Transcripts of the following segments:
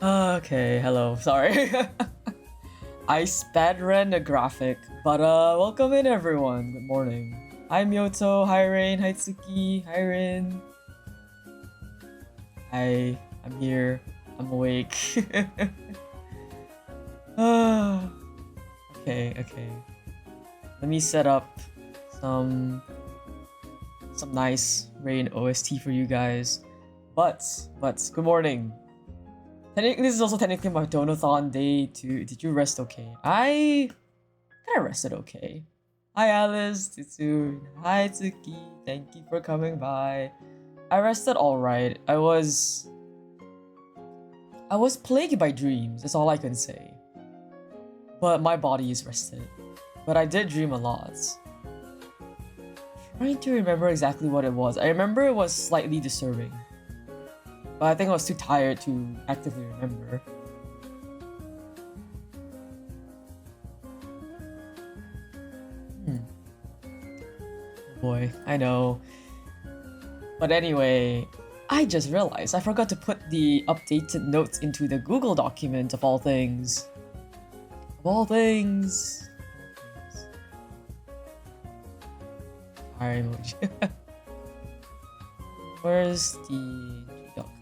Okay, hello. Sorry. I sped ran the graphic, but welcome in everyone. Good morning. Hi Myoto, hi Rain, hi Tsuki, hi Rin. Hi, I'm here. I'm awake. Okay. Let me set up some nice Rain OST for you guys. But good morning. This is also technically my Donothon day too. Did you rest okay? I kinda rested okay. Hi Alice, Tetsu, hi Tsuki, thank you for coming by. I rested alright. I was plagued by dreams, that's all I can say. But my body is rested. But I did dream a lot. Trying to remember exactly what it was. I remember it was slightly disturbing. But I think I was too tired to actively remember. Oh boy, I know. But anyway, I just realized I forgot to put the updated notes into the Google document of all things. Of all things. Fire emoji. Where's the document?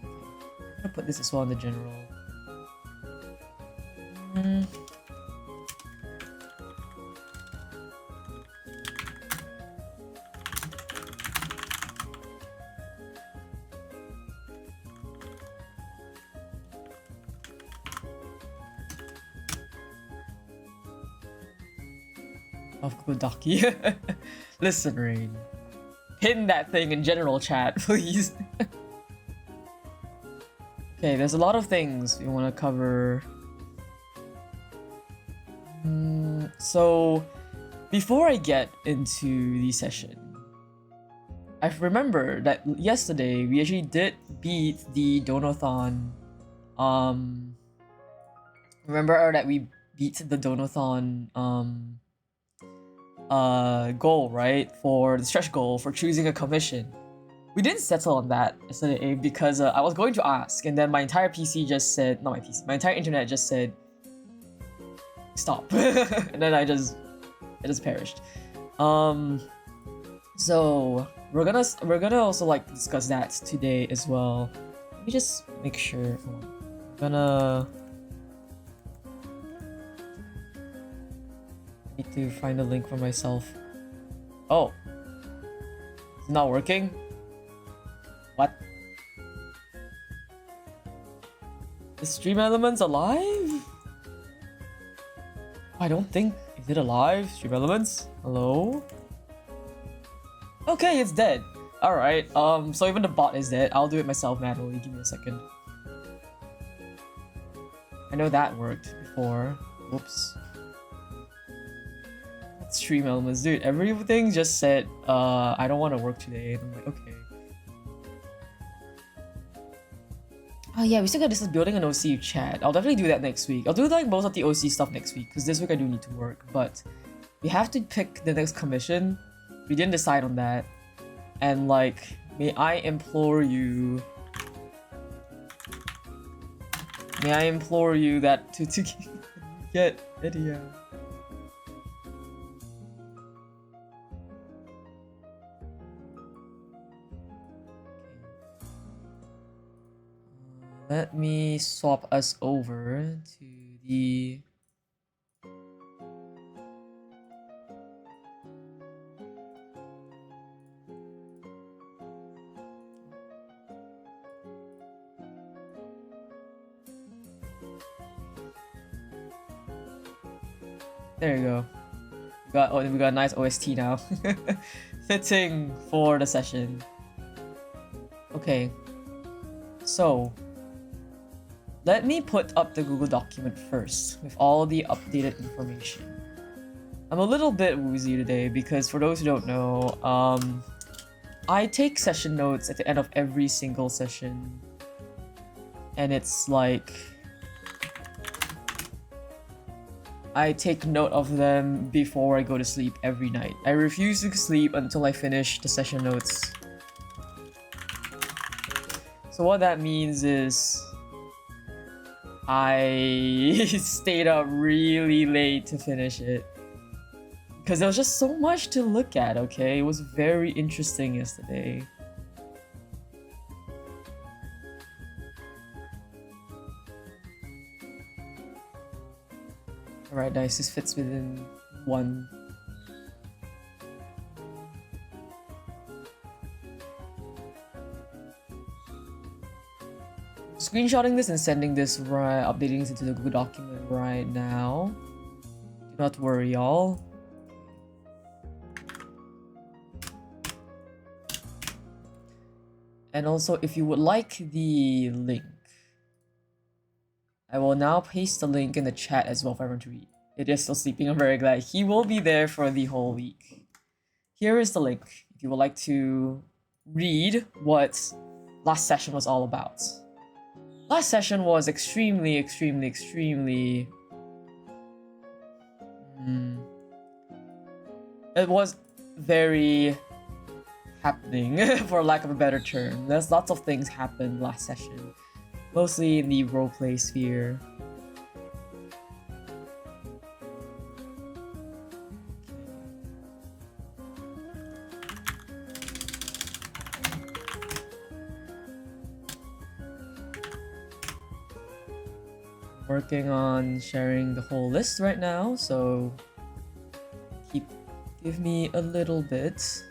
I'm gonna put this as well in the general. Of Kodaki. Listen, Rain. Pin that thing in general chat, please. Okay, there's a lot of things we want to cover. So, before I get into the session, I remember that yesterday we actually did beat the Donothon. Remember that we beat the Donothon goal, right? For the stretch goal for choosing a commission. We didn't settle on that yesterday because I was going to ask, and then my entire PC just said, not my PC, my entire internet just said, stop, and then it just perished. So we're gonna also like discuss that today as well. Let me just make sure. I'm gonna need to find a link for myself. Oh, it's not working. What? Is Stream Elements alive? I don't think. Is it alive? Stream Elements? Hello? Okay, it's dead. Alright, so even the bot is dead. I'll do it myself manually. Give me a second. I know that worked before. Whoops. Stream Elements. Dude, everything just said, I don't want to work today. And I'm like, okay. Oh yeah, we still got this building an OC chat. I'll definitely do that next week. I'll do like most of the OC stuff next week because this week I do need to work. But we have to pick the next commission. We didn't decide on that. And like, may I implore you that to get Idia. Let me swap us over to the... There you go. We got a nice OST now. Fitting for the session. Okay. So, let me put up the Google document first with all the updated information. I'm a little bit woozy today because for those who don't know, I take session notes at the end of every single session. And it's like... I take note of them before I go to sleep every night. I refuse to sleep until I finish the session notes. So what that means is... I stayed up really late to finish it. Because there was just so much to look at, okay? It was very interesting yesterday. Alright, nice. This fits within one. Screenshotting this and sending this right, updating this into the Google document right now. Do not worry, y'all. And also, if you would like the link, I will now paste the link in the chat as well for everyone to read. It is still sleeping, I'm very glad. He will be there for the whole week. Here is the link if you would like to read what last session was all about. Last session was extremely... It was very happening, for lack of a better term. There's lots of things happened last session. Mostly in the roleplay sphere. Working on sharing the whole list right now, so give me a little bit.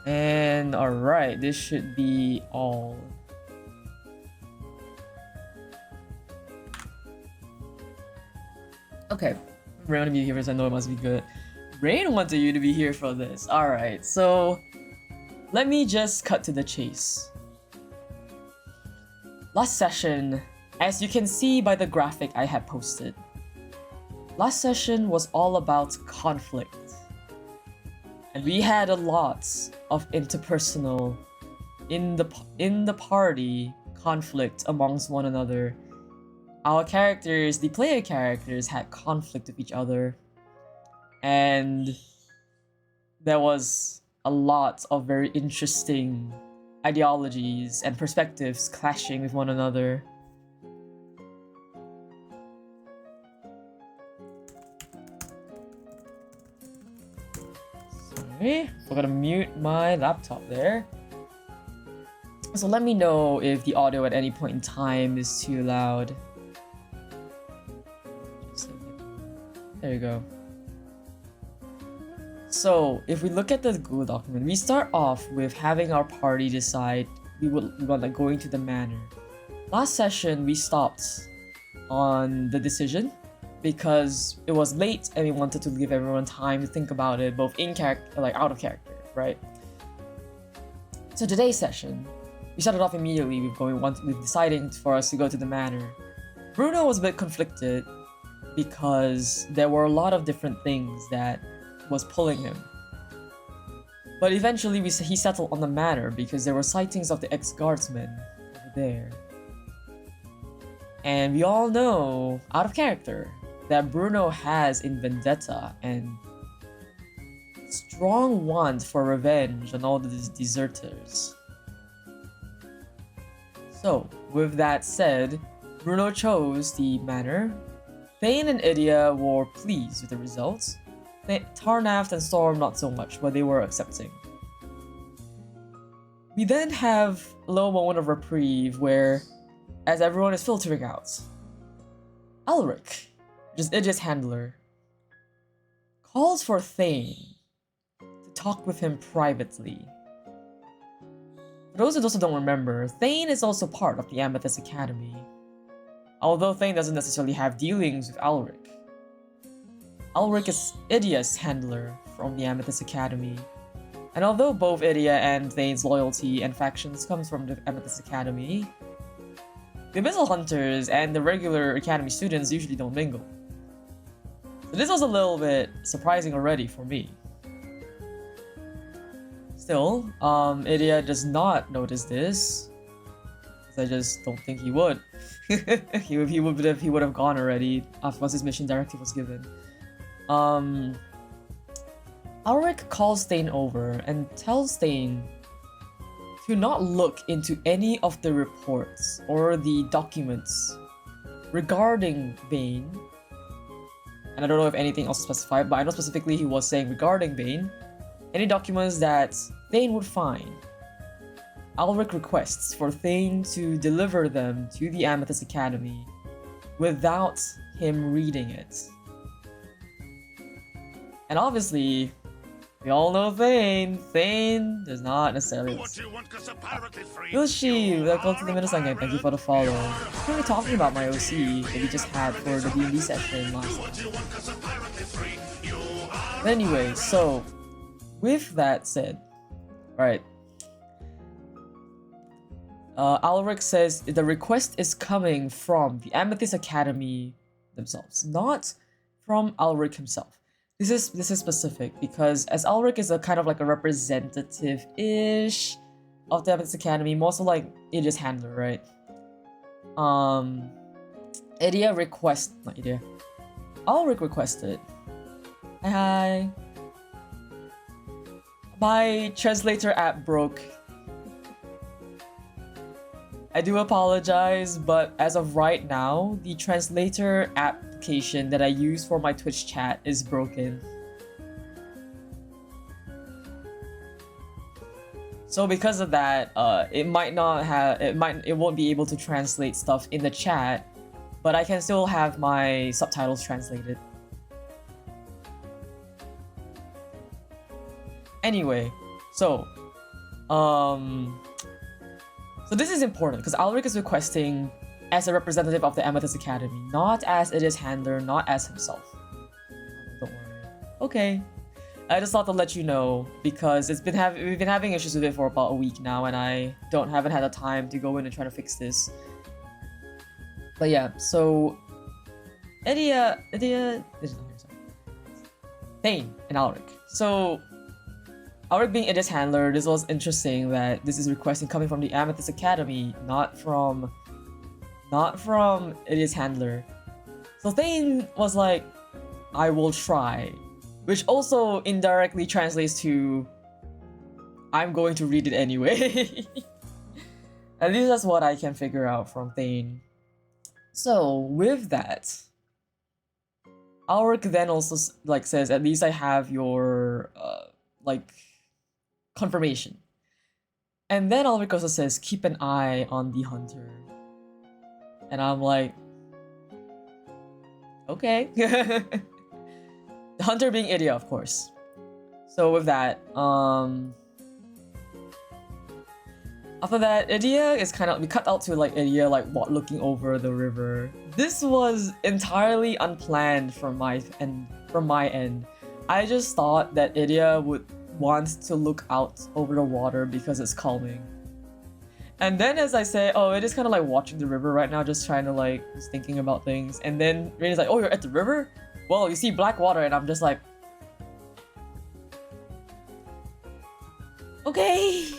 And alright, this should be all. Okay, Rain wanted me to be here first, I know it must be good. Rain wanted you to be here for this. Alright, so let me just cut to the chase. Last session, as you can see by the graphic I had posted, last session was all about conflict. And we had a lot of interpersonal, in the party, conflict amongst one another. Our characters, the player characters, had conflict with each other. And there was a lot of very interesting ideologies and perspectives clashing with one another. Sorry, forgot to mute my laptop there. So let me know if the audio at any point in time is too loud. There you go. So, if we look at the Google document, we start off with having our party decide we want like going to the manor. Last session, we stopped on the decision because it was late and we wanted to give everyone time to think about it, both in character, like out of character, right? So today's session, we started off immediately with deciding for us to go to the manor. Bruno was a bit conflicted because there were a lot of different things that was pulling him. But eventually he settled on the manor because there were sightings of the ex-guardsmen over there. And we all know, out of character, that Bruno has in vendetta and strong want for revenge on all the deserters. So, with that said, Bruno chose the manor. Thane and Idia were pleased with the results. Tarnaft and Storm not so much, but they were accepting. We then have a little moment of reprieve where, as everyone is filtering out, Elric, just Idia's handler, calls for Thane to talk with him privately. For those who also don't remember, Thane is also part of the Amethyst Academy. Although Thane doesn't necessarily have dealings with Elric. Elric is Idia's handler from the Amethyst Academy. And although both Idia and Thane's loyalty and factions comes from the Amethyst Academy, the Abyssal Hunters and the regular Academy students usually don't mingle. So this was a little bit surprising already for me. Still, Idia does not notice this. I just don't think he would. he would have gone already once his mission directive was given. Ulrich calls Thane over and tells Thane to not look into any of the reports or the documents regarding Vane. And I don't know if anything else is specified, but I know specifically he was saying regarding Vane. Any documents that Thane would find. Ulrich requests for Thane to deliver them to the Amethyst Academy without him reading it. And obviously, we all know Thane. Thane does not necessarily listen. Yoshi, welcome to the Minnow-san game. Thank you for the follow. I'm currently talking about my OC that we just had for the DND session last time. But anyway, so with that said, right. Ulrich says the request is coming from the Amethyst Academy themselves, not from Ulrich himself. This is specific because as Ulrich is a kind of like a representative-ish of the Amethyst Academy, more so like Idia's handler, right? Idia not Idia. Ulrich requested. Hi. My translator app broke. I do apologize, but as of right now, the translator application that I use for my Twitch chat is broken. So because of that, it won't be able to translate stuff in the chat, but I can still have my subtitles translated. Anyway, so this is important because Ulrich is requesting as a representative of the Amethyst Academy, not as Idia's handler, not as himself. Don't worry. Okay. I just thought to let you know because we've been having issues with it for about a week now, and I haven't had the time to go in and try to fix this. But yeah, so Idia, Thane and Ulrich. So Ulrich being Idia's handler, this was interesting that this is requesting coming from the Amethyst Academy, not from Idia's handler. So Thane was like, I will try. Which also indirectly translates to, I'm going to read it anyway. At least that's what I can figure out from Thane. So with that, Ulrich then also says, at least I have your confirmation. And then Ulrich also says, keep an eye on the hunter. And I'm like, okay. The hunter being Idia, of course. So with that, after that, Idia is we cut out to Idia looking over the river. This was entirely unplanned from my end. I just thought that Idia would want to look out over the water because it's calming. And then as I say, oh, it is kind of watching the river right now, just trying to just thinking about things. And then Rain's like, oh, you're at the river? Well, you see black water, and I'm just like, okay,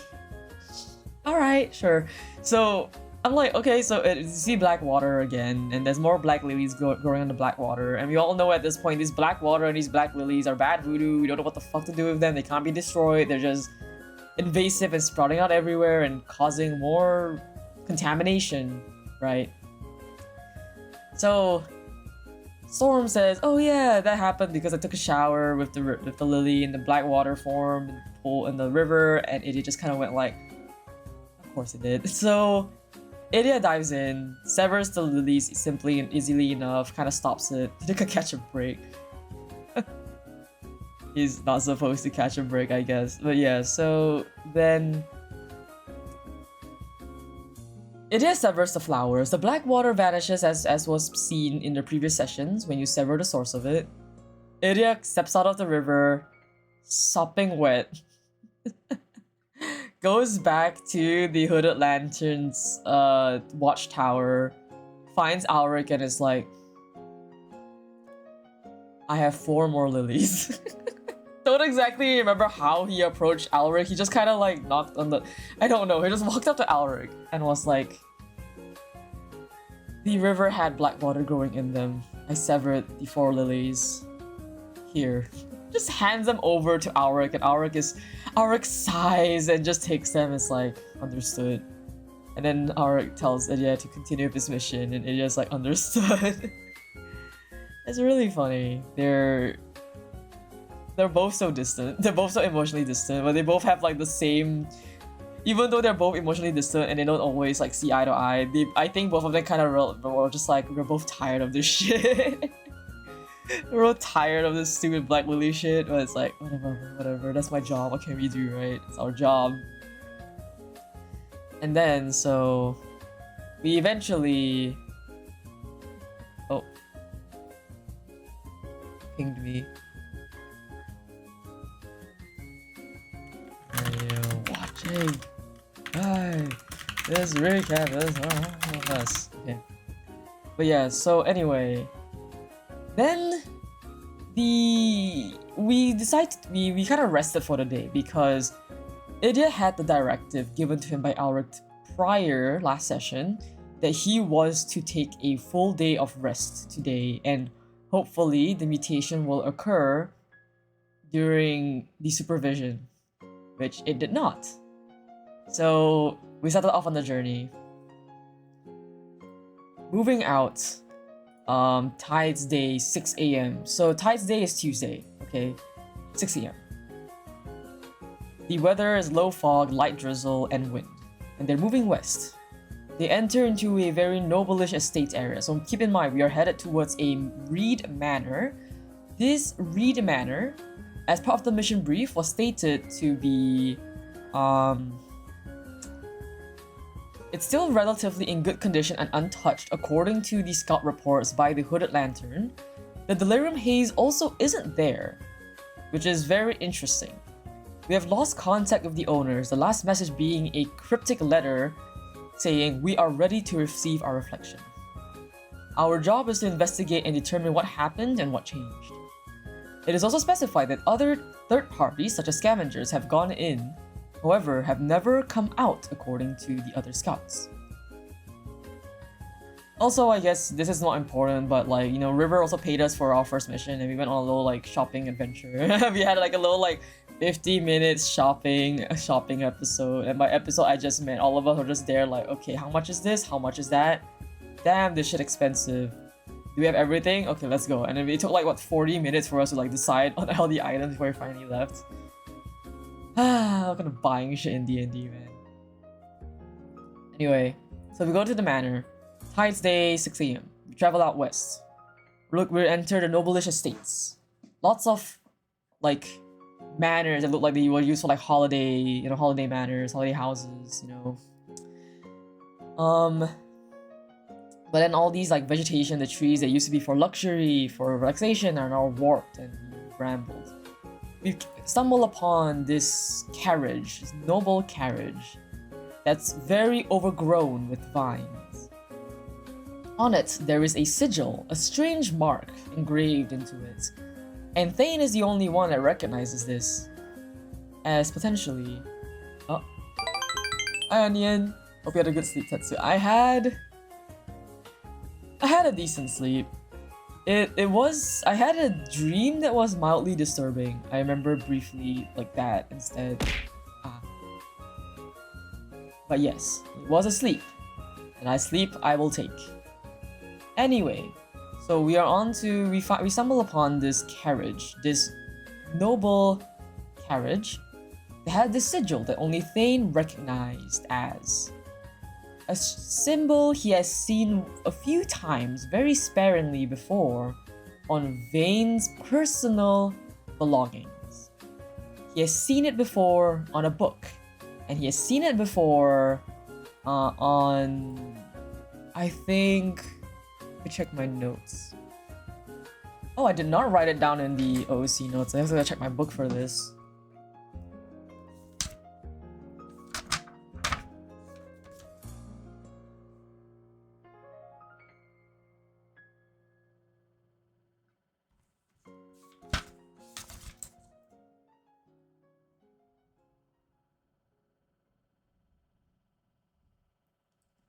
all right, sure. So I'm like, okay, so you see black water again, and there's more black lilies growing on the black water, and we all know at this point these black water and these black lilies are bad voodoo. We don't know what the fuck to do with them. They can't be destroyed. They're just invasive and sprouting out everywhere and causing more contamination, right? So Storm says, oh yeah, that happened because I took a shower with the lily and the black water formed in the pool in the river, and Idia just kind of went like, of course it did. So Idia dives in, severs the lilies simply and easily enough, kind of stops it. He took a catch a break. He's not supposed to catch a break, I guess. But yeah, so then Idia severs the flowers. The black water vanishes as was seen in the previous sessions when you sever the source of it. Idia steps out of the river, sopping wet, goes back to the Hooded Lantern's watchtower, finds Ulrich and is like, I have 4 more lilies. Don't exactly remember how he approached Ulrich. He just kind of knocked on the... I don't know. He just walked up to Ulrich and was like, the river had black water growing in them. I severed the 4 lilies. Here. Just hands them over to Auric, and Auric sighs and just takes them. It's like, understood. And then Auric tells Idia to continue with his mission, and Idia's like, understood. It's really funny. They're both so distant. They're both so emotionally distant, but they both have like the same. Even though they're both emotionally distant and they don't always like see eye to eye, I think both of them kind of were just like, we're both tired of this shit. We're all tired of this stupid Black Lily shit, but it's like, whatever, that's my job, what can we do, right? It's our job. And then, so... we eventually... Oh. Pinged me. Are you watching? Hi! This recap is us. Okay. But yeah, so anyway... Then we kind of rested for the day because Idia had the directive given to him by Auric prior last session that he was to take a full day of rest today, and hopefully the mutation will occur during the supervision, which it did not. So we started off on the journey. Moving out. Tides Day 6 AM. So Tides Day is Tuesday, okay? 6 AM. The weather is low fog, light drizzle, and wind. And they're moving west. They enter into a very noble-ish estate area. So keep in mind, we are headed towards a Reed Manor. This Reed Manor, as part of the mission brief, was stated to be it's still relatively in good condition and untouched according to the scout reports by the Hooded Lantern. The delirium haze also isn't there, which is very interesting. We have lost contact with the owners, the last message being a cryptic letter saying we are ready to receive our reflection. Our job is to investigate and determine what happened and what changed. It is also specified that other third parties such as scavengers have gone in, however, have never come out according to the other scouts. Also, I guess this is not important, but like, you know, River also paid us for our first mission and we went on a little like shopping adventure. We had like a little like 50 minutes shopping episode, and by episode I just meant all of us were just there like, okay, how much is this? How much is that? Damn, this shit expensive. Do we have everything? Okay, let's go. And then it took like what 40 minutes for us to like decide on all the items before we finally left. What kind of buying shit in DND, man. Anyway, so we go to the manor. Tides Day, 6 AM. We travel out west. We enter the noble-ish estates. Lots of, like, manors that look like they were used for, like, holiday manors, holiday houses, you know. But then all these, like, vegetation, the trees that used to be for luxury, for relaxation, are now warped and brambled. We stumble upon this carriage, this noble carriage, that's very overgrown with vines. On it, there is a sigil, a strange mark engraved into it, and Thane is the only one that recognizes this as potentially... Oh. Hi, Onion. Hope you had a good sleep, Tetsuya. I had a decent sleep. I had a dream that was mildly disturbing. I remember briefly like that instead. But yes, it was asleep. And sleep I will take. Anyway, so we are on to, we stumble upon this carriage, this noble carriage that had this sigil that only Thane recognized as a symbol he has seen a few times very sparingly before on Vane's personal belongings. He has seen it before on a book, and he has seen it before on, I think, let me check my notes. Oh, I did not write it down in the OOC notes. I have to check my book for this.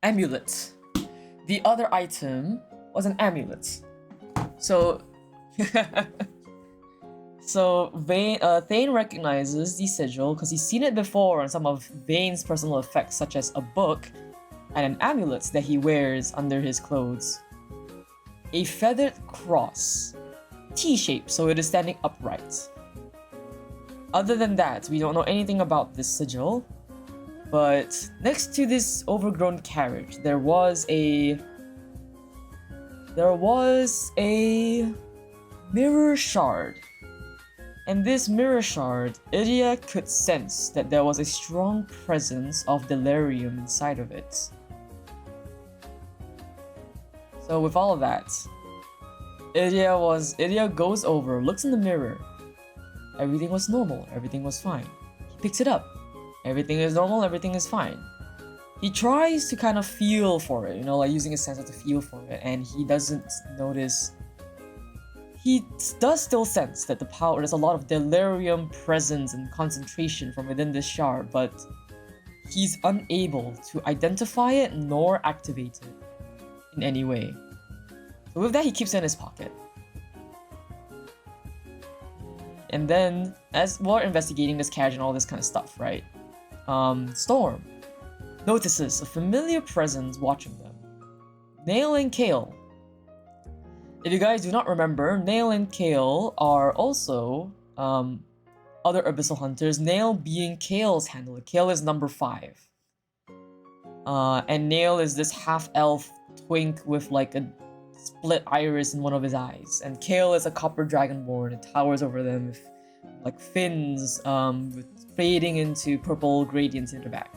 Amulet. the other item was an amulet. So, Thane recognizes the sigil because he's seen it before on some of Vane's personal effects, such as a book and an amulet that he wears under his clothes. A feathered cross, T-shaped, so it is standing upright. Other than that, we don't know anything about this sigil, but next to this overgrown carriage, there was a mirror shard. And this mirror shard, Idia could sense that there was a strong presence of delirium inside of it. So with all of that, Idia goes over, looks in the mirror. Everything was normal, everything was fine. He picks it up. Everything is normal, everything is fine. He tries to kind of feel for it, like using his sensor to feel for it, and he doesn't notice. He does still sense that there's a lot of delirium presence and concentration from within this shard, but he's unable to identify it nor activate it in any way. So with that, he keeps it in his pocket. And then, as we're investigating this carriage and all this kind of stuff, right? Storm notices a familiar presence watching them. Nail and Kale. If you guys do not remember, Nail and Kale are also other Abyssal Hunters, Nail being Kale's handler. Kale is number 5. And Nail is this half-elf twink with like a split iris in one of his eyes. And Kale is a copper dragonborn. It towers over them with like fins with fading into purple gradients in the back.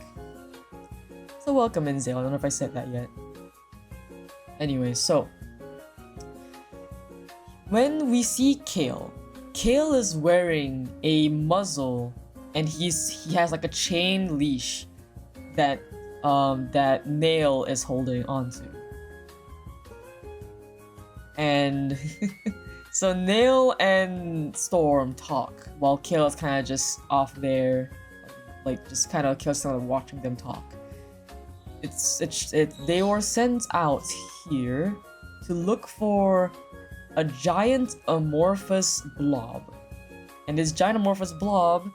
So welcome in, Zale. I don't know if I said that yet. Anyway, so when we see Kale, Kale is wearing a muzzle, and he has like a chain leash that that Nail is holding onto. And so Nail and Storm talk while Kale is kind of just off there, like just kind of watching them talk. They were sent out here to look for a giant amorphous blob. And this giant amorphous blob,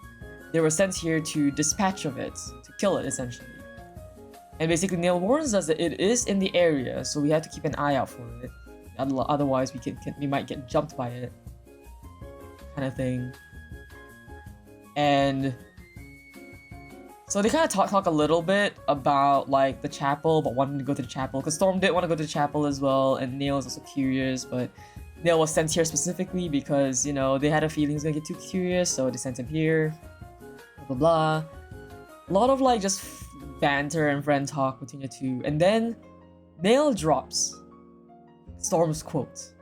they were sent here to dispatch of it, to kill it essentially. And basically Nail warns us that it is in the area, so we have to keep an eye out for it. Otherwise we might get jumped by it, kind of thing. And so they kind of talk a little bit about like the chapel, but wanting to go to the chapel because Storm did want to go to the chapel as well, and Nail is also curious, but Nail was sent here specifically because they had a feeling he was gonna get too curious, so they sent him here. Blah blah blah. A lot of like just banter and friend talk between the two, and then Nail drops Storm's quote: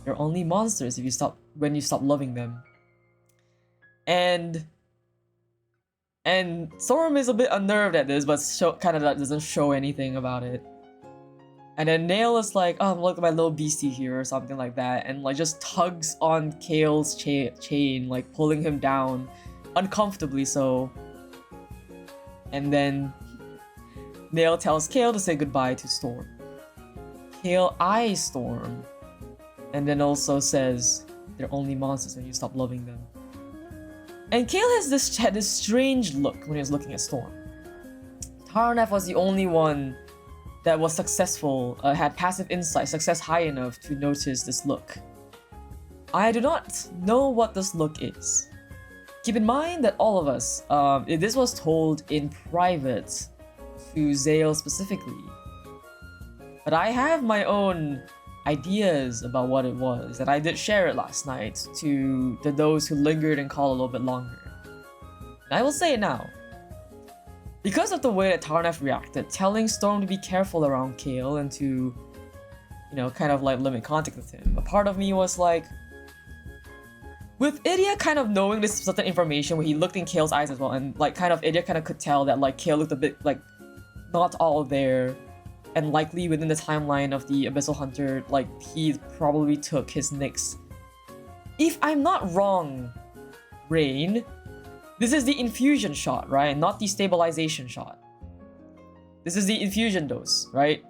"They're only monsters when you stop loving them." And Storm is a bit unnerved at this, but kind of doesn't show anything about it. And then Nail is like, "Oh, look at my little beastie here," or something like that, and like just tugs on Kale's chain, like pulling him down, uncomfortably so. And then Nail tells Kale to say goodbye to Storm. Kale eyes Storm, and then also says, "They're only monsters when you stop loving them." And Kale had this strange look when he was looking at Storm. Tarnaf was the only one that was successful, had passive insight, success high enough to notice this look. I do not know what this look is. Keep in mind that all of us, this was told in private to Zale specifically. But I have my own ideas about what it was, and I did share it last night to those who lingered and called a little bit longer. And I will say it now. Because of the way that Tarnaf reacted, telling Storm to be careful around Kale and to, kind of like limit contact with him, a part of me was like, with Idia kind of knowing this certain information when he looked in Kale's eyes as well, and like kind of Idia kind of could tell that like Kale looked a bit like not all there, and likely within the timeline of the Abyssal Hunter, like he probably took his nicks. If I'm not wrong, Rain, this is the infusion shot, right? Not the stabilization shot. This is the infusion dose, right?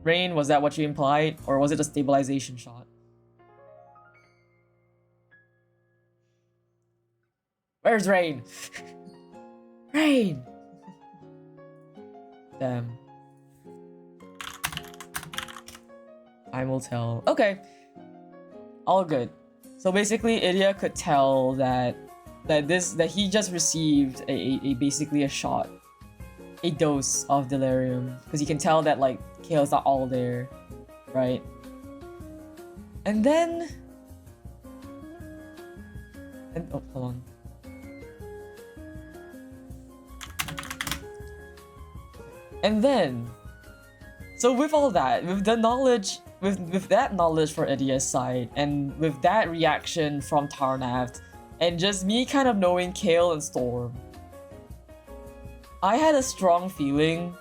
Rain, was that what you implied? Or was it a stabilization shot? Where's Rain? Rain! Damn. Time will tell. Okay. All good. So basically, Idia could tell that he just received a basically a shot, a dose of delirium, because you can tell that like Kale's not all there, right? And then, oh, hold on. And then, so with all that, with the knowledge, with that knowledge for Idia's side, and with that reaction from Tarnaft, and just me kind of knowing Kale and Storm, I had a strong feeling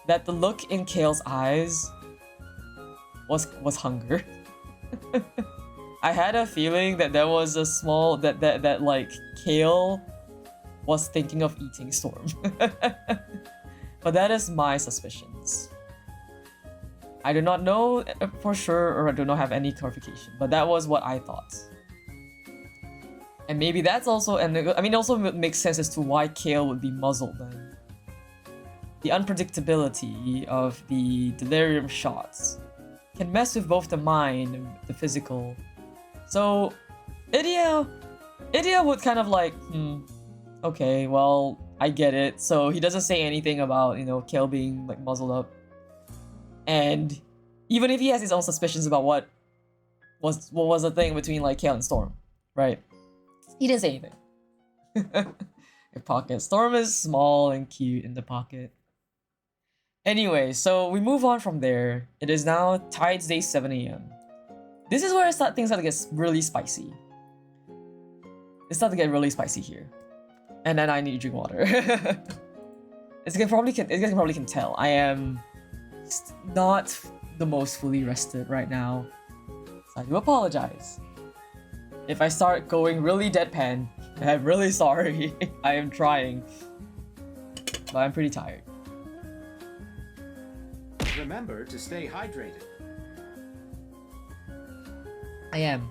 that the look in Kale's eyes was hunger. I had a feeling that there was a small that like Kale was thinking of eating Storm. But that is my suspicions. I do not know for sure, or I do not have any clarification, but that was what I thought. And maybe that's also, and I mean, it also makes sense as to why Kale would be muzzled then. The unpredictability of the delirium shots can mess with both the mind and the physical. So, Idia would kind of like, okay, well, I get it. So he doesn't say anything about, you know, Kale being like muzzled up. And even if he has his own suspicions about what was the thing between like Kale and Storm, right? He didn't say anything. A pocket. Storm is small and cute in the pocket. Anyway, so we move on from there. It is now Tides Day 7 a.m. This is where things start to get really spicy. It starts to get really spicy here. And then I need to drink water. As you guys probably can tell, I am not the most fully rested right now. So I do apologize. If I start going really deadpan, I'm really sorry. I am trying. But I'm pretty tired. Remember to stay hydrated. I am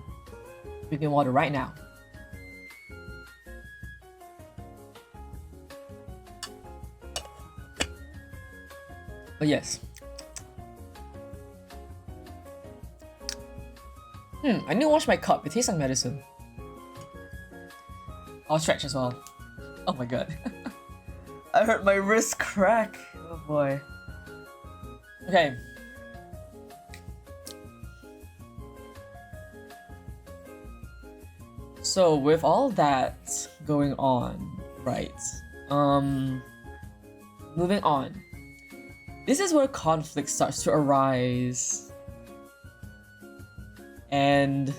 drinking water right now. But yes. I need to wash my cup. It tastes like medicine. I'll stretch as well. Oh my god. I heard my wrist crack. Oh boy. Okay. So with all that going on, right? Moving on. This is where conflict starts to arise. And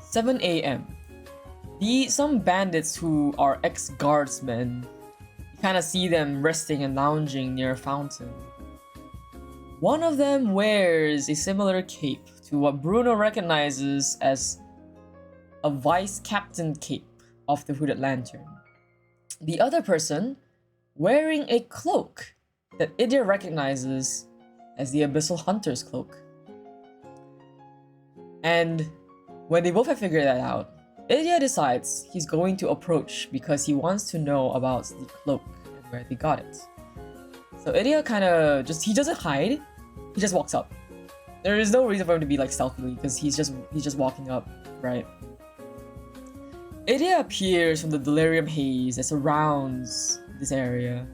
7 a.m. Some bandits who are ex-guardsmen, you kind of see them resting and lounging near a fountain. One of them wears a similar cape to what Bruno recognizes as a vice captain cape of the Hooded Lantern. The other person wearing a cloak that Idia recognizes as the Abyssal Hunter's cloak. And when they both have figured that out, Idia decides he's going to approach because he wants to know about the cloak and where they got it. So Idia kind of he doesn't hide, he just walks up. There is no reason for him to be like stealthily because he's just walking up, right? Idia appears from the delirium haze that surrounds this area.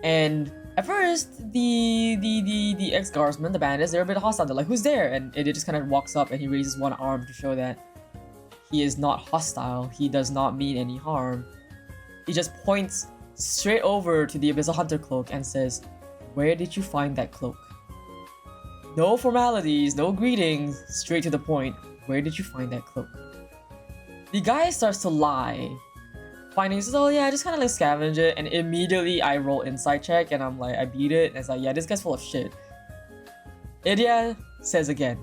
And at first, the ex-guardsmen, the bandits, they're a bit hostile. They're like, who's there? And Idia just kind of walks up and he raises one arm to show that he is not hostile. He does not mean any harm. He just points straight over to the Abyssal Hunter cloak and says, where did you find that cloak? No formalities, no greetings, straight to the point. Where did you find that cloak? The guy starts to lie. Finding says, oh yeah, I just kind of like scavenge it, and immediately I roll insight check and I'm like, I beat it, and it's like, yeah, this guy's full of shit. Idia says again,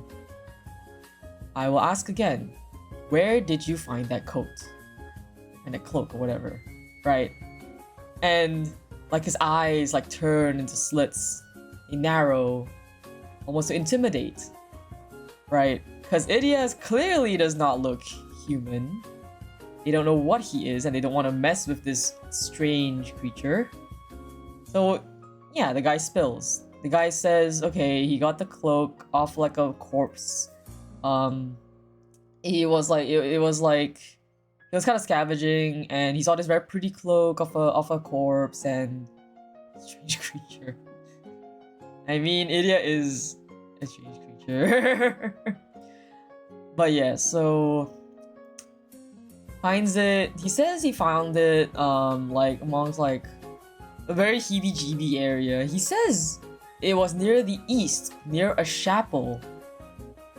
I will ask again, where did you find that coat? And that cloak or whatever, right? And like his eyes like turn into slits, they narrow, almost to intimidate, right? Because Idia clearly does not look human. They don't know what he is, and they don't want to mess with this strange creature. So, yeah, the guy spills. The guy says, okay, he got the cloak off like a corpse. He was like, it was like, he was kind of scavenging, and he saw this very pretty cloak of a corpse and strange creature. I mean, Idia is a strange creature. But yeah, so finds it. He says he found it like amongst like a very heebie-jeebie area. He says it was near the east, near a chapel.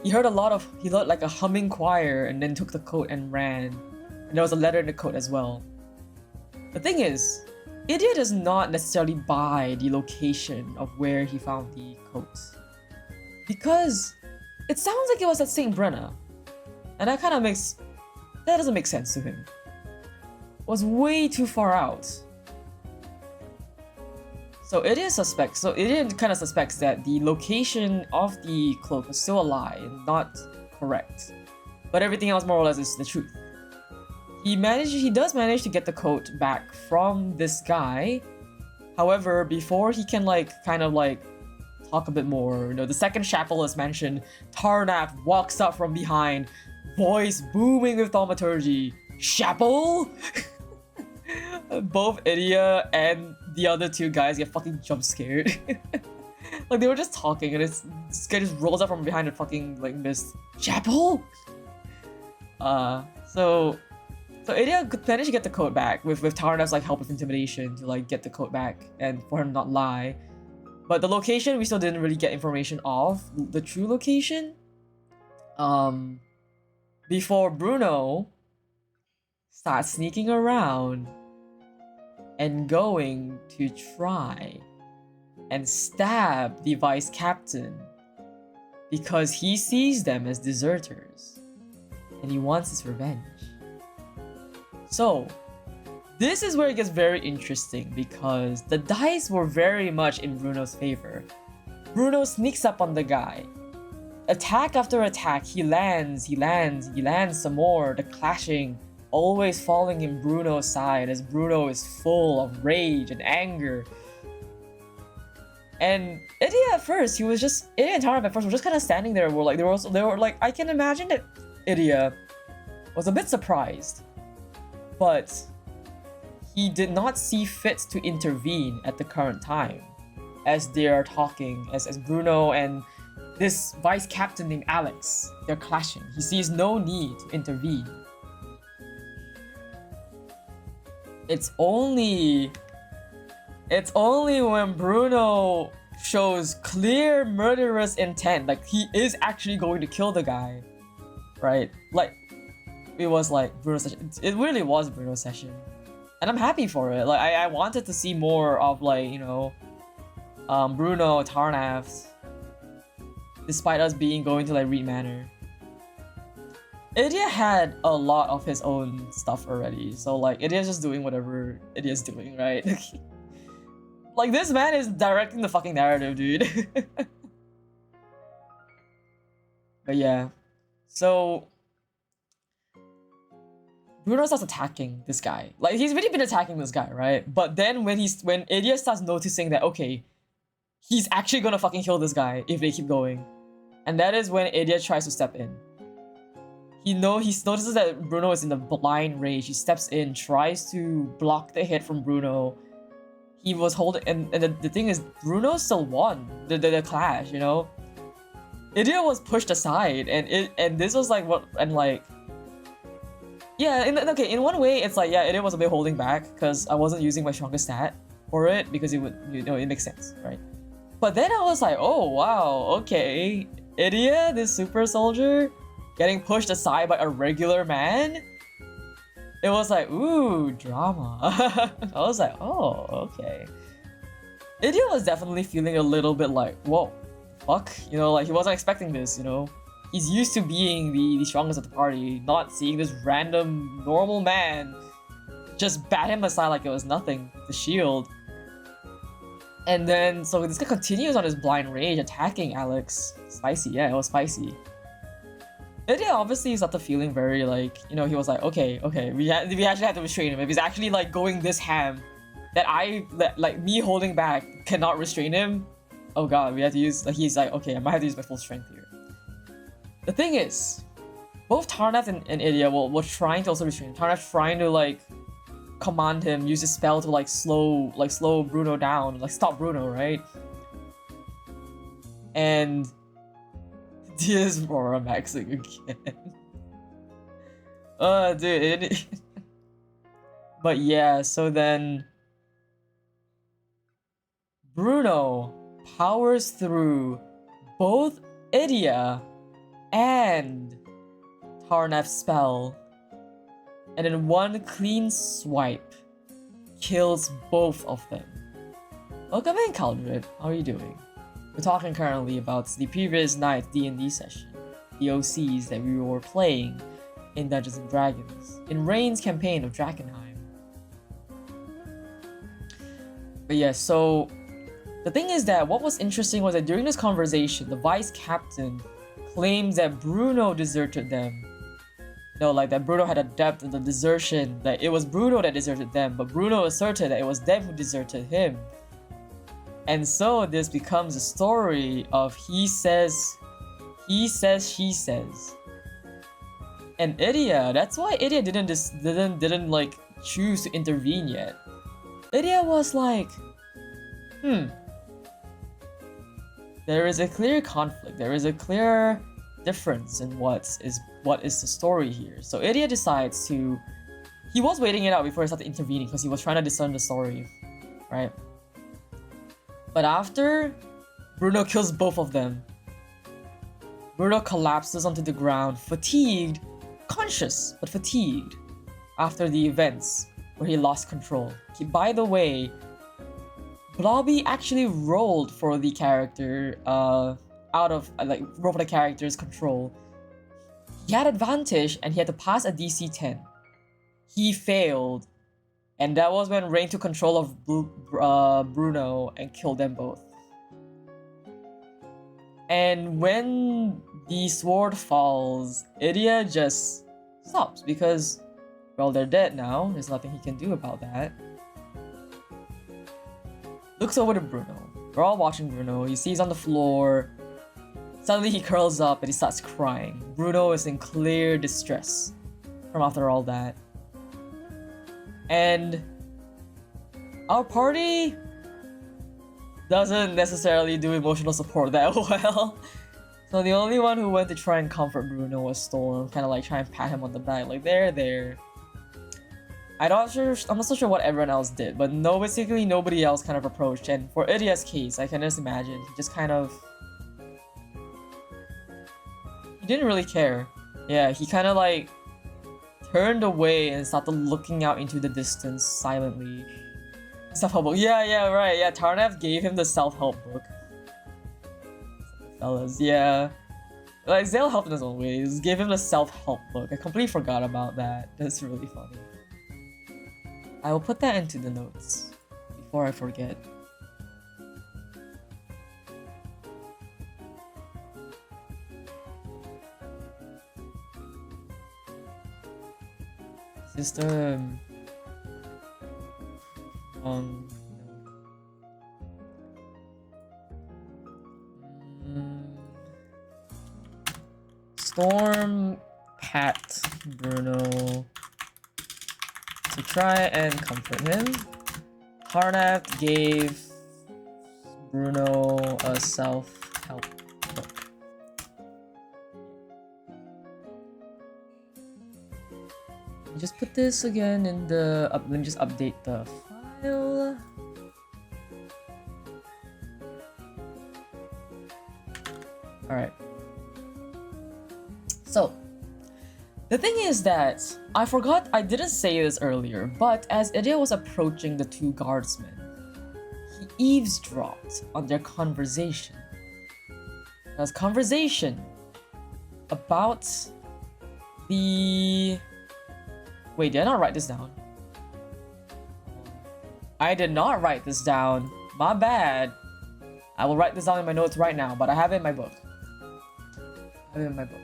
He heard like a humming choir, and then took the coat and ran. And there was a letter in the coat as well. The thing is, Idia does not necessarily buy the location of where he found the coat, because it sounds like it was at St. Brenna, and that doesn't make sense to him. It was way too far out. So Idia kind of suspects that the location of the cloak was still a lie and not correct, but everything else more or less is the truth. He does manage to get the coat back from this guy. However, before he can kind of talk a bit more, the second chapel is mentioned. Tarnath walks up from behind, voice booming with thaumaturgy. Chapel? Both Idia and the other two guys get fucking jump scared. Like, they were just talking, and this guy just rolls up from behind and fucking mist. Chapel? So Idia could manage to get the coat back with Tarnath's help with intimidation to get the coat back and for him not lie. But the location we still didn't really get information of, the true location. Before Bruno starts sneaking around and going to try and stab the vice captain because he sees them as deserters and he wants his revenge. So, this is where it gets very interesting because the dice were very much in Bruno's favor. Bruno sneaks up on the guy. Attack after attack, he lands some more, the clashing, always falling in Bruno's side as Bruno is full of rage and anger. And Idia and Tarnath at first were just kind of standing there. I can imagine that Idia was a bit surprised, but he did not see fit to intervene at the current time as they are talking, as Bruno and this vice captain named Alex, they're clashing. He sees no need to intervene. It's only when Bruno shows clear murderous intent, he is actually going to kill the guy, right? It was Bruno's session. It really was Bruno's session. And I'm happy for it. I wanted to see more of Bruno, Tarnath, despite us going to Reed Manor. Idia had a lot of his own stuff already, so Idia's just doing whatever Idia's doing, right? This man is directing the fucking narrative, dude. But yeah, so Bruno starts attacking this guy. He's really been attacking this guy, right? But then when Idia starts noticing that, okay, he's actually gonna fucking kill this guy if they keep going. And that is when Idia tries to step in. He notices that Bruno is in a blind rage. He steps in, tries to block the hit from Bruno. He was holding, and the thing is, Bruno still won the clash, Idia was pushed aside, and this was yeah, in one way, it's Idia was a bit holding back because I wasn't using my strongest stat for it because it would, it makes sense, right? But then I was oh wow, okay, Idia, this super soldier, getting pushed aside by a regular man. It was ooh, drama. I was oh, okay. Idia was definitely feeling a little bit whoa, fuck, he wasn't expecting this, He's used to being the strongest of the party, not seeing this random normal man just bat him aside like it was nothing, the shield. And then, so this guy continues on his blind rage, attacking Alex. Spicy, yeah, it was spicy. Idia obviously started feeling very like, you know, he was like, okay, we actually have to restrain him. If he's actually like going this ham, that like me holding back cannot restrain him. Oh god, we have to use, like, he's like, okay, I might have to use my full strength here. The thing is, both Tarnath and Idia were trying to also restrain him. Tarnath trying to like command him, use his spell to like slow Bruno down, like stop Bruno, right? And this Aurora maxing again. Dude. But yeah, so then Bruno powers through both Idia and Tarnath's spell, and in one clean swipe, kills both of them. Welcome in, Caldred. How are you doing? We're talking currently about the previous night's D&D session, the OCs that we were playing in Dungeons & Dragons, in Rain's campaign of Drakenheim. But yeah, so the thing is that what was interesting was that during this conversation, the vice captain claims that Bruno deserted them. No, like that Bruno had a depth in the desertion, that it was Bruno that deserted them, but Bruno asserted that it was them who deserted him. And so this becomes a story of he says, she says. And Idia, that's why Idia didn't like choose to intervene yet. Idia was like, there is a clear conflict, there is a clear difference in what is the story here. So Idia decides to, he was waiting it out before he started intervening because he was trying to discern the story, right? But after Bruno kills both of them, Bruno collapses onto the ground, fatigued, conscious, but fatigued, after the events where he lost control. By the way, Blobby actually rolled for the character, rolled for the character's control. He had advantage and he had to pass a DC 10. He failed, and that was when Rain took control of Bruno and killed them both. And when the sword falls, Idia just stops because, well, they're dead now. There's nothing he can do about that. Looks over to Bruno. We're all watching Bruno. He sees on the floor. Suddenly he curls up and he starts crying. Bruno is in clear distress from after all that. And our party doesn't necessarily do emotional support that well. So the only one who went to try and comfort Bruno was Storm, kind of like try and pat him on the back, like there. I'm not so sure what everyone else did, but basically nobody else kind of approached. And for Idia's case, I can just imagine he just kind of, he didn't really care. Yeah, he kind of like turned away and started looking out into the distance silently. Self-help book. Yeah, right. Yeah, Tarnath gave him the self-help book. Fellas, yeah. Like, Zale helped in his own ways. Gave him the self-help book. I completely forgot about that. That's really funny. I will put that into the notes before I forget. System. Storm pat Bruno to try and comfort him. Tarnath gave Bruno a self-help book. Just put this again in the let me just update the file. All right. So, the thing is that I didn't say this earlier, but as Idia was approaching the two guardsmen, he eavesdropped on their conversation. There's conversation about the... Wait, did I not write this down? I did not write this down, My bad. I will write this down in my notes right now, but I have it in my book. I have it in my book.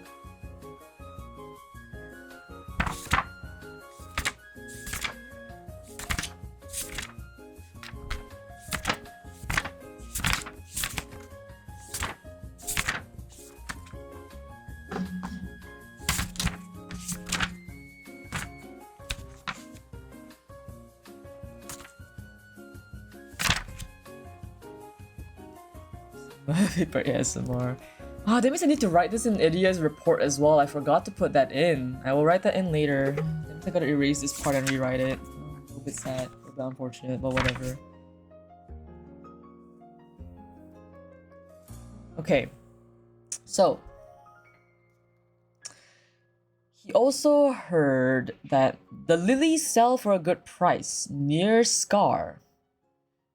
Paper ASMR. Ah, that means I need to write this in Idia's report as well. I forgot to put that in. I will write that in later. That means I gotta erase this part and rewrite it. A little bit sad, a little bit unfortunate, but whatever. Okay, so he also heard that the lilies sell for a good price near Scar.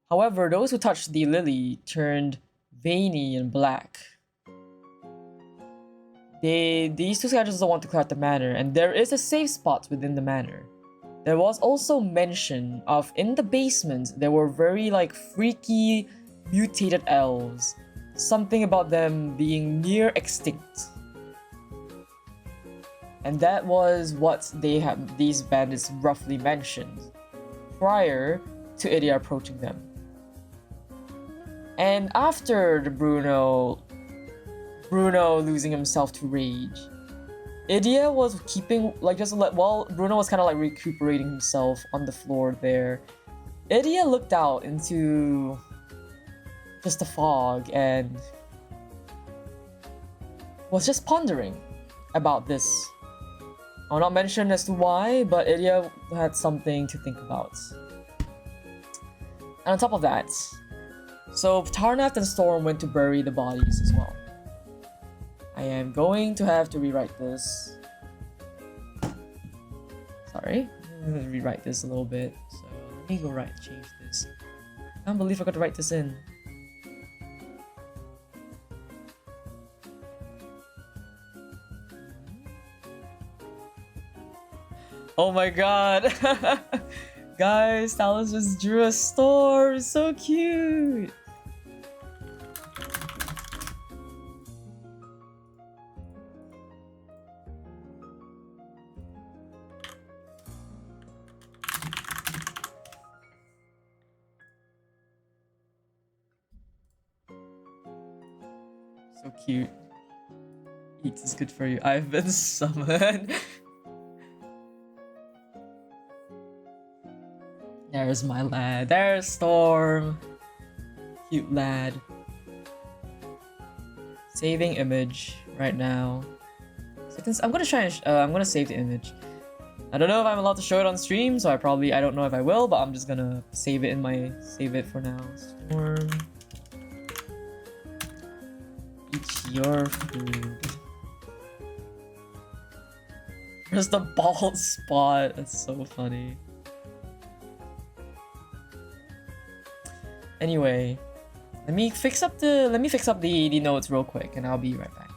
However, those who touched the lily turned veiny and black. These two scavengers don't want to clear out the manor, and there is a safe spot within the manor. There was also mention of in the basement there were very like freaky mutated elves. Something about them being near extinct. And that was what these bandits roughly mentioned prior to Idia approaching them. And after the Bruno losing himself to rage, Idia was keeping while Bruno was kind of like recuperating himself on the floor there. Idia looked out into just the fog and was just pondering about this. I'll not mention as to why, but Idia had something to think about. And on top of that, so Tarnath and Storm went to bury the bodies as well. I am going to have to rewrite this. Sorry, I'm gonna rewrite this a little bit. So let me go change this. I can't believe I got to write this in. Oh my god! Guys, Talos just drew a storm! So cute! So cute. Eats is good for you. I've been summoned. There's my lad. There's Storm. Cute lad. Saving image right now. I'm gonna try and I'm gonna save the image. I don't know if I'm allowed to show it on stream, so I don't know if I will, but I'm just gonna save it for now. Storm. Eat your food. There's the bald spot. That's so funny. Anyway, let me fix up the notes real quick, and I'll be right back.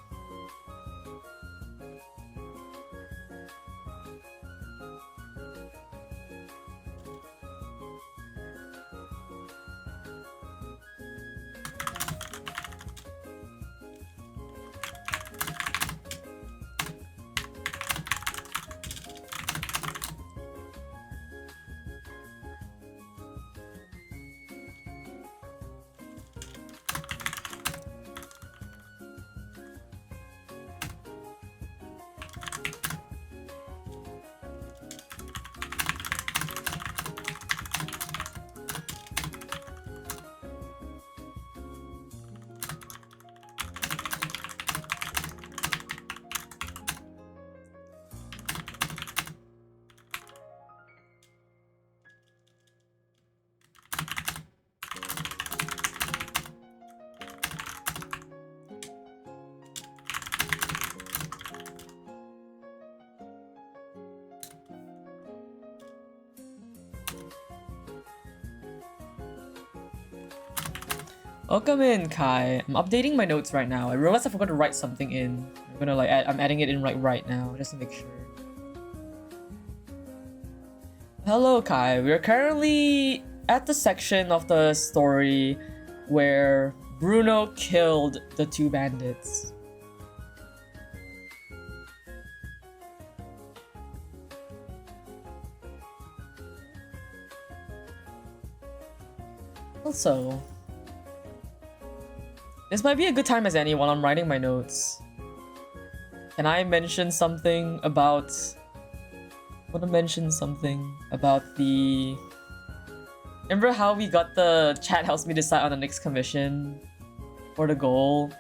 Welcome in, Kai. I'm updating my notes right now. I realized I forgot to write something in. I'm adding it in right now, just to make sure. Hello, Kai. We are currently at the section of the story where Bruno killed the two bandits. Also, this might be a good time as any while I'm writing my notes. Can I mention something about... I want to mention something about the... Remember how we got the chat helps me decide on the next commission for the goal?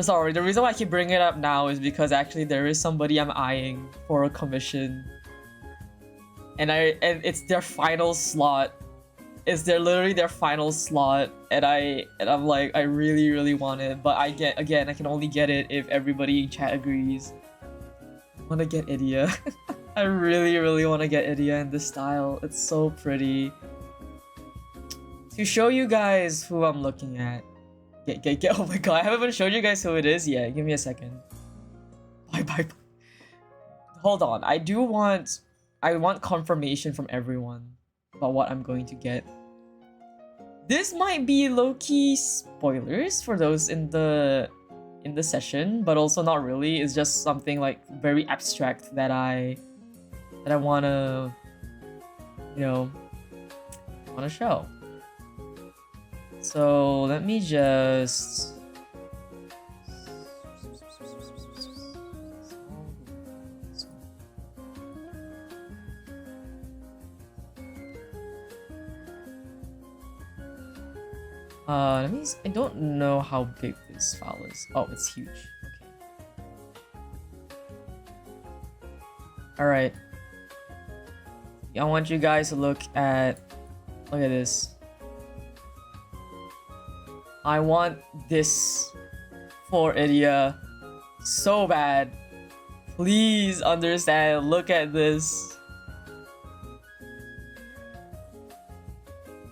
Sorry, the reason why I keep bringing it up now is because actually there is somebody I'm eyeing for a commission. And it's their final slot. It's literally their final slot, and I'm like, I really want it, but I can only get it if everybody in chat agrees. I want to get Idia. I really want to get Idia in this style. It's so pretty. To show you guys who I'm looking at. Oh my god, I haven't even showed you guys who it is yet. Give me a second. Bye. Hold on. I want confirmation from everyone about what I'm going to get. This might be low-key spoilers for those in the session, but also not really. It's just something like very abstract that I wanna, you know, wanna show. So let me just... I don't know how big this file is. Oh, it's huge. Okay. Alright. I want you guys to look at this. I want this for Idia so bad. Please understand. Look at this.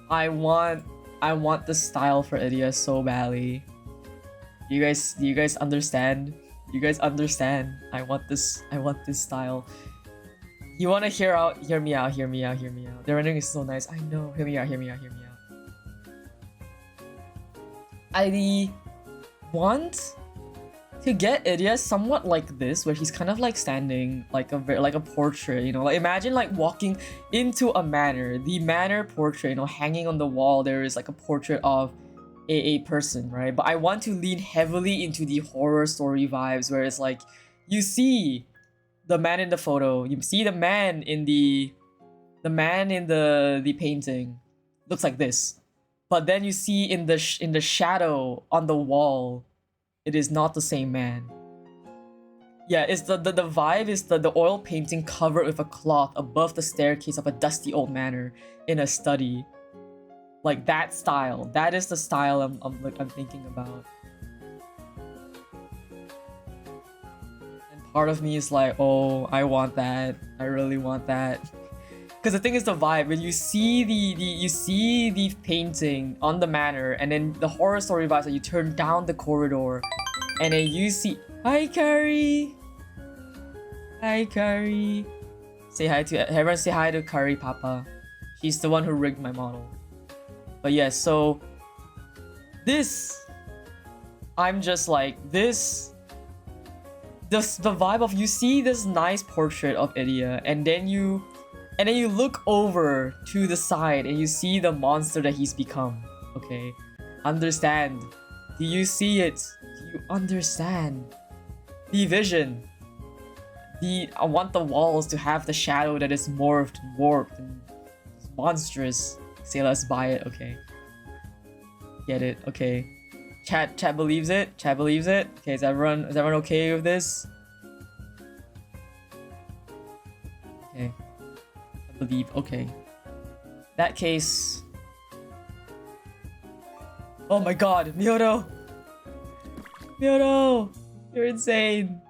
I want the style for Idia so badly. Do you guys understand? You guys understand? I want this style. You wanna hear me out. The rendering is so nice. I know. Hear me out. I want to get Idia somewhat like this, where he's kind of like standing like a portrait, you know. Like imagine like walking into a manor, the manor portrait, you know, hanging on the wall. There is like a portrait of a person, right? But I want to lean heavily into the horror story vibes, where it's like you see the man in the photo, you see the man in the painting, looks like this, but then you see in the shadow on the wall, it is not the same man. Yeah, it's the vibe is the oil painting covered with a cloth above the staircase of a dusty old manor in a study. Like that style. That is the style I'm thinking about. And part of me is like, oh, I want that. I really want that. Because the thing is the vibe, when you see the painting on the manor, and then the horror story vibes that you turn down the corridor, and then you see... Hi, Curry! Hi, Curry! Everyone say hi to Curry, Papa. She's the one who rigged my model. But yes, so... This... I'm just like, this... The vibe of, you see this nice portrait of Idia, and then you look over to the side and you see the monster that he's become. Okay? Understand. Do you see it? Do you understand? The vision. I want the walls to have the shadow that is morphed, warped, and monstrous. Say let's buy it, okay. Get it, okay. Chat believes it? Chat believes it? Okay, is everyone okay with this? Okay. I believe, okay. That case... Oh my god, Miyoto! Miyoto! You're insane!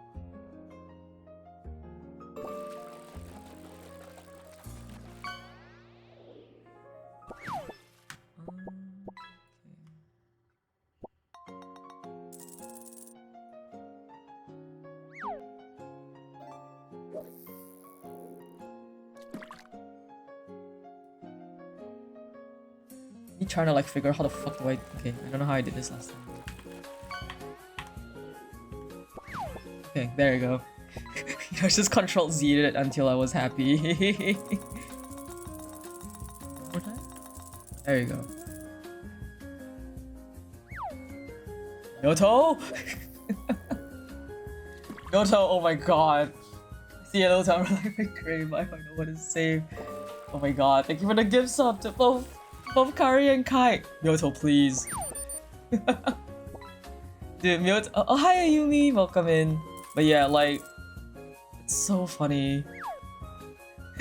Me trying to like figure out how the fuck do I... Okay, I don't know how I did this last time. Okay, there you go. I was just Control Z it until I was happy. One more time? There you go. Yoto! Yoto, oh my god. See a little time like crave, I don't know what to say. Oh my god, thank you for the gift sub to both Kari and Kai. Yoto, please. Dude, Myoto. Oh, hi Ayumi, welcome in. But yeah, like, it's so funny.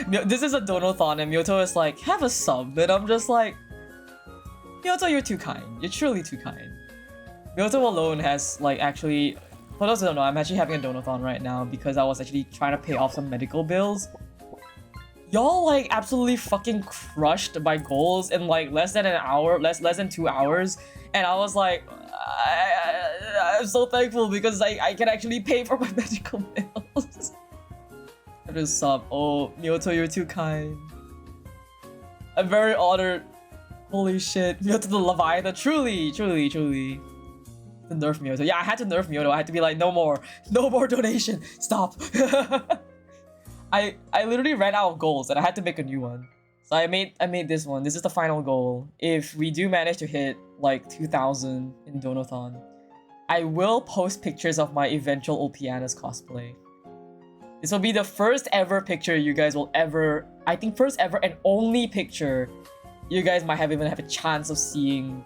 This is a Donothon and Myoto is like, have a sub. And I'm just like, Myoto, you're too kind. You're truly too kind. Myoto alone has like actually, for those who don't know, I'm actually having a Donothon right now because I was actually trying to pay off some medical bills. Y'all like absolutely fucking crushed my goals in like less than an hour, less than 2 hours. And I was like, I'm so thankful because I can actually pay for my medical bills. I just sub. Oh, Myoto, you're too kind. I'm very honored. Holy shit. Myoto the Leviathan. Truly. To nerf Myoto. Yeah, I had to nerf Myoto. I had to be like, no more donation. Stop. I literally ran out of goals and I had to make a new one. So I made this one. This is the final goal. If we do manage to hit like 2,000 in Donothon, I will post pictures of my eventual Ulpiana's cosplay. This will be the first ever picture you guys will ever, I think first ever and only picture you guys might even have a chance of seeing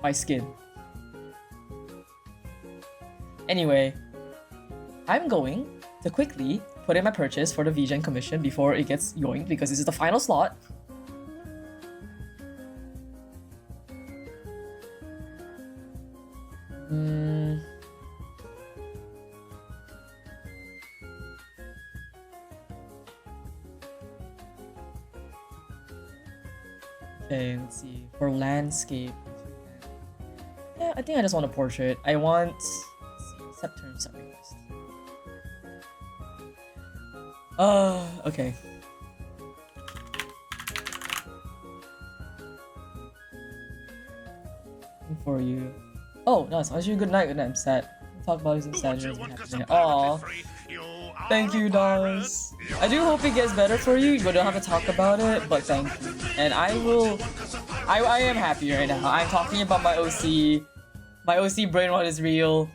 my skin. Anyway, I'm going to quickly put in my purchase for the VGen commission before it gets yoinked because this is the final slot. Okay, let's see. For landscape. Yeah, I think I just want a portrait. I want... Let's see, accept terms of request. Okay. For you. Oh, nice. I wish you good night. I'm sad. We'll talk about this in Saturday. Aw. Thank you, Dars. I do hope it gets better for you. We don't have to talk about it, but thank you. And I will... I am happy right now. I'm talking about my OC. My OC brain rot is real.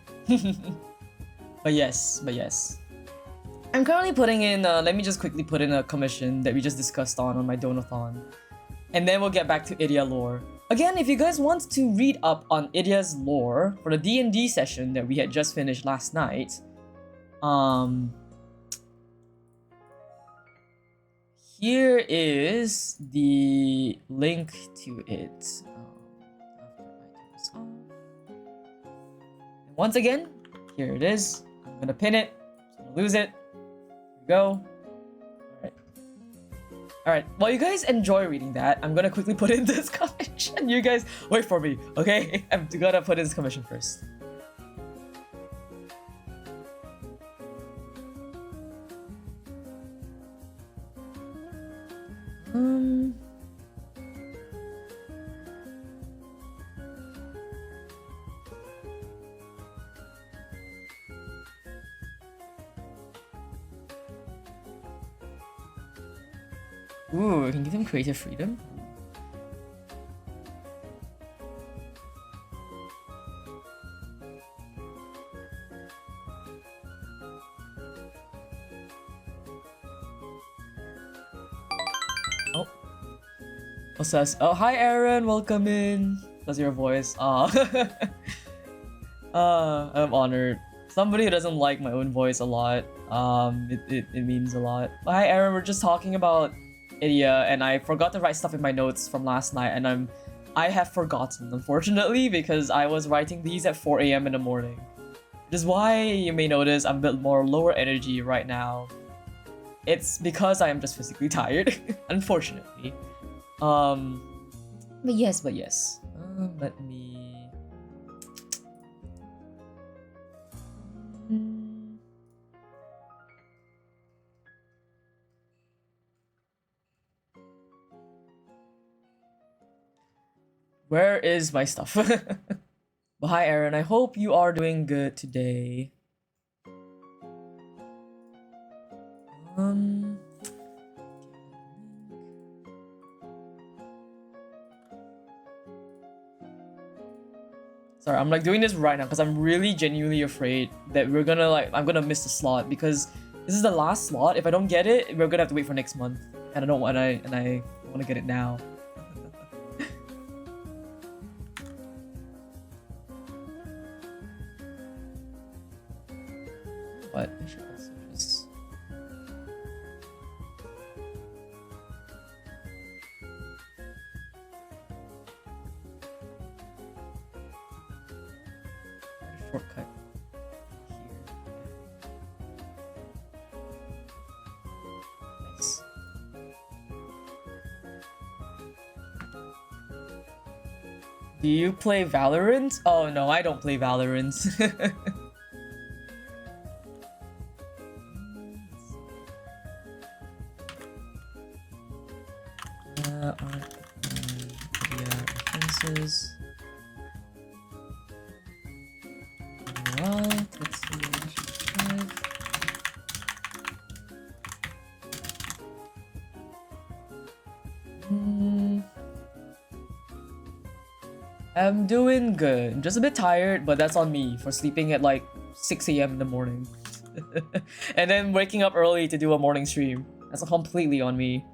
But yes. I'm currently putting in, let me just quickly put in a commission that we just discussed on my Donothon. And then we'll get back to Idia lore. Again, if you guys want to read up on Idia's lore for the DND session that we had just finished last night, here is the link to it. Once again, here it is. I'm gonna pin it. I'm gonna lose it. Here we go. Alright, while you guys enjoy reading that, I'm gonna quickly put in this commission. You guys wait for me, okay? I'm gonna put in this commission first. Ooh, we can give them creative freedom. Oh. What's that? Oh, hi Aaron, welcome in. That's your voice. I'm honored. Somebody who doesn't like my own voice a lot. It means a lot. Hi Aaron, we're just talking about Idia, and I forgot to write stuff in my notes from last night, and I have forgotten, unfortunately, because I was writing these at 4 AM in the morning. Which is why you may notice I'm a bit more lower energy right now. It's because I am just physically tired, unfortunately. But yes. Let me... Where is my stuff? But hi, Aaron. I hope you are doing good today. Sorry, I'm like doing this right now because I'm really genuinely afraid that we're gonna I'm gonna miss the slot because this is the last slot. If I don't get it, we're gonna have to wait for next month, and I don't want I want to get it now. But I should also just. Shortcut here. Nice. Do you play Valorant? Oh no, I don't play Valorant. Offenses. I'm doing good. I'm just a bit tired, but that's on me for sleeping at like 6 a.m. in the morning. And then waking up early to do a morning stream. That's completely on me.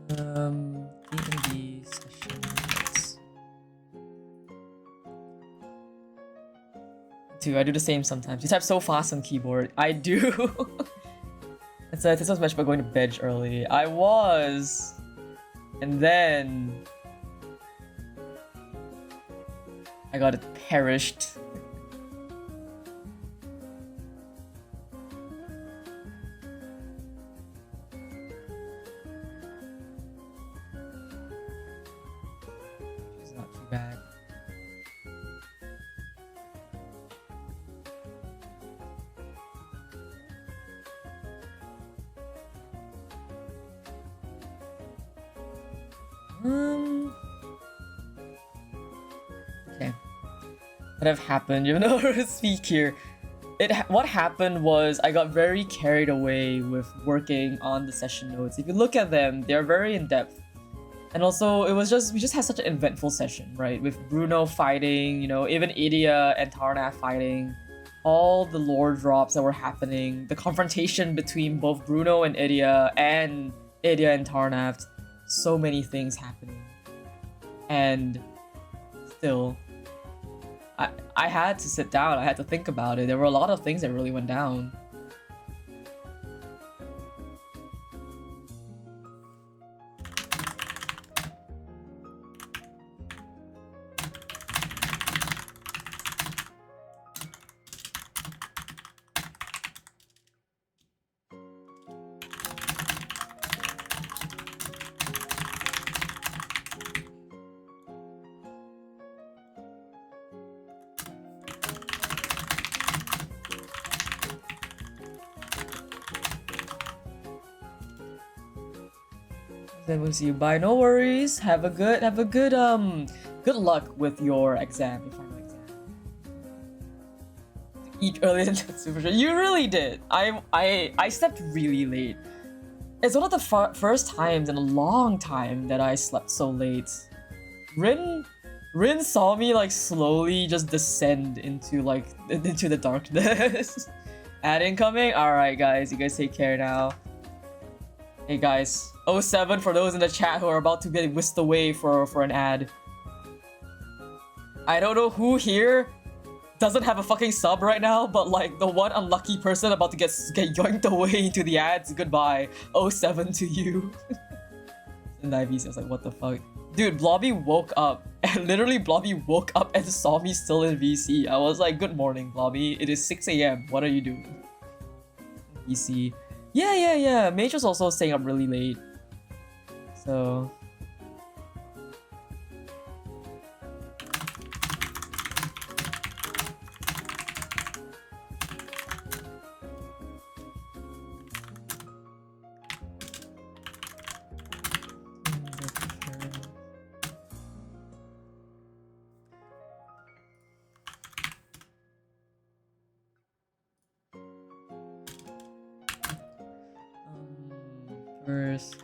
DND sessions. Too, I do the same sometimes. You type so fast on keyboard. I do. It's a Tetsuya's match by going to bed early. I was. And then I got it perished. It's not too bad. Okay. What have happened? You know how to speak here. What happened was I got very carried away with working on the session notes. If you look at them, they're very in depth. And also we just had such an eventful session, right? With Bruno fighting, you know, even Idia and Tarnath fighting, all the lore drops that were happening, the confrontation between both Bruno and Idia and Tarnath, so many things happening. And still, I had to sit down, I had to think about it. There were a lot of things that really went down. Then we'll see you. Bye. No worries. Have a good good luck with your exam, your final exam. Eat earlier than Tetsuya. You really did. I slept really late. It's one of the first times in a long time that I slept so late. Rin saw me like slowly just descend into the darkness. Ad incoming. All right, guys. You guys take care now. Hey guys, 07 for those in the chat who are about to get whisked away for an ad. I don't know who here doesn't have a fucking sub right now, but like the one unlucky person about to get yoinked away into the ads, goodbye. 07 to you. And I was like, what the fuck? Dude, Blobby woke up. And literally Blobby woke up and saw me still in VC. I was like, good morning, Blobby. It is 6 a.m. What are you doing? VC. Yeah. Mage was also staying up really late. So... First.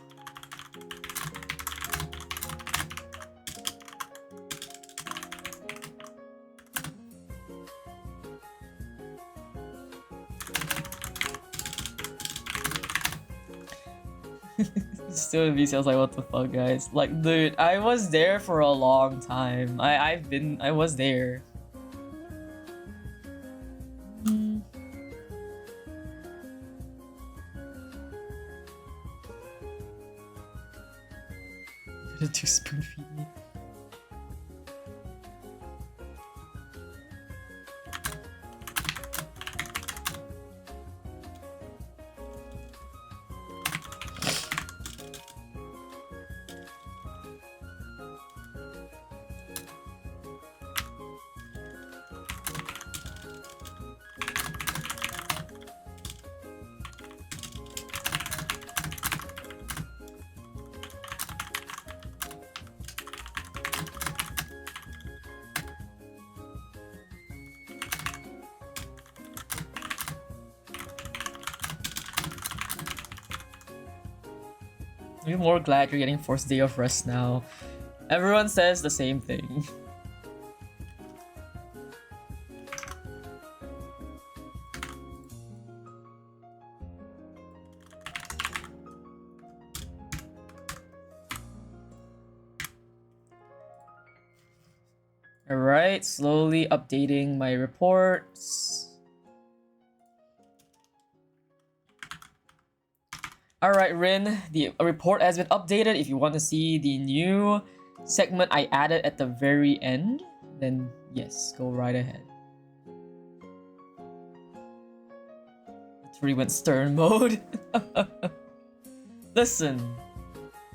Still in VC, I was like, what the fuck, guys? Like, dude, I was there for a long time. I was there. Two spoon feed me. I'm more glad you're getting forced day of rest now. Everyone says the same thing. Alright, slowly updating my reports. Alright, Rin, the report has been updated. If you want to see the new segment I added at the very end, then yes, go right ahead. It really went stern mode. Listen,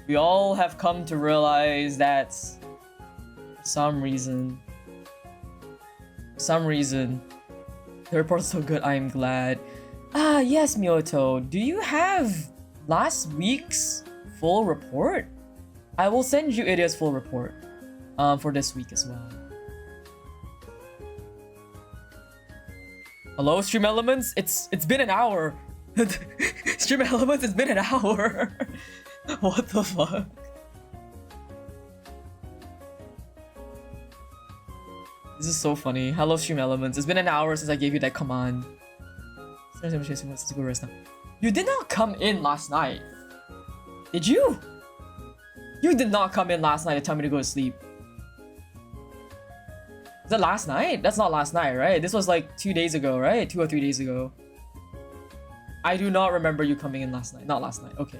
we all have come to realize that for some reason, the report's so good, I am glad. Ah, yes, Miyoto, do you have last week's full report? I will send you Idia's full report for this week as well. Hello, Stream Elements? It's been an hour. Stream Elements, it's been an hour. What the fuck? This is so funny. Hello, Stream Elements. It's been an hour since I gave you that command. You did not come in last night. Did you? You did not come in last night to tell me to go to sleep. Is that last night? That's not last night, right? This was like 2 days ago, right? 2 or 3 days ago. I do not remember you coming in last night. Not last night. Okay.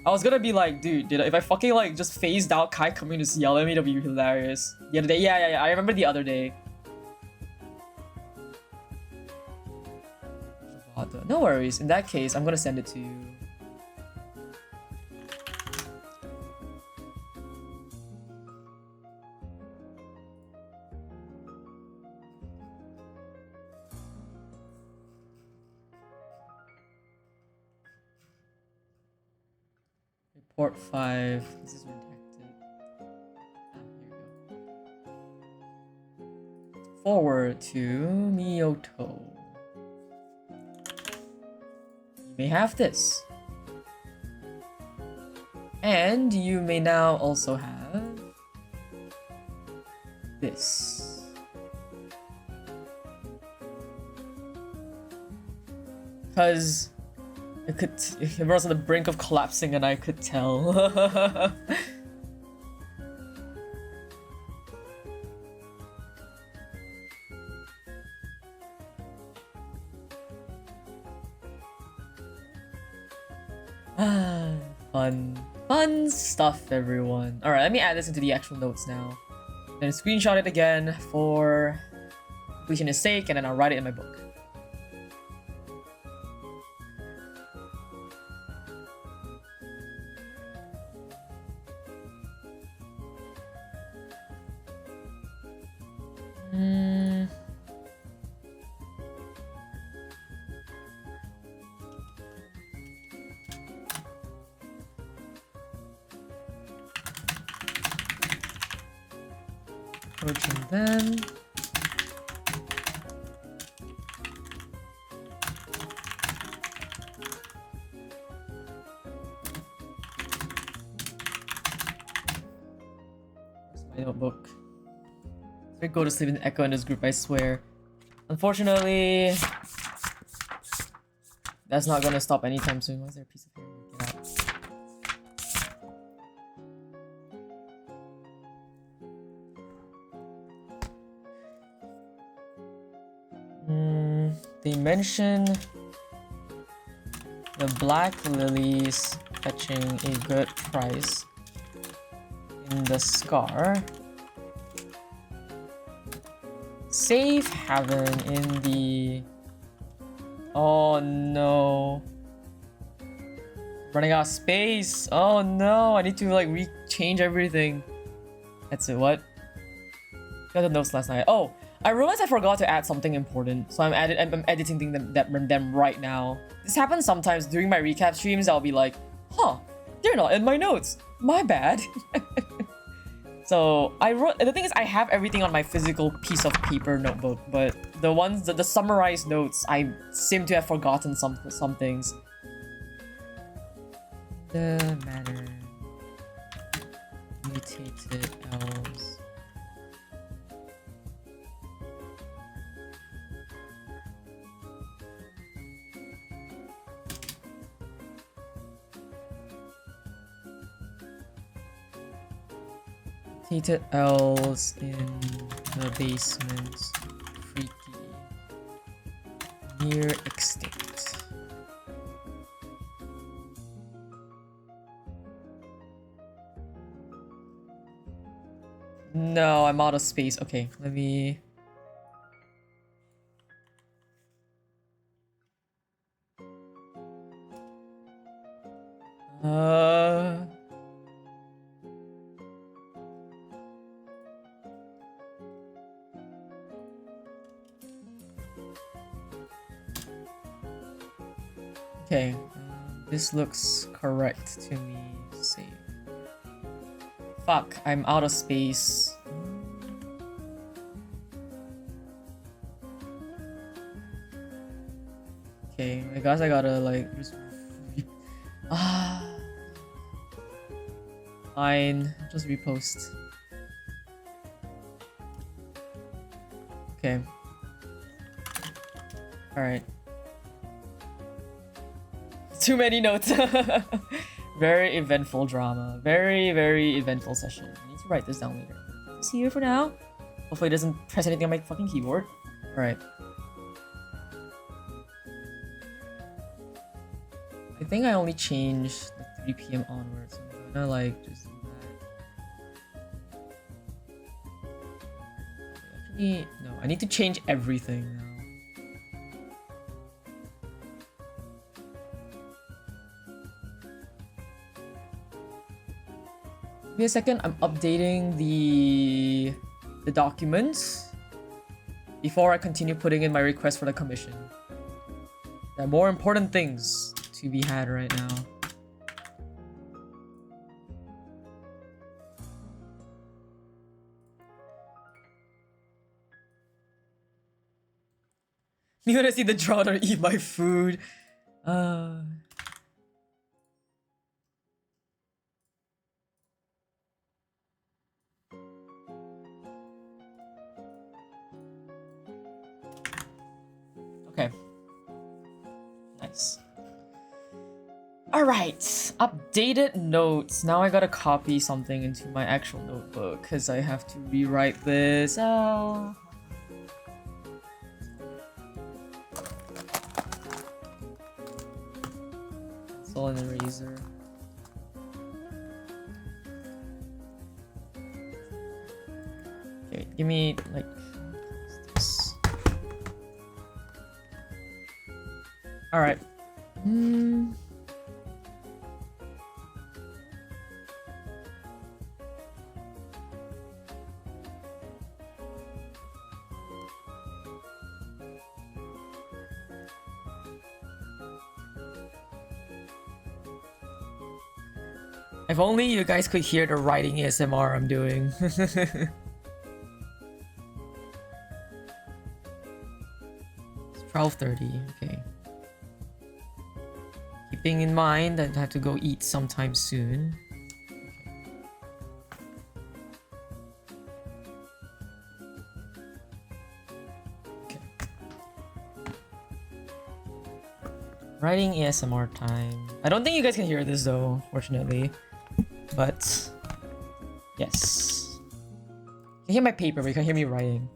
I was gonna be like, dude, if I fucking like just phased out Kai coming to yell at me, that'd be hilarious. The other day, yeah. I remember the other day. No worries. In that case, I'm gonna send it to you. Report 5. This is redacted. Here we go. Forward to Miyoto. You may have this. And you may now also have this. Because it was on the brink of collapsing and I could tell. Fun stuff, everyone. Alright, let me add this into the actual notes now. Then screenshot it again for completion's sake, and then I'll write it in my book. Approaching them. notebook. I go to sleep and echo in this group, I swear. Unfortunately, that's not gonna stop anytime soon. Why is there a piece of hair? Get out. They mention the black lilies fetching a good price in the scar. Safe haven in the... Oh no. Running out of space. Oh no, I need to like change everything. That's it, what? Got the notes last night. Oh, I realized I forgot to add something important. So I'm editing them right now. This happens sometimes during my recap streams. I'll be like, huh, they're not in my notes. My bad. So the thing is, I have everything on my physical piece of paper notebook, but the summarized notes, I seem to have forgotten some things. The matter mutated elves. Mutated elves in the basement. Freaky. Near extinct. No, I'm out of space. Okay, let me... Okay, this looks correct to me. Save. Fuck, I'm out of space. Okay, I guess I gotta like just... Fine, just repost. Okay. Alright. Too many notes. Very eventful drama. Very, very eventful session. I need to write this down later. See you for now. Hopefully it doesn't press anything on my fucking keyboard. Alright. I think I only changed the 3 PM onwards. I'm gonna like just do that. Actually, no, I need to change everything now. Give me a second, I'm updating the documents before I continue putting in my request for the commission. There are more important things to be had right now. You wanna see the drought or eat my food? Okay. Nice. Alright, updated notes. Now I gotta copy something into my actual notebook because I have to rewrite this. Pencil and eraser. Okay, give me like this. Alright. If only you guys could hear the writing ASMR I'm doing. It's 12:30, okay. Keeping in mind that I have to go eat sometime soon. Writing ASMR time. I don't think you guys can hear this though, fortunately. But yes. You can hear my paper, but you can't hear me writing.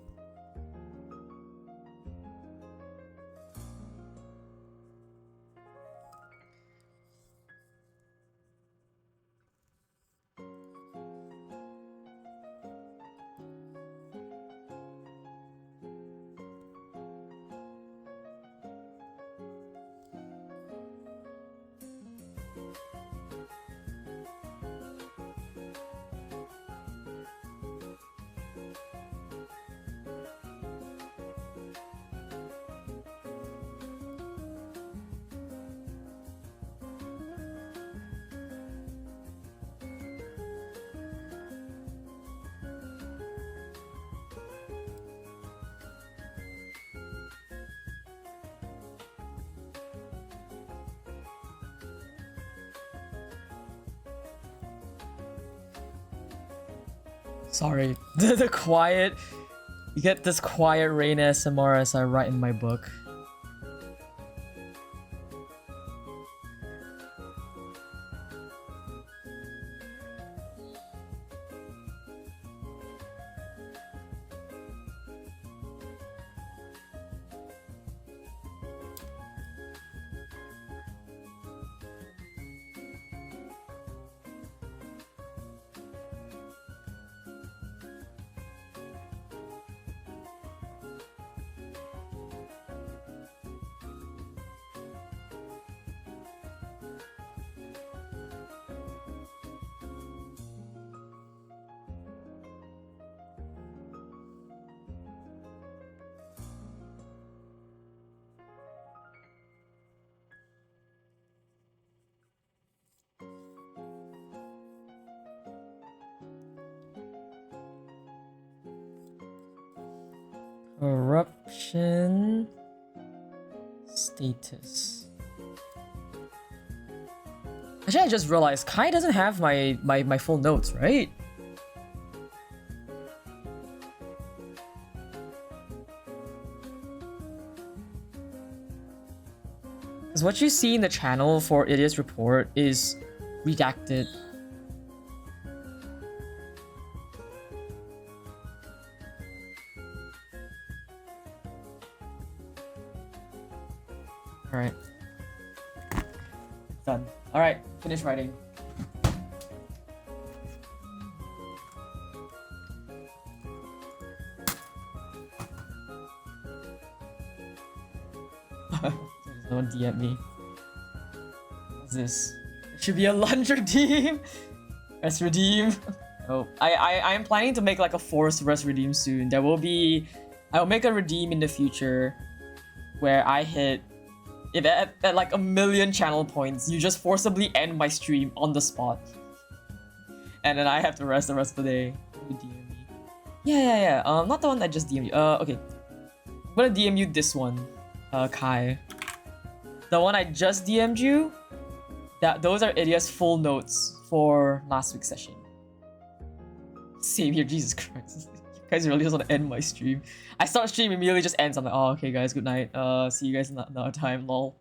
Sorry, the quiet. You get this quiet rain ASMR as I write in my book. Corruption status. Actually, I just realized Kai doesn't have my full notes, right? Because what you see in the channel for Idia's report is redacted. Alright. Done. Alright, finish writing. Don't DM me. What's this? It should be a lunch redeem! Rest redeem. Oh, I am planning to make like a forced rest redeem soon. There will be... I will make a redeem in the future where I hit... If at like 1,000,000 channel points, you just forcibly end my stream on the spot. And then I have to rest the rest of the day. You DM me. Yeah. Not the one that just DM'd you. Okay. I'm gonna DM you this one. Kai. The one I just DM'd you, those are Idia's full notes for last week's session. Same here, Jesus Christ. You guys really just want to end my stream. I start stream, immediately just ends. I'm like, oh, okay guys, good night. See you guys another time, lol.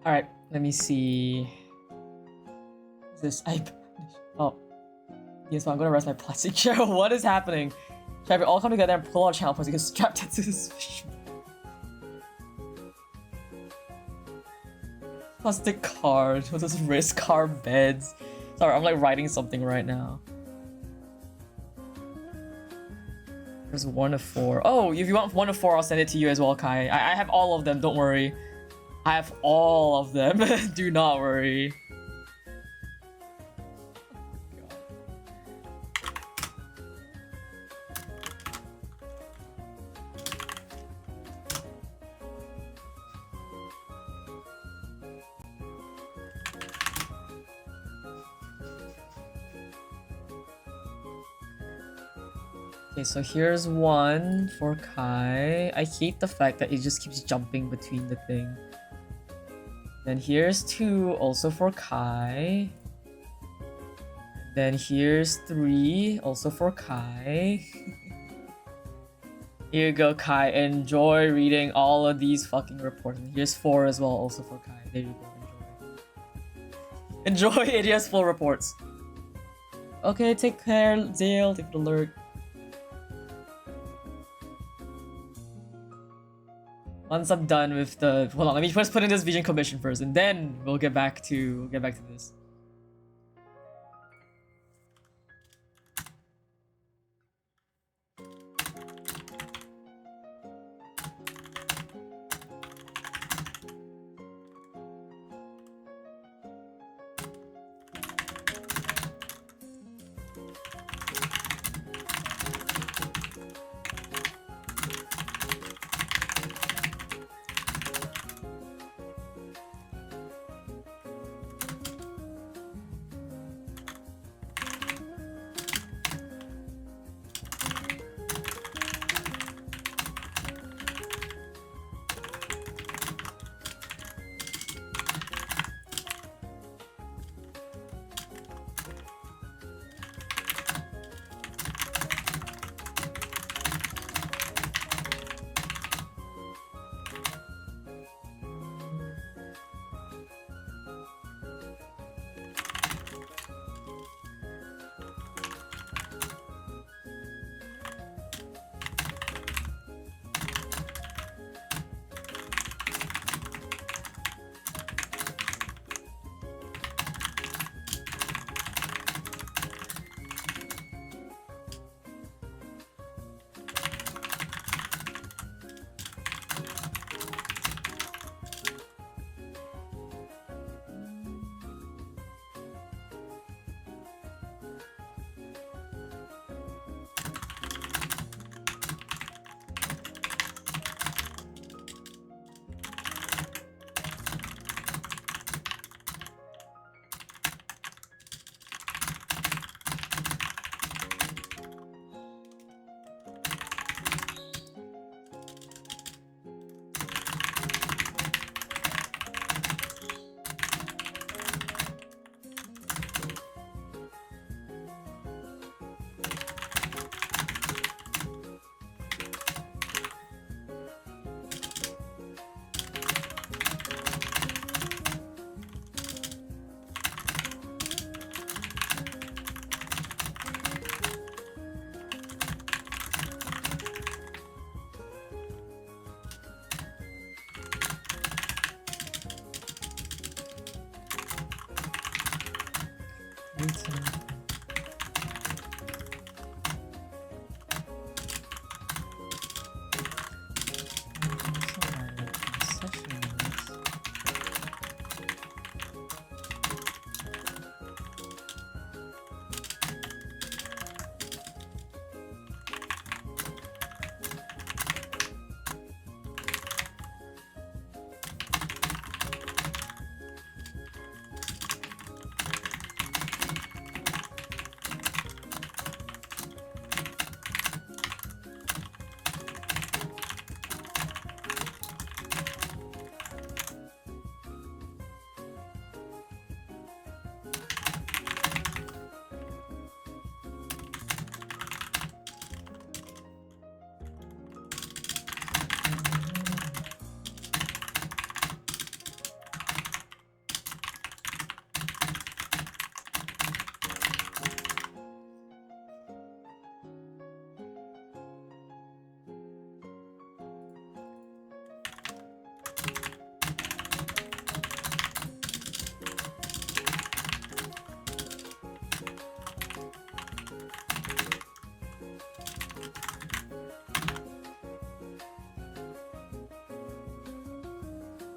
Alright, let me see. What's this? Oh. Yes, so I'm gonna rest my plastic chair. What is happening? Should we all come together and pull our channel points because strapped into this fish? Plastic card. What's this? Wrist car beds. Sorry, I'm like writing something right now. There's 1 of 4. Oh, if you want 1 of 4, I'll send it to you as well, Kai. I have all of them, don't worry. I have all of them. Do not worry. Okay, so here's 1 for Kai. I hate the fact that it just keeps jumping between the thing. Then here's 2 also for Kai. Then here's 3 also for Kai. Here you go, Kai. Enjoy reading all of these fucking reports. And here's 4 as well also for Kai. There you go. Enjoy. Enjoy Idia's full reports. Okay, take care, Dale. Take the alert. Once I'm done with the, hold on, let me first put in this Vision Commission first, and then we'll get back to this.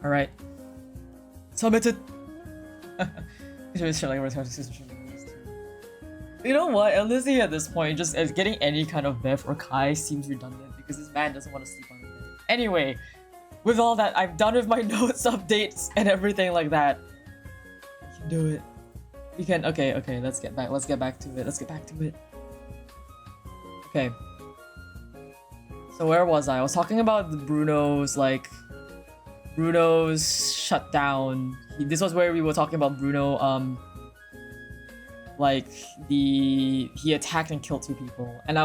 Alright. Submitted! You know what? Honestly, at this point, just getting any kind of Bev or Kai seems redundant because this man doesn't want to sleep on the bed. Anyway, with all that, I'm done with my notes, updates, and everything like that. We can do it. We can. Okay. Let's get back to it. Okay. So where was I? I was talking about Bruno's shutdown. This was where we were talking about Bruno. He attacked and killed 2 people, and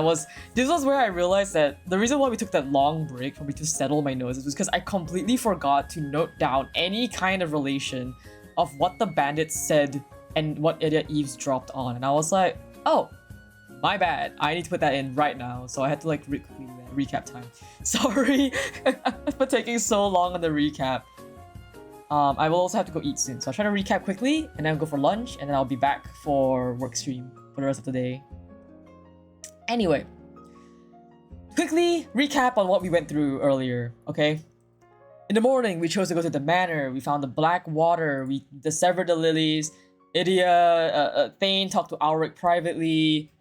this was where I realized that the reason why we took that long break for me to settle my notes was because I completely forgot to note down any kind of relation of what the bandits said and what Idia eavesdropped on, and I was like, oh, my bad, I need to put that in right now. So I had to recap time. Sorry for taking so long on the recap. I will also have to go eat soon, so I'll try to recap quickly and then go for lunch, and then I'll be back for work stream for the rest of the day. Anyway, quickly recap on what we went through earlier, okay? In the morning, we chose to go to the manor. We found the black water. We dissevered the lilies. Idia, Thane talked to Auric privately.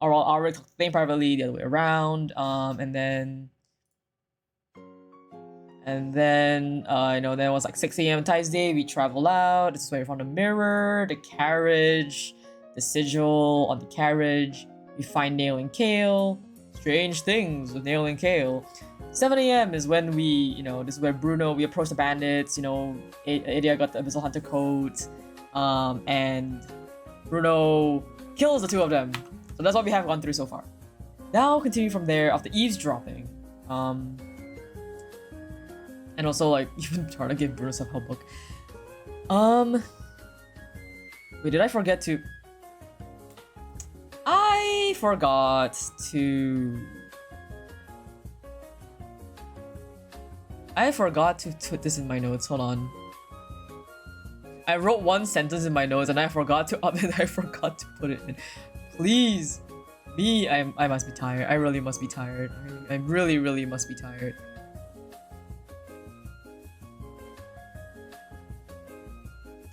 Or Auric talked to Thane privately, the other way around. And then then it was like 6 a.m. Ties Day. We travel out. This is where we found the mirror, the carriage, the sigil on the carriage. We find Nail and Kale. Strange things with Nail and Kale. 7 a.m. is when this is where we approach the bandits. Idia got the Abyssal Hunter coat. And Bruno kills the 2 of them. So that's what we have gone through so far. Now continue from there after eavesdropping. And also even trying to give Bruno some help book. Wait, did I forget to? I forgot to put this in my notes. Hold on. I wrote one sentence in my notes and I forgot to put it in. Please, I must be tired. I really must be tired. I really must be tired.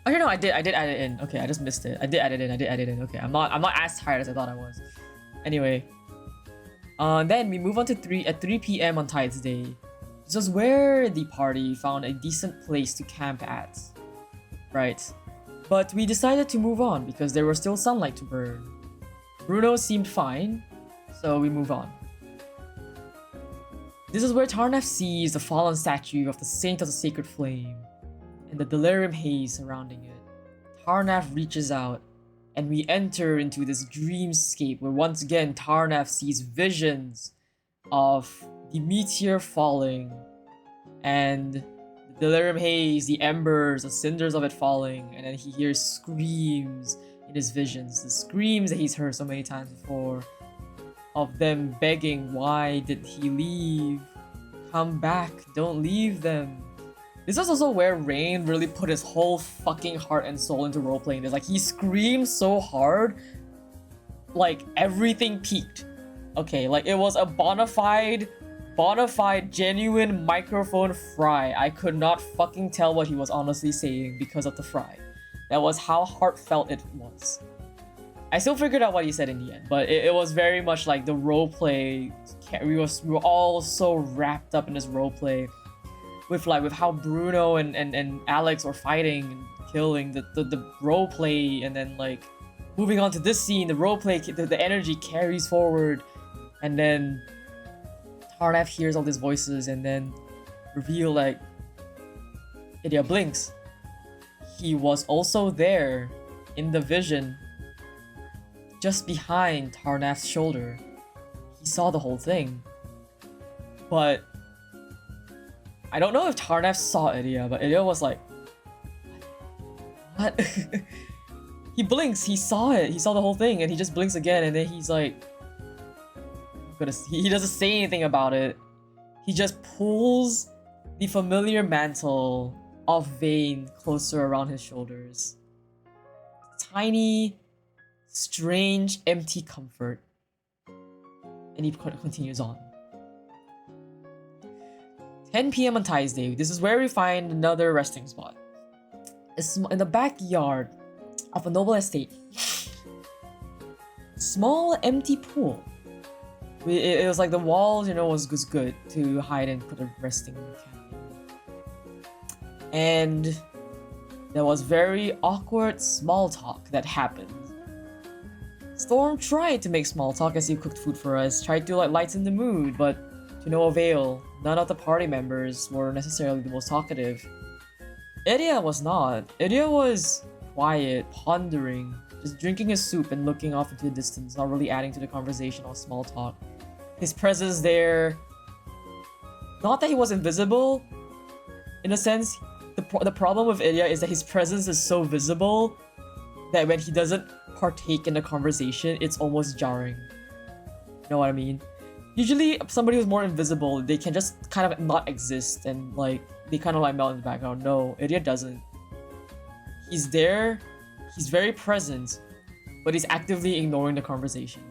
Oh no, I did add it in. Okay, I just missed it. I did add it in. Okay, I'm not as tired as I thought I was. Anyway, then we move on to 3 p.m. on Tides Day. This was where the party found a decent place to camp at. Right. But we decided to move on because there was still sunlight to burn. Bruno seemed fine, so we move on. This is where Tarnaf sees the fallen statue of the Saint of the Sacred Flame and the delirium haze surrounding it. Tarnaf reaches out, and we enter into this dreamscape where once again Tarnaf sees visions of the meteor falling and the delirium haze, the embers, the cinders of it falling, and then he hears screams in his visions, the screams that he's heard so many times before, of them begging, why did he leave? Come back, don't leave them. This is also where Rain really put his whole fucking heart and soul into roleplaying this. He screamed so hard, everything peaked. Okay, it was a bona fide, genuine microphone fry. I could not fucking tell what he was honestly saying because of the fry. That was how heartfelt it was. I still figured out what he said in the end, but it was very much like the roleplay. We were all so wrapped up in this roleplay with how Bruno and Alex were fighting and killing, the roleplay, and then moving on to this scene, the roleplay, the energy carries forward, and then Tarnaf hears all these voices and then reveal Idia blinks. He was also there in the vision, just behind Tarnaf's shoulder. He saw the whole thing. But I don't know if Tarnaf saw Idia, but Idia was like, what? He blinks, he saw it, he saw the whole thing, and he just blinks again, and then he's like, he doesn't say anything about it. He just pulls the familiar mantle of Vane closer around his shoulders. Tiny, strange, empty comfort. And he continues on. 10 p.m. on Tuesday. This is where we find another resting spot. It's in the backyard of a noble estate. Small empty pool. It was like the walls, was good to hide and put a resting camp. And there was very awkward small talk that happened. Storm tried to make small talk as he cooked food for us, tried to lighten the mood, but to no avail. None of the party members were necessarily the most talkative. Idia was not. Idia was quiet, pondering, just drinking his soup and looking off into the distance, not really adding to the conversation or small talk. His presence there, not that he was invisible, in a sense. The problem with Idia is that his presence is so visible that when he doesn't partake in the conversation, it's almost jarring. You know what I mean? Usually, somebody who's more invisible, they can just kind of not exist and they kind of melt in the background. No, Idia doesn't. He's there, he's very present, but he's actively ignoring the conversation.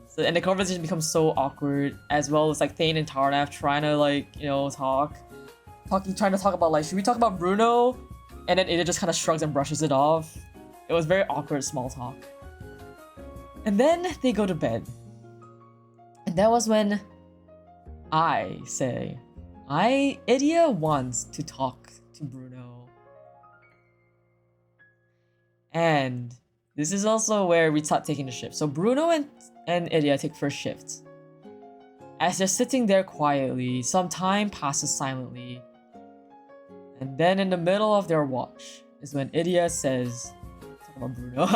So, and the conversation becomes so awkward, as well as Thane and Tarnath trying to trying to talk about should we talk about Bruno? And then Idia just kind of shrugs and brushes it off. It was very awkward small talk. And then they go to bed. And that was when I say, Idia wants to talk to Bruno. And this is also where we start taking the shift. So Bruno and Idia take first shift. As they're sitting there quietly, some time passes silently. And then in the middle of their watch is when Idia says, talk about Bruno.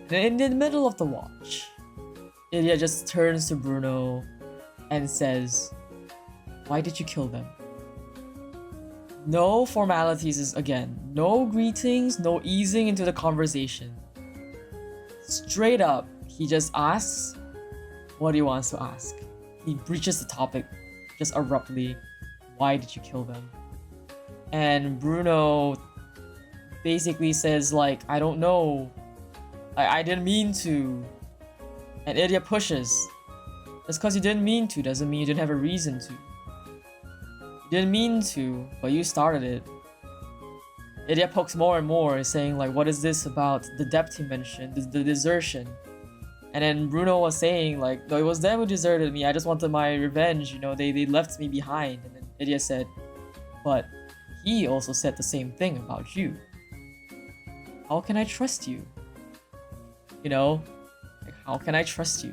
In the middle of the watch, Idia just turns to Bruno and says, why did you kill them? No formalities again. No greetings, no easing into the conversation. Straight up, he just asks what he wants to ask. He breaches the topic just abruptly. Why did you kill them? And Bruno basically says I don't know. I didn't mean to. And Idia pushes. Just because you didn't mean to doesn't mean you didn't have a reason to. You didn't mean to, but you started it. Idia pokes more and more, saying what is this about the depth he mentioned, the desertion. And then Bruno was saying no, it was them who deserted me, I just wanted my revenge, they left me behind. And then Idia said, but he also said the same thing about you. How can I trust you? How can I trust you?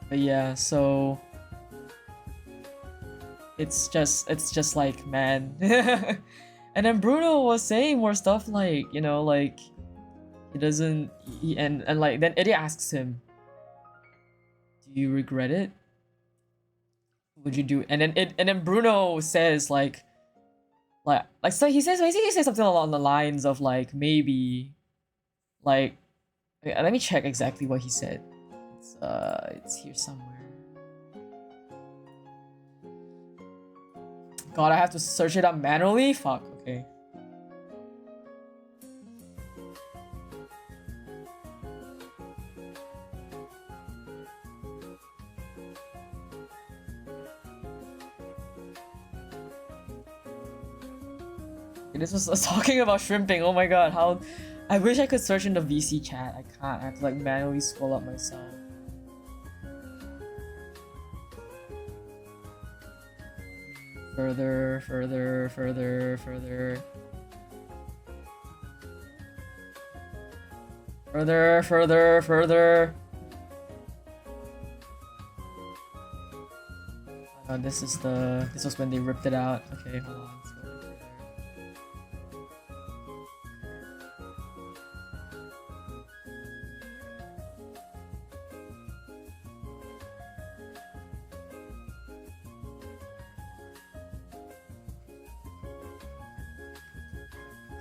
But yeah, so it's just man. And then Bruno was saying more stuff he doesn't and then Idia asks him, do you regret it? Would you do? And then Bruno says so he says something along the lines of maybe let me check exactly what he said. It's here somewhere. God, I have to search it up manually? Fuck, okay. This was talking about shrimping. Oh my god, how I wish I could search in the VC chat. I can't. I have to manually scroll up myself. Further. Oh, this was when they ripped it out. Okay, hold on.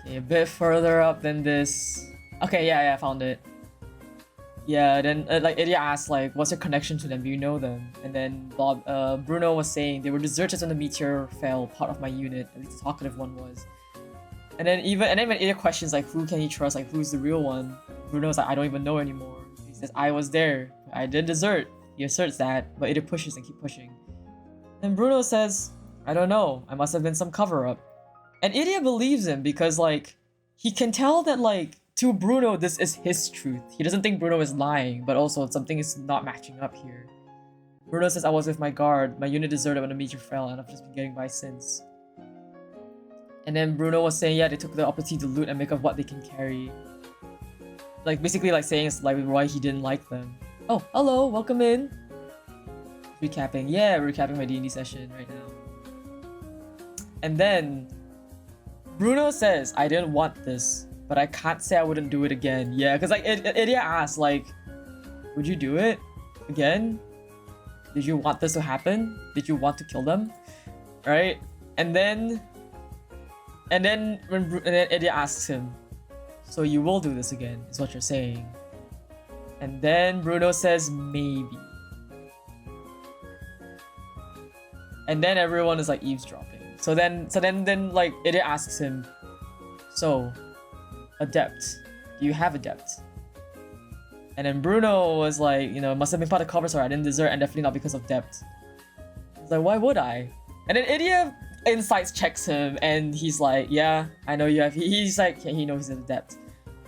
A bit further up than this. Okay, yeah, I found it. Yeah, then Idia asked what's your connection to them? Do you know them? And then Bruno was saying they were deserters when the meteor fell, part of my unit. At least the talkative one was. And then when Idia questions who can he trust? Who's the real one? Bruno's like, I don't even know anymore. He says, I was there. I did desert. He asserts that, but Idia pushes and keep pushing. And Bruno says, I don't know. I must have been some cover-up. And Idia believes him because, like, he can tell that, like, to Bruno, this is his truth. He doesn't think Bruno is lying, but also something is not matching up here. Bruno says, I was with my guard. My unit deserted when the meteor fell, and I've just been getting by since. And then Bruno was saying, yeah, they took the opportunity to loot and make of what they can carry. Like, basically, like, saying it's like why he didn't like them. Oh, hello, welcome in. Recapping. Yeah, we're recapping my D&D session right now. And then Bruno says, I didn't want this, but I can't say I wouldn't do it again. Yeah, because like Idia asked, like, would you do it again? Did you want this to happen? Did you want to kill them? Right? And then Idia asks him, so you will do this again, is what you're saying. And then Bruno says, maybe. And then everyone is like eavesdropping. So then like Idia asks him, so, adept, do you have adept? And then Bruno was like, you know, must have been part of cover, sorry, I didn't desert, and definitely not because of depth. He's like, why would I? And then Idia insights checks him, and he's like, yeah, I know you have. He's like, yeah, he knows he's adept.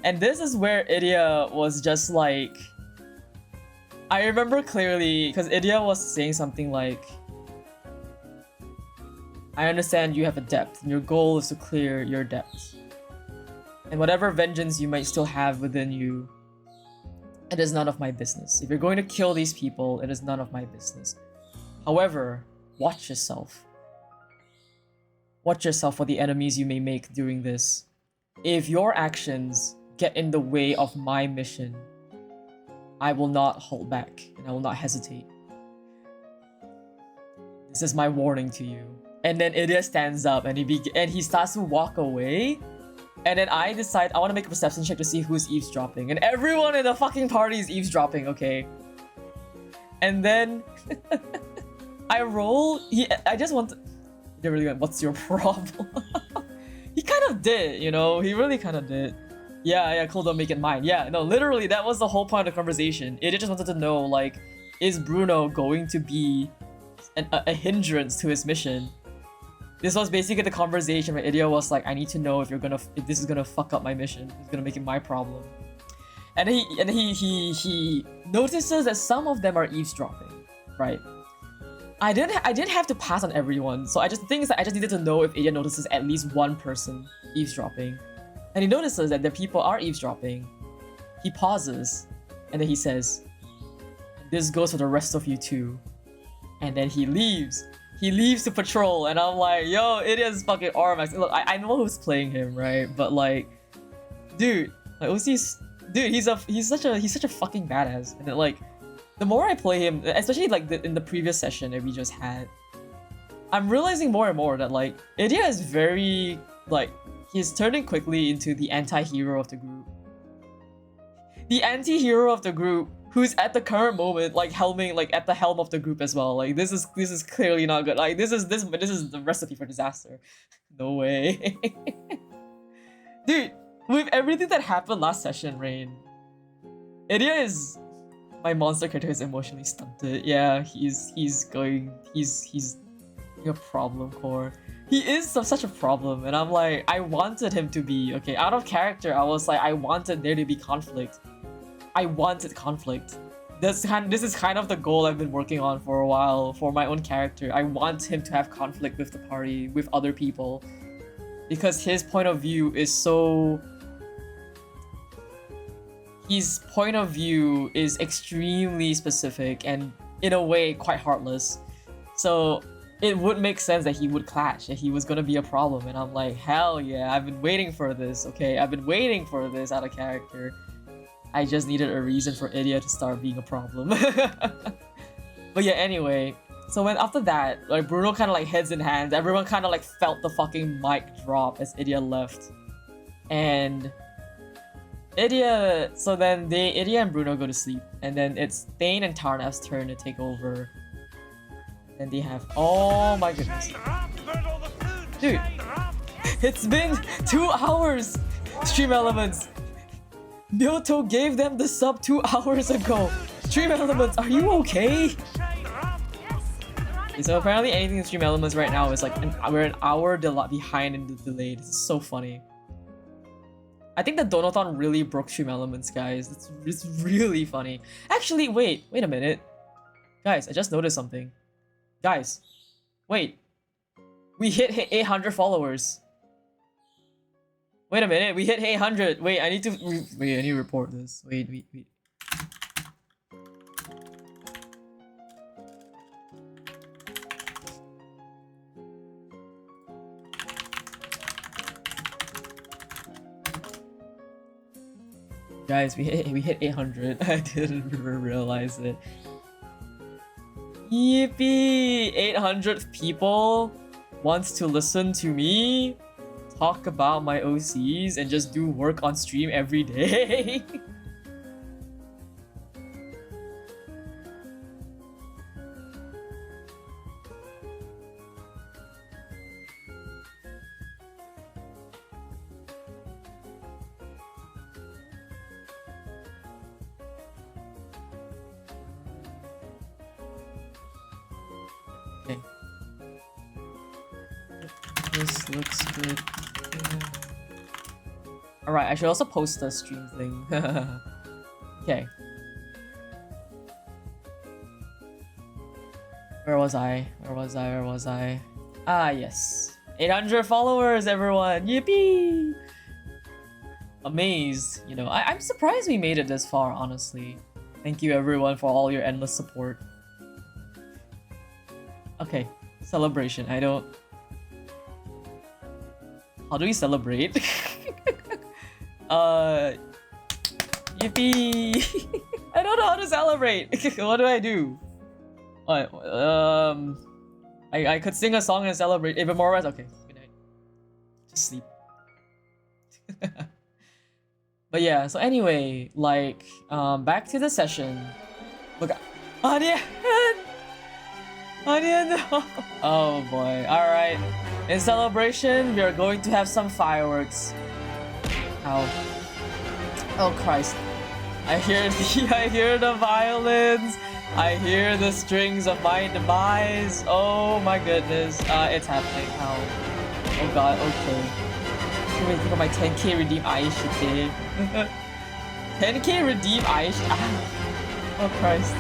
And this is where Idia was just like, I remember clearly, because Idia was saying something like, I understand you have a depth, and your goal is to clear your depth. And whatever vengeance you might still have within you, it is none of my business. If you're going to kill these people, it is none of my business. However, watch yourself. Watch yourself for the enemies you may make during this. If your actions get in the way of my mission, I will not hold back, and I will not hesitate. This is my warning to you. And then Idia stands up and he starts to walk away. And then I decide I want to make a perception check to see who's eavesdropping. And everyone in the fucking party is eavesdropping, okay? And then I roll. I just want to. They really went, what's your problem? He kind of did, you know? He really kind of did. Yeah, cool, don't make it mine. Yeah, no, literally, that was the whole point of the conversation. Idia just wanted to know, like, is Bruno going to be a hindrance to his mission? This was basically the conversation where Idia was like, I need to know if this is gonna fuck up my mission. It's gonna make it my problem. And he notices that some of them are eavesdropping, right? I didn't have to pass on everyone, so the thing is that I just needed to know if Idia notices at least one person eavesdropping. And he notices that the people are eavesdropping. He pauses, and then he says, this goes for the rest of you too. And then he leaves. He leaves to patrol, and I'm like, yo, it is fucking Armax. Look, I know who's playing him, right? But like, dude, like OC's, dude, he's such a fucking badass. And then, like, the more I play him, especially like in the previous session that we just had, I'm realizing more and more that like Idia is very like he's turning quickly into the anti-hero of the group. The anti-hero of the group who's at the current moment like at the helm of the group as well. Like this is clearly not good. Like this is the recipe for disaster. No way. Dude, with everything that happened last session, Rain, Idia is my monster character is emotionally stunted. Yeah, he's a problem core. He is such a problem, and I'm like, I wanted him to be okay. Out of character, I was like, I wanted there to be conflict. I wanted conflict. This is kind of the goal I've been working on for a while for my own character. I want him to have conflict with the party, with other people, because his point of view is so. His point of view is extremely specific and, in a way, quite heartless. So it would make sense that he would clash, that he was gonna be a problem. And I'm like, hell yeah, I've been waiting for this, okay? I've been waiting for this out of character. I just needed a reason for Idia to start being a problem. But yeah, anyway. So when after that, like Bruno kind of like heads in hands, everyone kind of like felt the fucking mic drop as Idia left. And Idia, so then Idia and Bruno go to sleep, and then it's Thane and Tarnav's turn to take over. And they have, oh my goodness. Dude, it's been 2 hours, Stream Elements. Myoto gave them the sub 2 hours ago. Stream Elements, are you okay? Okay, so apparently anything in Stream Elements right now is like we're an hour behind in the delay. This is so funny. I think the Donothon really broke Stream Elements, guys. It's really funny. Actually, wait a minute. Guys, I just noticed something. Guys, wait. We hit 800 followers. Wait a minute, we hit 800. Wait, I need to report this. Wait. Guys, we hit 800. I didn't realize it. Yippee! 800 people wants to listen to me talk about my OCs and just do work on stream every day. Okay. This looks good. Alright, I should also post the stream thing. Okay. Where was I? Ah, yes. 800 followers, everyone! Yippee! Amazed. You know, I'm surprised we made it this far, honestly. Thank you, everyone, for all your endless support. Okay, celebration. I don't... How do we celebrate? Yippee! I don't know how to celebrate. What do I do? What? I could sing a song and celebrate. Even more rest. Okay. Good night. Just sleep. But yeah. So anyway, like, back to the session. Look, Onion. Onion. Oh boy. All right. In celebration, we are going to have some fireworks. Ow. Oh Christ. I hear the violins. I hear the strings of my demise. Oh my goodness. It's happening. Ow. Oh god, okay. Wait, think of my 10k redeem Aishite. 10k redeem Aishite. Ah. Oh Christ.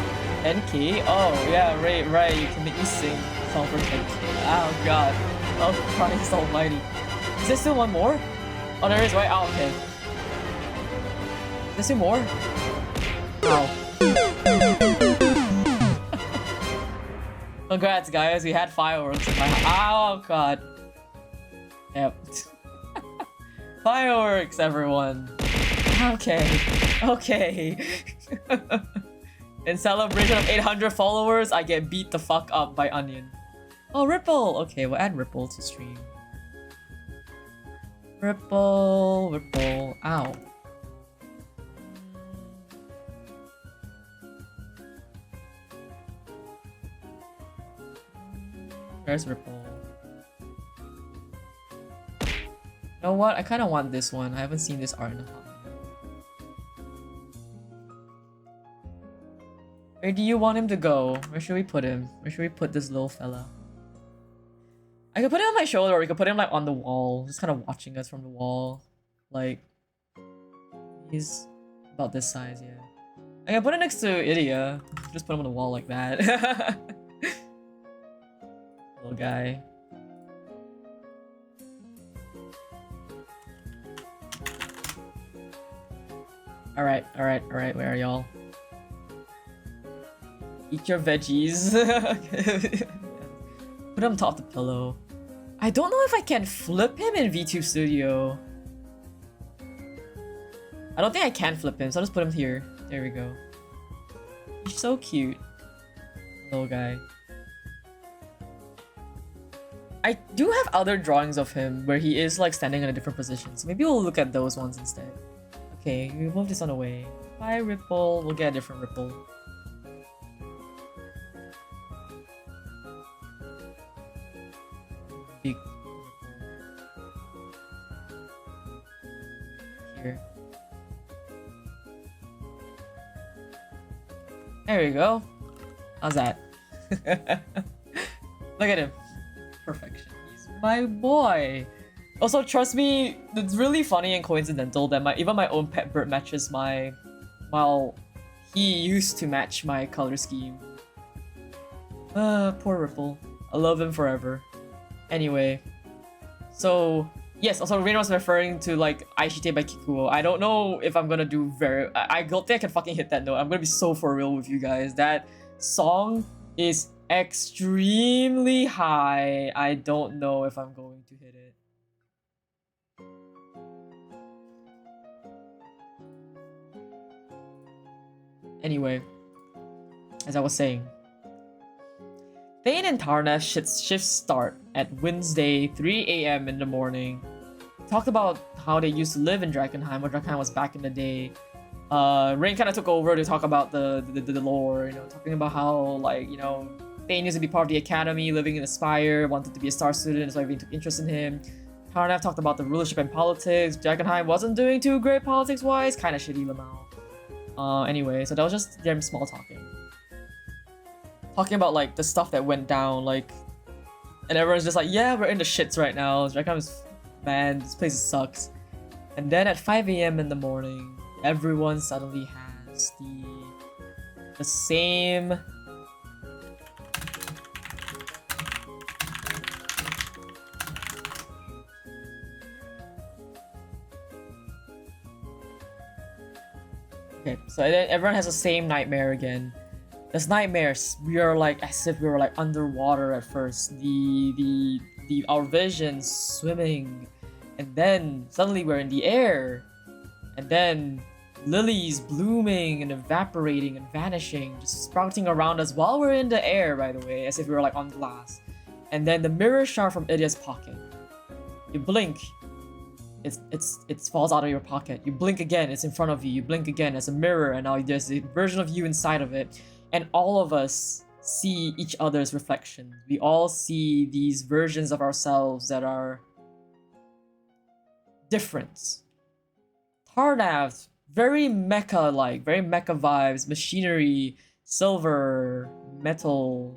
10k? Oh yeah, right. You can make me sing a song for 10k. Oh god. Oh Christ almighty. Is there still one more? Oh, there is, right? Oh, okay. Is there still more? Ow. Congrats, guys. We had fireworks in my house. Oh, god. Yep. Fireworks, everyone. Okay. In celebration of 800 followers, I get beat the fuck up by Onion. Oh, Ripple! Okay, we'll add Ripple to stream. Ripple. Ow. There's Ripple. You know what? I kind of want this one. I haven't seen this art in a while. Where do you want him to go? Where should we put him? Where should we put this little fella? I could put him on my shoulder, or we could put him like on the wall, just kind of watching us from the wall. Like, he's about this size, yeah. I can put it next to Idia. Just put him on the wall like that. Little guy. Alright, where are y'all? Eat your veggies. Put him on top of the pillow. I don't know if I can flip him in VTube Studio. I don't think I can flip him, so I'll just put him here. There we go. He's so cute. Little guy. I do have other drawings of him where he is like standing in a different position, so maybe we'll look at those ones instead. Okay, we move this on away. Bye, Ripple. We'll get a different Ripple. Big Ripple. Here. There we go. How's that? Look at him. Perfection. He's my boy. Also, trust me, it's really funny and coincidental that even my own pet bird matches well, he used to match my color scheme. Poor Ripple. I love him forever. Anyway, so yes, also Rain was referring to like Aishite by Kikuo. I don't know if I'm gonna do I don't think I can fucking hit that note. I'm gonna be so for real with you guys. That song is extremely high. I don't know if I'm going to hit it. Anyway, as I was saying, Thane and Tarnath shifts start at Wednesday, 3 a.m. in the morning. Talked about how they used to live in Drakenheim, what Drakenheim was back in the day. Rain kind of took over to talk about the lore, you know, talking about how, like, you know, Thane used to be part of the academy, living in the Spire, wanted to be a star student, so everyone took interest in him. Tarnath talked about the rulership and politics. Drakenheim wasn't doing too great politics-wise, kind of shitty Lamau. Anyway, so that was just them small talking. Talking about, like, the stuff that went down, like, and everyone's just like, yeah, we're in the shits right now. Drakenheim's, man, this place sucks. And then at 5 a.m. in the morning, everyone suddenly has the same okay, so then everyone has the same nightmare again. This nightmares, we are like as if we were like underwater at first. Our vision swimming, and then suddenly we're in the air, and then lilies blooming and evaporating and vanishing, just sprouting around us while we're in the air, by the way, as if we were like on glass. And then the mirror shard from Idia's pocket. You blink, it falls out of your pocket. You blink again, it's in front of you. You blink again, it's a mirror, and now there's a version of you inside of it. And all of us see each other's reflections. We all see these versions of ourselves that are different. Tarnath, very mecha-like, very mecha vibes, machinery, silver, metal.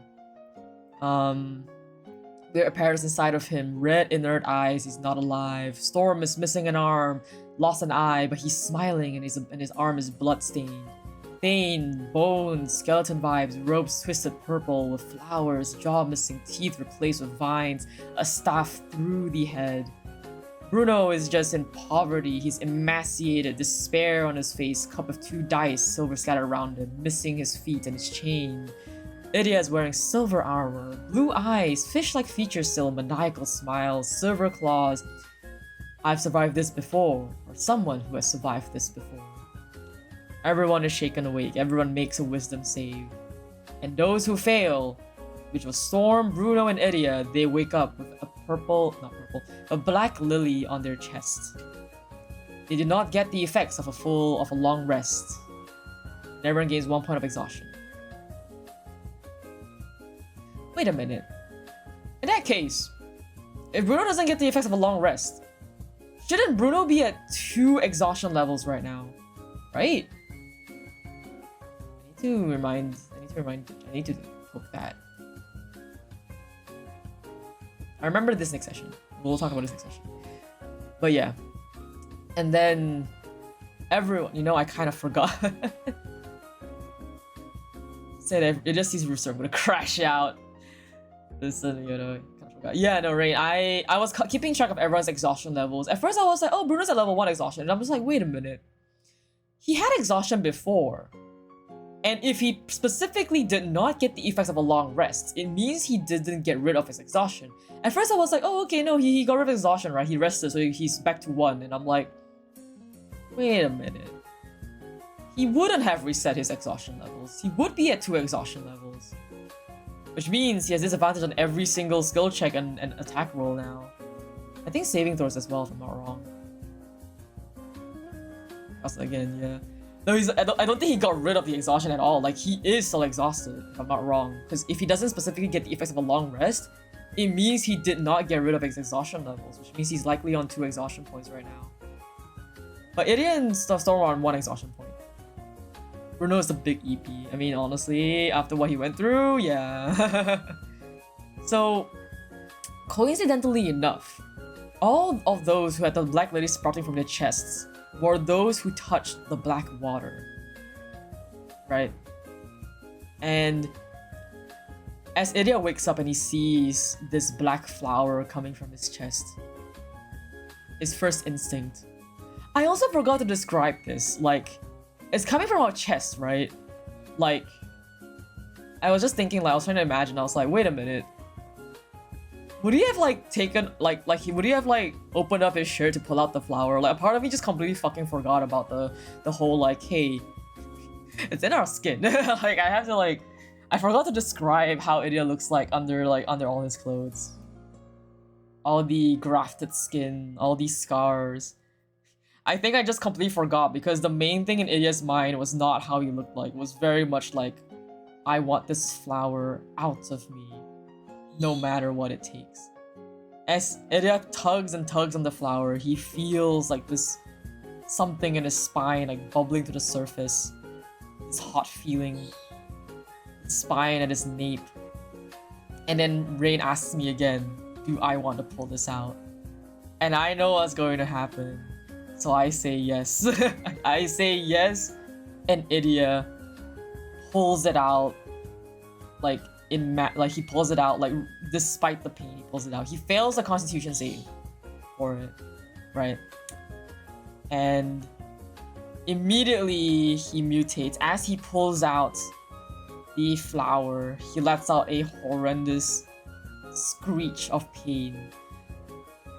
There are apparatus inside of him, red inert eyes, he's not alive. Storm is missing an arm, lost an eye, but he's smiling and his arm is bloodstained. Thane, bones, skeleton vibes, robes twisted purple with flowers, jaw missing, teeth replaced with vines, a staff through the head. Bruno is just in poverty, he's emaciated, despair on his face, cup of 2 dice, silver scattered around him, missing his feet and his chain. Idia is wearing silver armor, blue eyes, fish-like features still, maniacal smiles, silver claws. I've survived this before, or someone who has survived this before. Everyone is shaken awake, everyone makes a wisdom save. And those who fail, which was Storm, Bruno, and Idia, they wake up with a black lily on their chest. They did not get the effects of a long rest. And everyone gains 1 point of exhaustion. Wait a minute. In that case, if Bruno doesn't get the effects of a long rest, shouldn't Bruno be at 2 exhaustion levels right now? Right? I need to poke that. I remember this next session. We'll talk about this next session. But yeah. And then everyone, you know, I kind of forgot. Said it just sees Rooster, I'm gonna crash out. Listen, you know, I kind of forgot. Yeah, no, Rain, I was keeping track of everyone's exhaustion levels. At first I was like, oh, Bruno's at level 1 exhaustion. And I'm just like, wait a minute. He had exhaustion before. And if he specifically did not get the effects of a long rest, it means he didn't get rid of his exhaustion. At first I was like, oh, okay, no, he got rid of exhaustion, right? He rested, so he's back to 1. And I'm like, wait a minute. He wouldn't have reset his exhaustion levels. He would be at 2 exhaustion levels. Which means he has disadvantage on every single skill check and attack roll now. I think saving throws as well, if I'm not wrong. Also, again, yeah. No, I don't think he got rid of the exhaustion at all. Like, he is still exhausted, if I'm not wrong. Because if he doesn't specifically get the effects of a long rest, it means he did not get rid of his exhaustion levels, which means he's likely on 2 exhaustion points right now. But Idia and Storm are on 1 exhaustion point. Bruno is a big EP. I mean, honestly, after what he went through, yeah. So, coincidentally enough, all of those who had the black lily sprouting from their chests were those who touched the black water. Right? And as Idia wakes up and he sees this black flower coming from his chest, his first instinct. I also forgot to describe this, like, it's coming from our chest, right? Like, I was just thinking, like, I was trying to imagine, I was like, wait a minute. Would he have, like, taken, would he have, like, opened up his shirt to pull out the flower? Like, a part of me just completely fucking forgot about the whole, like, hey, it's in our skin. Like, I have to, like, I forgot to describe how Idia looks like under all his clothes. All the grafted skin, all these scars. I think I just completely forgot because the main thing in Idia's mind was not how he looked like. It was very much like, I want this flower out of me, no matter what it takes. As Idia tugs and tugs on the flower, he feels like this something in his spine, like bubbling to the surface. This hot feeling, spine at his nape. And then Rain asks me again, do I want to pull this out? And I know what's going to happen. So I say yes. I say yes, and Idia pulls it out, like he pulls it out, like despite the pain, he pulls it out. He fails the Constitution save for it, right? And immediately he mutates. As he pulls out the flower, he lets out a horrendous screech of pain.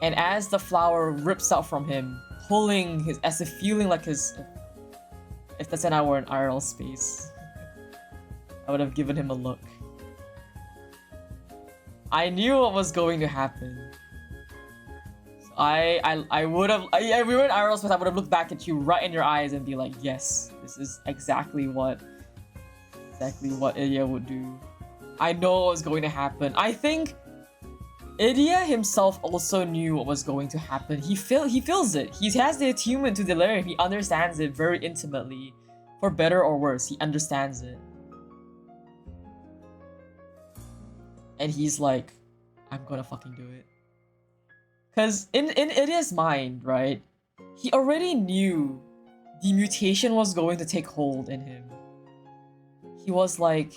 And as the flower rips out from him, pulling his, as if feeling like his, if that's an hour in IRL space, I would have given him a look. I knew what was going to happen. So I would have, if we were in IRL space, I would have looked back at you right in your eyes and be like, yes, this is exactly what Idia would do. I know what was going to happen. I think Idia himself also knew what was going to happen. He feels it. He has the attunement to delirium. He understands it very intimately. For better or worse, he understands it. And he's like, I'm gonna fucking do it. Cause in Idia's mind, right, he already knew the mutation was going to take hold in him. He was like,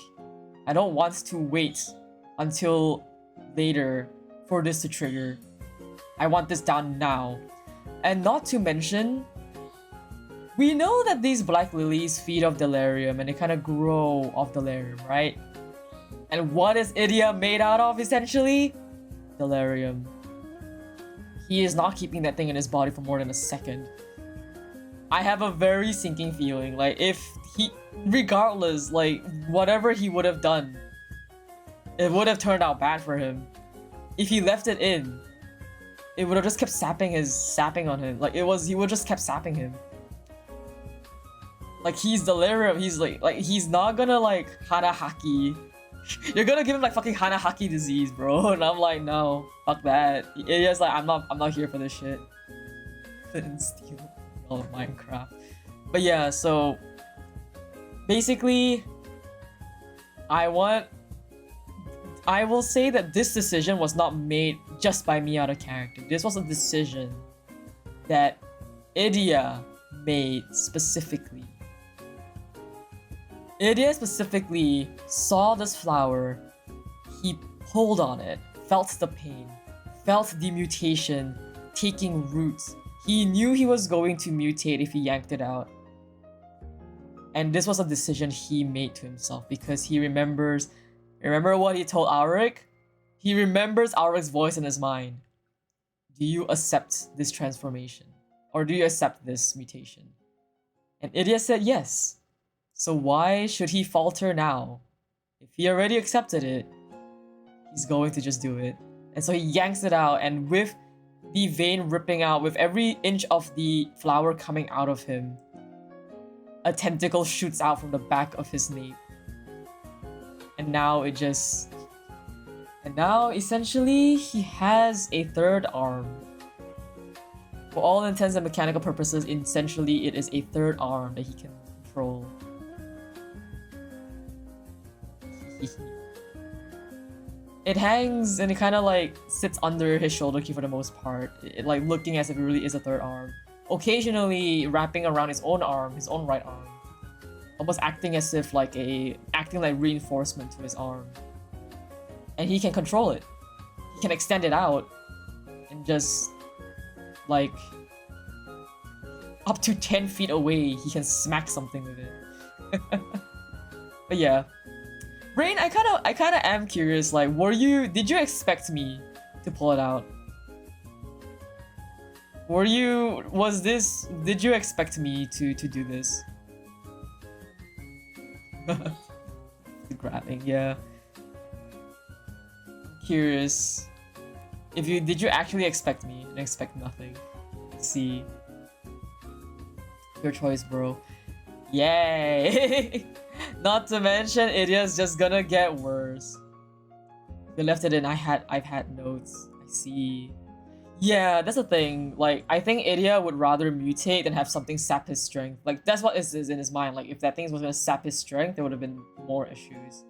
I don't want to wait until later for this to trigger. I want this done now. And not to mention, we know that these black lilies feed off delirium and they kind of grow off delirium, right? And what is Idia made out of, essentially? Delirium. He is not keeping that thing in his body for more than a second. I have a very sinking feeling, like, if he, regardless, like, whatever he would have done, it would have turned out bad for him. If he left it in, it would have just kept sapping on him. Like, he would just kept sapping him. Like, he's delirium, he's like he's not gonna, like, Hanahaki. You're gonna give him, like, fucking Hanahaki disease, bro. And I'm like, no, fuck that. It's like, I'm not here for this shit. Couldn't steal all of Minecraft. But yeah, so basically, I will say that this decision was not made just by me out of character. This was a decision that Idia made specifically. Idia specifically saw this flower, he pulled on it, felt the pain, felt the mutation taking root. He knew he was going to mutate if he yanked it out. And this was a decision he made to himself because he remember what he told Auric? He remembers Auric's voice in his mind. Do you accept this transformation? Or do you accept this mutation? And Idia said yes. So why should he falter now? If he already accepted it, he's going to just do it. And so he yanks it out, and with the vein ripping out, with every inch of the flower coming out of him, a tentacle shoots out from the back of his nape. And now essentially he has a third arm. For all intents and mechanical purposes, essentially it is a third arm that he can control. it hangs and it kind of like sits under his shoulder key for the most part, like looking as if it really is a third arm. Occasionally wrapping around his own arm, his own right arm, almost acting as if like acting like reinforcement to his arm. And he can control it. He can extend it out and just like up to 10 feet away, he can smack something with it. But yeah. Rain, I kinda am curious, like, did you expect me to pull it out? Did you expect me to do this? The grabbing, yeah. Curious. Did you actually expect me and expect nothing? Let's see. Your choice, bro. Yay! Not to mention, Idia's just gonna get worse. If you left it in, I've had notes. I see. Yeah, that's the thing. Like, I think Idia would rather mutate than have something sap his strength. Like, that's what is in his mind. Like, if that thing was gonna sap his strength, there would have been more issues.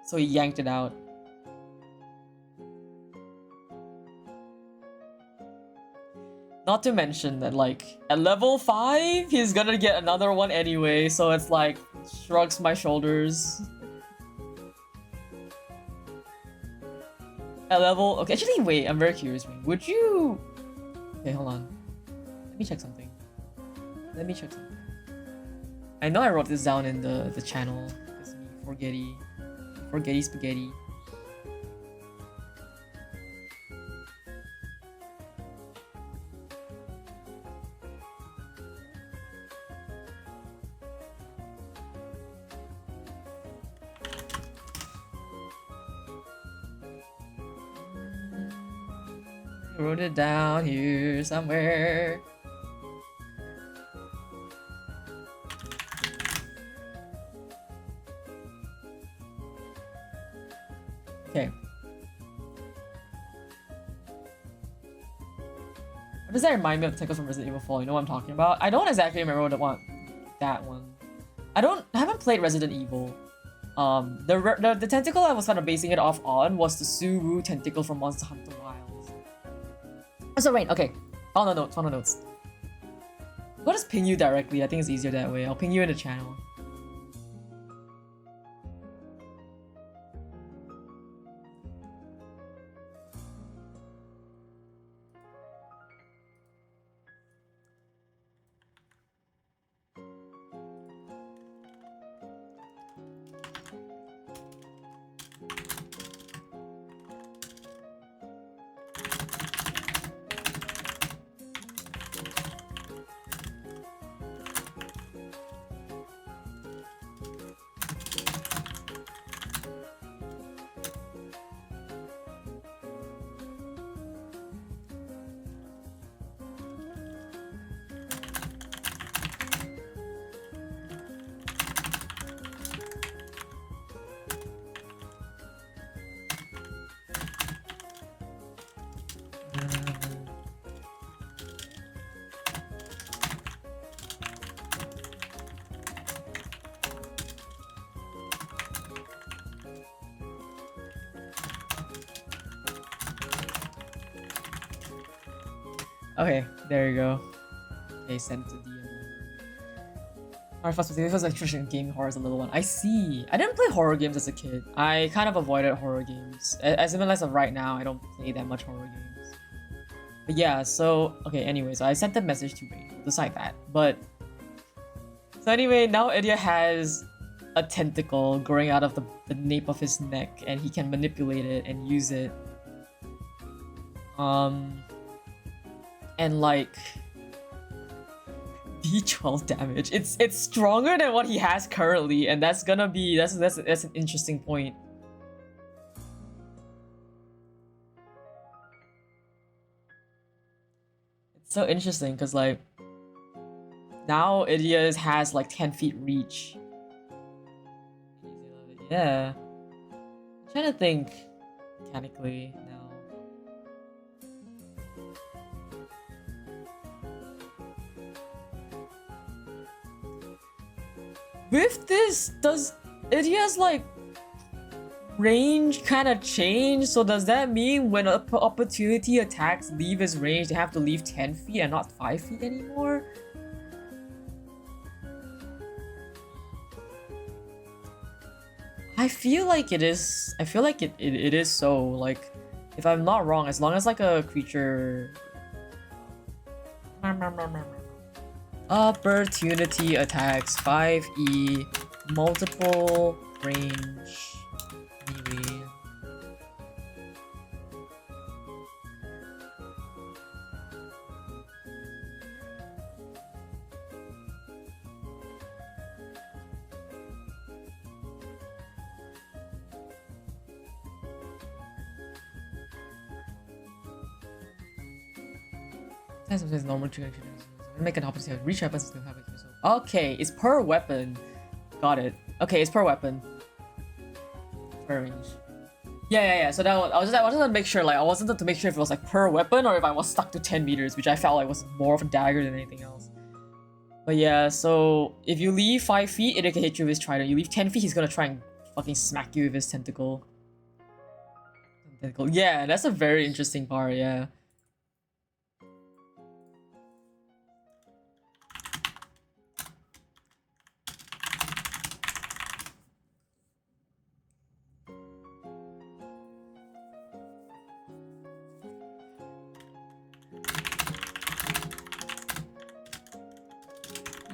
So he yanked it out. Not to mention that, like, at level 5, he's gonna get another one anyway, so it's like, shrugs my shoulders. At level... Okay, actually, wait, I'm very curious. Would you... Okay, hold on. Let me check something. I know I wrote this down in the channel. It's me, Forgetty Spaghetti. I wrote it down here somewhere. Okay. What does that remind me of the tentacle from Resident Evil 4? You know what I'm talking about? I don't exactly remember that one. I haven't played Resident Evil. The tentacle I was kind of basing it off on was the Suwu tentacle from Monster Hunter Wilds. So Rain, okay. On the notes. I'll just ping you directly. I think it's easier that way. I'll ping you in the channel. Okay, there you go. Okay, send to DM. Alright, first this was like Christian gaming horror as a little one. I see. I didn't play horror games as a kid. I kind of avoided horror games. As of right now, I don't play that much horror games. But yeah, so okay. Anyways, I sent a message to Ray. Decide that. But so anyway, now Idia has a tentacle growing out of the nape of his neck, and he can manipulate it and use it. And like D12 damage. It's stronger than what he has currently, and that's an interesting point. It's so interesting because like now Idia has like 10 feet reach. Yeah. I'm trying to think mechanically now. With this, does Idia's like range kind of changed. So does that mean when opportunity attacks leave his range, they have to leave 10 feet and not 5 feet anymore? I feel like it is. I feel like it is so. Like, if I'm not wrong, as long as like a creature opportunity attacks 5e multiple range melee. Sometimes normal trigger make an opposite reach weapons still have it. Okay, it's per weapon. Got it. Okay, it's per weapon. Per range. Yeah. So that was, I wanted to make sure, like, I wasn't to make sure if it was like per weapon or if I was stuck to 10 meters, which I felt like was more of a dagger than anything else. But yeah, so if you leave 5 feet, it can hit you with his trident. You leave 10 feet, he's gonna try and fucking smack you with his tentacle. Yeah, that's a very interesting part, yeah.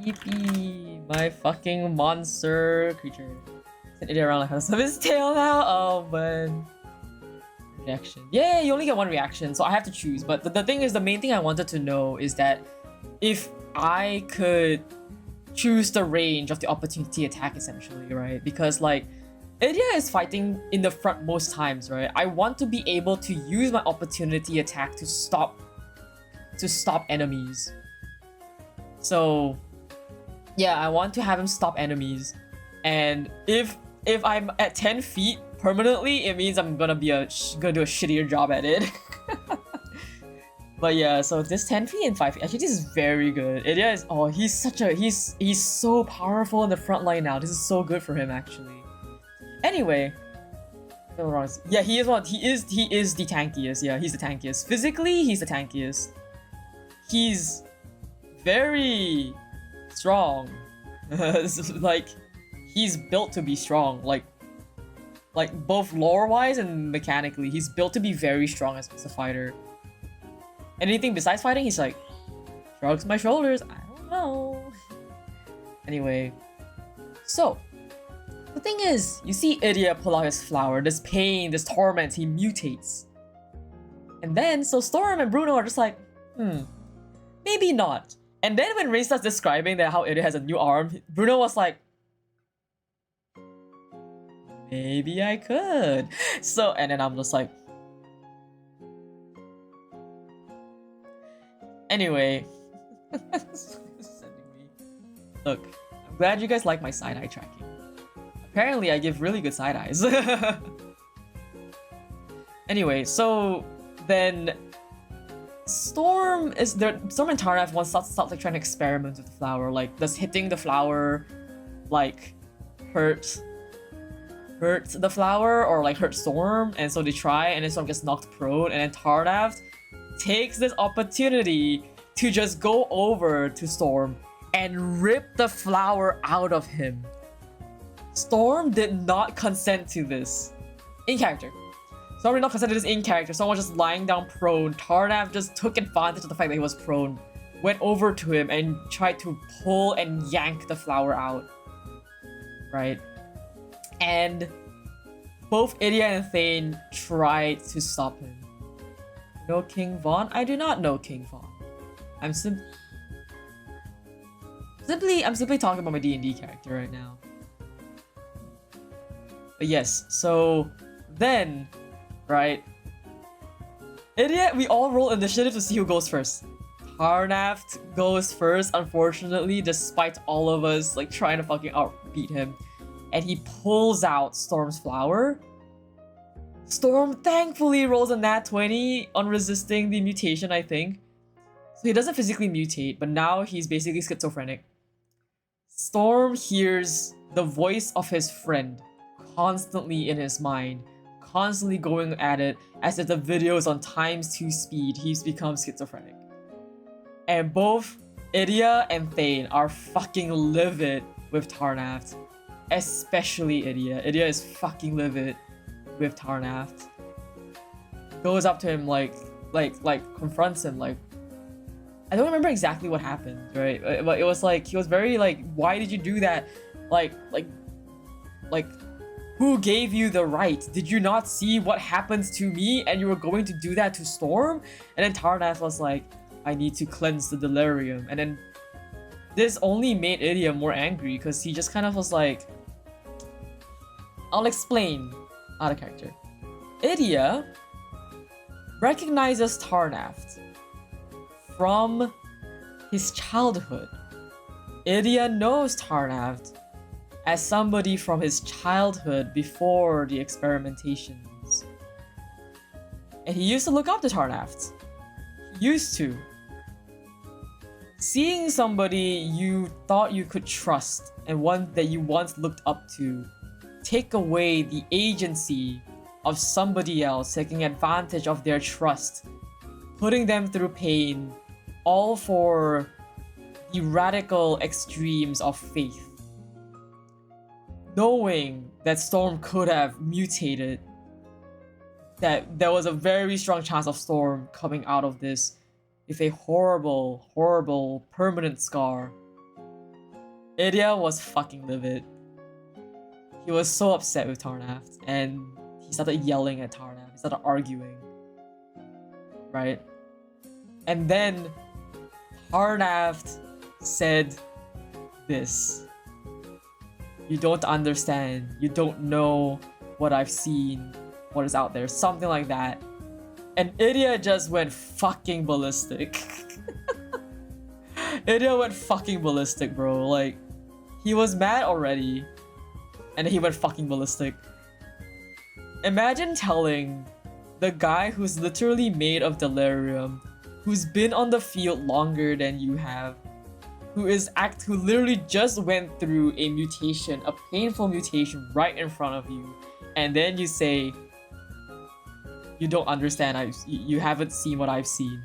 Yippee! My fucking monster creature. It's an idiot around like has his tail now. Oh man. Reaction. Yeah, you only get one reaction, so I have to choose. But the thing is, the main thing I wanted to know is that if I could choose the range of the opportunity attack, essentially, right? Because like, Idia is fighting in the front most times, right? I want to be able to use my opportunity attack to stop enemies. So yeah, I want to have him stop enemies, and if I'm at 10 feet permanently, it means I'm gonna do a shittier job at it. But yeah, so this 10 feet and 5 feet, actually this is very good. Idia is, he's so powerful in the front line now. This is so good for him actually. Anyway, yeah, he is the tankiest. Yeah, he's the tankiest. Physically, he's the tankiest. He's very strong. Like, he's built to be strong. Like both lore-wise and mechanically, he's built to be very strong as a fighter. Anything besides fighting, he's like, shrugs my shoulders. I don't know. Anyway, so the thing is, you see Idia pull out his flower. This pain, this torment, he mutates. And then, so Storm and Bruno are just like, maybe not. And then when Ray starts describing that how Idia has a new arm, Bruno was like, maybe I could. So, and then I'm just like, anyway. Look, I'm glad you guys like my side-eye tracking. Apparently I give really good side-eyes. Anyway, so then Storm and Tarnath once start like trying to experiment with the flower. Like, does hitting the flower like hurt the flower or like hurt Storm? And so they try, and then Storm gets knocked prone, and then Tarnath takes this opportunity to just go over to Storm and rip the flower out of him. Storm did not consent to this in character. Storm did not consent to this in character. Someone was just lying down prone. Tarnath just took advantage of the fact that he was prone, went over to him and tried to pull and yank the flower out. Right? And both Idia and Thane tried to stop him. Know King Von? I do not know King Von. I'm simply talking about my D&D character right now. But yes, so then, right, Idia, we all roll initiative to see who goes first. Tarnath goes first, unfortunately, despite all of us like trying to fucking outbeat him. And he pulls out Storm's flower. Storm thankfully rolls a nat 20 on resisting the mutation, I think. So he doesn't physically mutate, but now he's basically schizophrenic. Storm hears the voice of his friend constantly in his mind, constantly going at it as if the video is on ×2 speed. He's become schizophrenic. And both Idia and Thane are fucking livid with Tarnaft. Especially Idia. Idia is fucking livid with Tarnaft. Goes up to him like confronts him like, I don't remember exactly what happened, right? But it was like, he was very like, why did you do that? Like, who gave you the right? Did you not see what happens to me and you were going to do that to Storm? And then Tarnath was like, I need to cleanse the delirium. And then this only made Idia more angry because he just kind of was like, I'll explain out of character. Idia recognizes Tarnath from his childhood. Idia knows Tarnath as somebody from his childhood before the experimentations. And he used to look up to Tarnath. He used to. Seeing somebody you thought you could trust and one that you once looked up to take away the agency of somebody else, taking advantage of their trust, putting them through pain, all for the radical extremes of faith. Knowing that Storm could have mutated, that there was a very strong chance of Storm coming out of this with a horrible, horrible, permanent scar. Idia was fucking livid. He was so upset with Tarnath, and he started yelling at Tarnath. He started arguing. Right? And then Tarnath said this. You don't understand. You don't know what I've seen, what is out there. Something like that. And Idia just went fucking ballistic. Idia went fucking ballistic, bro. Like, he was mad already, and he went fucking ballistic. Imagine telling the guy who's literally made of delirium, who's been on the field longer than you have, who literally just went through a mutation, a painful mutation right in front of you, and then you say, you don't understand, you haven't seen what I've seen.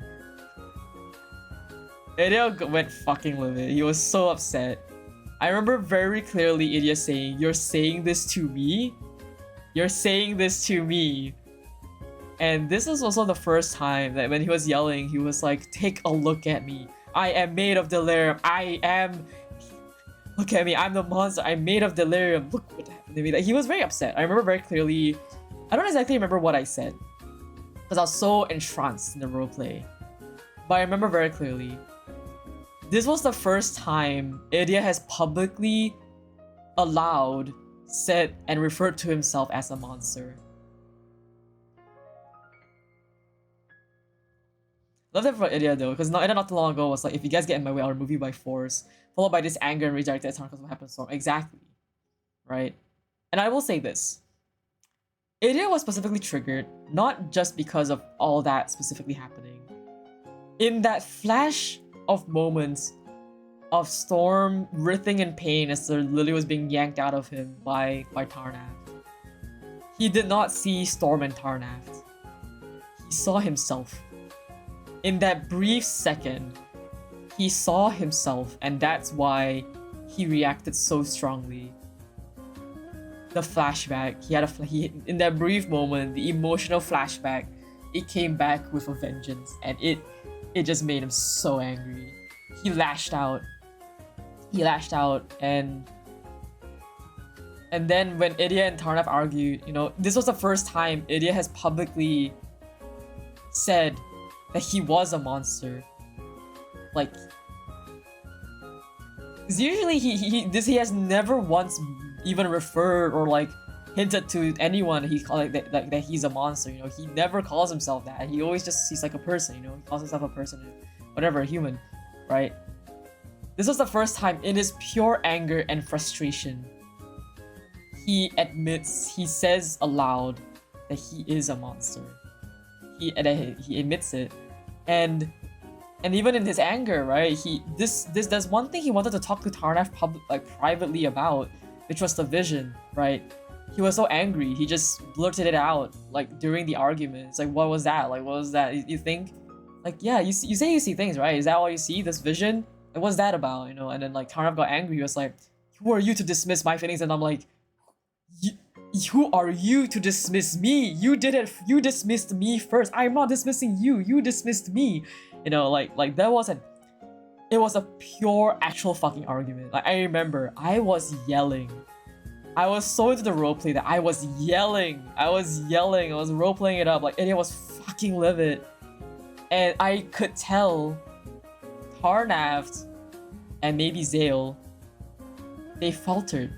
Idia went fucking livid. He was so upset. I remember very clearly Idia saying, you're saying this to me? You're saying this to me? And this is also the first time that when he was yelling, he was like, take a look at me. I am made of delirium. Look at me. I'm the monster. I'm made of delirium. Look what happened to me. Like, he was very upset. I remember very clearly. I don't exactly remember what I said, because I was so entranced in the roleplay. But I remember very clearly. This was the first time Idia has publicly allowed, said, and referred to himself as a monster. Love that for Idia though, because Idia not too long ago was like, if you guys get in my way, I'll remove you by force. Followed by this anger and rejected because what happened to Storm. Exactly. Right? And I will say this. Idia was specifically triggered, not just because of all that specifically happening. In that flash of moments of Storm writhing in pain as the lily was being yanked out of him by Tarnath, he did not see Storm and Tarnath. He saw himself. In that brief second, he saw himself, and that's why he reacted so strongly. The flashback, in that brief moment, the emotional flashback, it came back with a vengeance, and it just made him so angry. He lashed out. And then when Idia and Tarnath argued, this was the first time Idia has publicly said that he was a monster. Like, because usually he has never once even referred or like hinted to anyone that he's a monster. He never calls himself that. He always just sees like a person. He calls himself a person, whatever, a human, right? This was the first time in his pure anger and frustration, he says aloud that he is a monster. He admits it, and even in his anger, right? There's one thing he wanted to talk to Tarnath privately about, which was the vision, right? he was so angry. He just blurted it out like during the argument. It's like, what was that? Like, what was that? You think, like, yeah, you say you see things, right? Is that all you see? This vision? And what's that about? You know? And then like Tarnav got angry. He was like, who are you to dismiss my feelings? And I'm like, who are you to dismiss me? You did it. You dismissed me first. I'm not dismissing you. You dismissed me. You know, like that wasn't. It was a pure actual fucking argument. Like I remember, I was yelling. I was so into the roleplay that I was yelling. I was roleplaying it up. Like it was fucking livid. And I could tell Tarnav and maybe Zale, they faltered.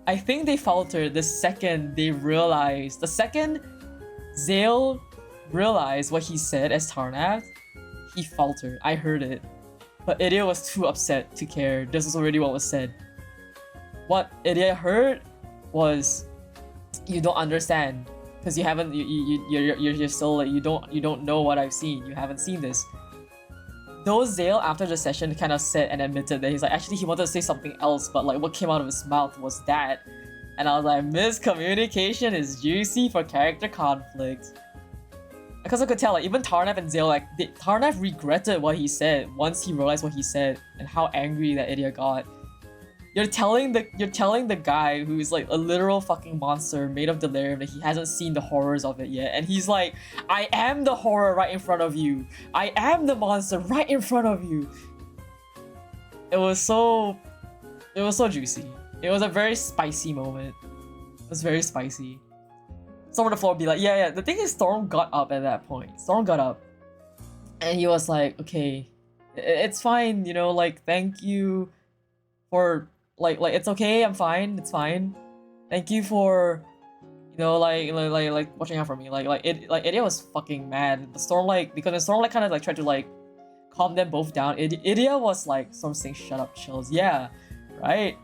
I think they faltered the second Zale realized what he said as Tarnav, he faltered. I heard it. But Idia was too upset to care. This was already what was said. What Idia heard was, you don't understand. Because you haven't, you're still like, you don't know what I've seen. You haven't seen this. Though Zale after the session kind of said and admitted that he's like, actually he wanted to say something else, but like what came out of his mouth was that. And I was like, miscommunication is juicy for character conflict. Because I could tell, like even Tarnav and Zale, like Tarnav regretted what he said once he realized what he said and how angry that Idia got. You're telling the guy who is like a literal fucking monster made of delirium that he hasn't seen the horrors of it yet, and he's like, I am the horror right in front of you. I am the monster right in front of you. It was so juicy. It was a very spicy moment. It was very spicy. Storm on the floor would be like, yeah. The thing is, Storm got up at that point. Storm got up, and he was like, okay, it's fine, you know, like thank you for. Like it's okay, I'm fine, it's fine. Thank you for, you know, like watching out for me. Idia was fucking mad. The Storm because the Storm kind of like tried to like calm them both down. Idia was like, Storm saying shut up, chills. Yeah, right?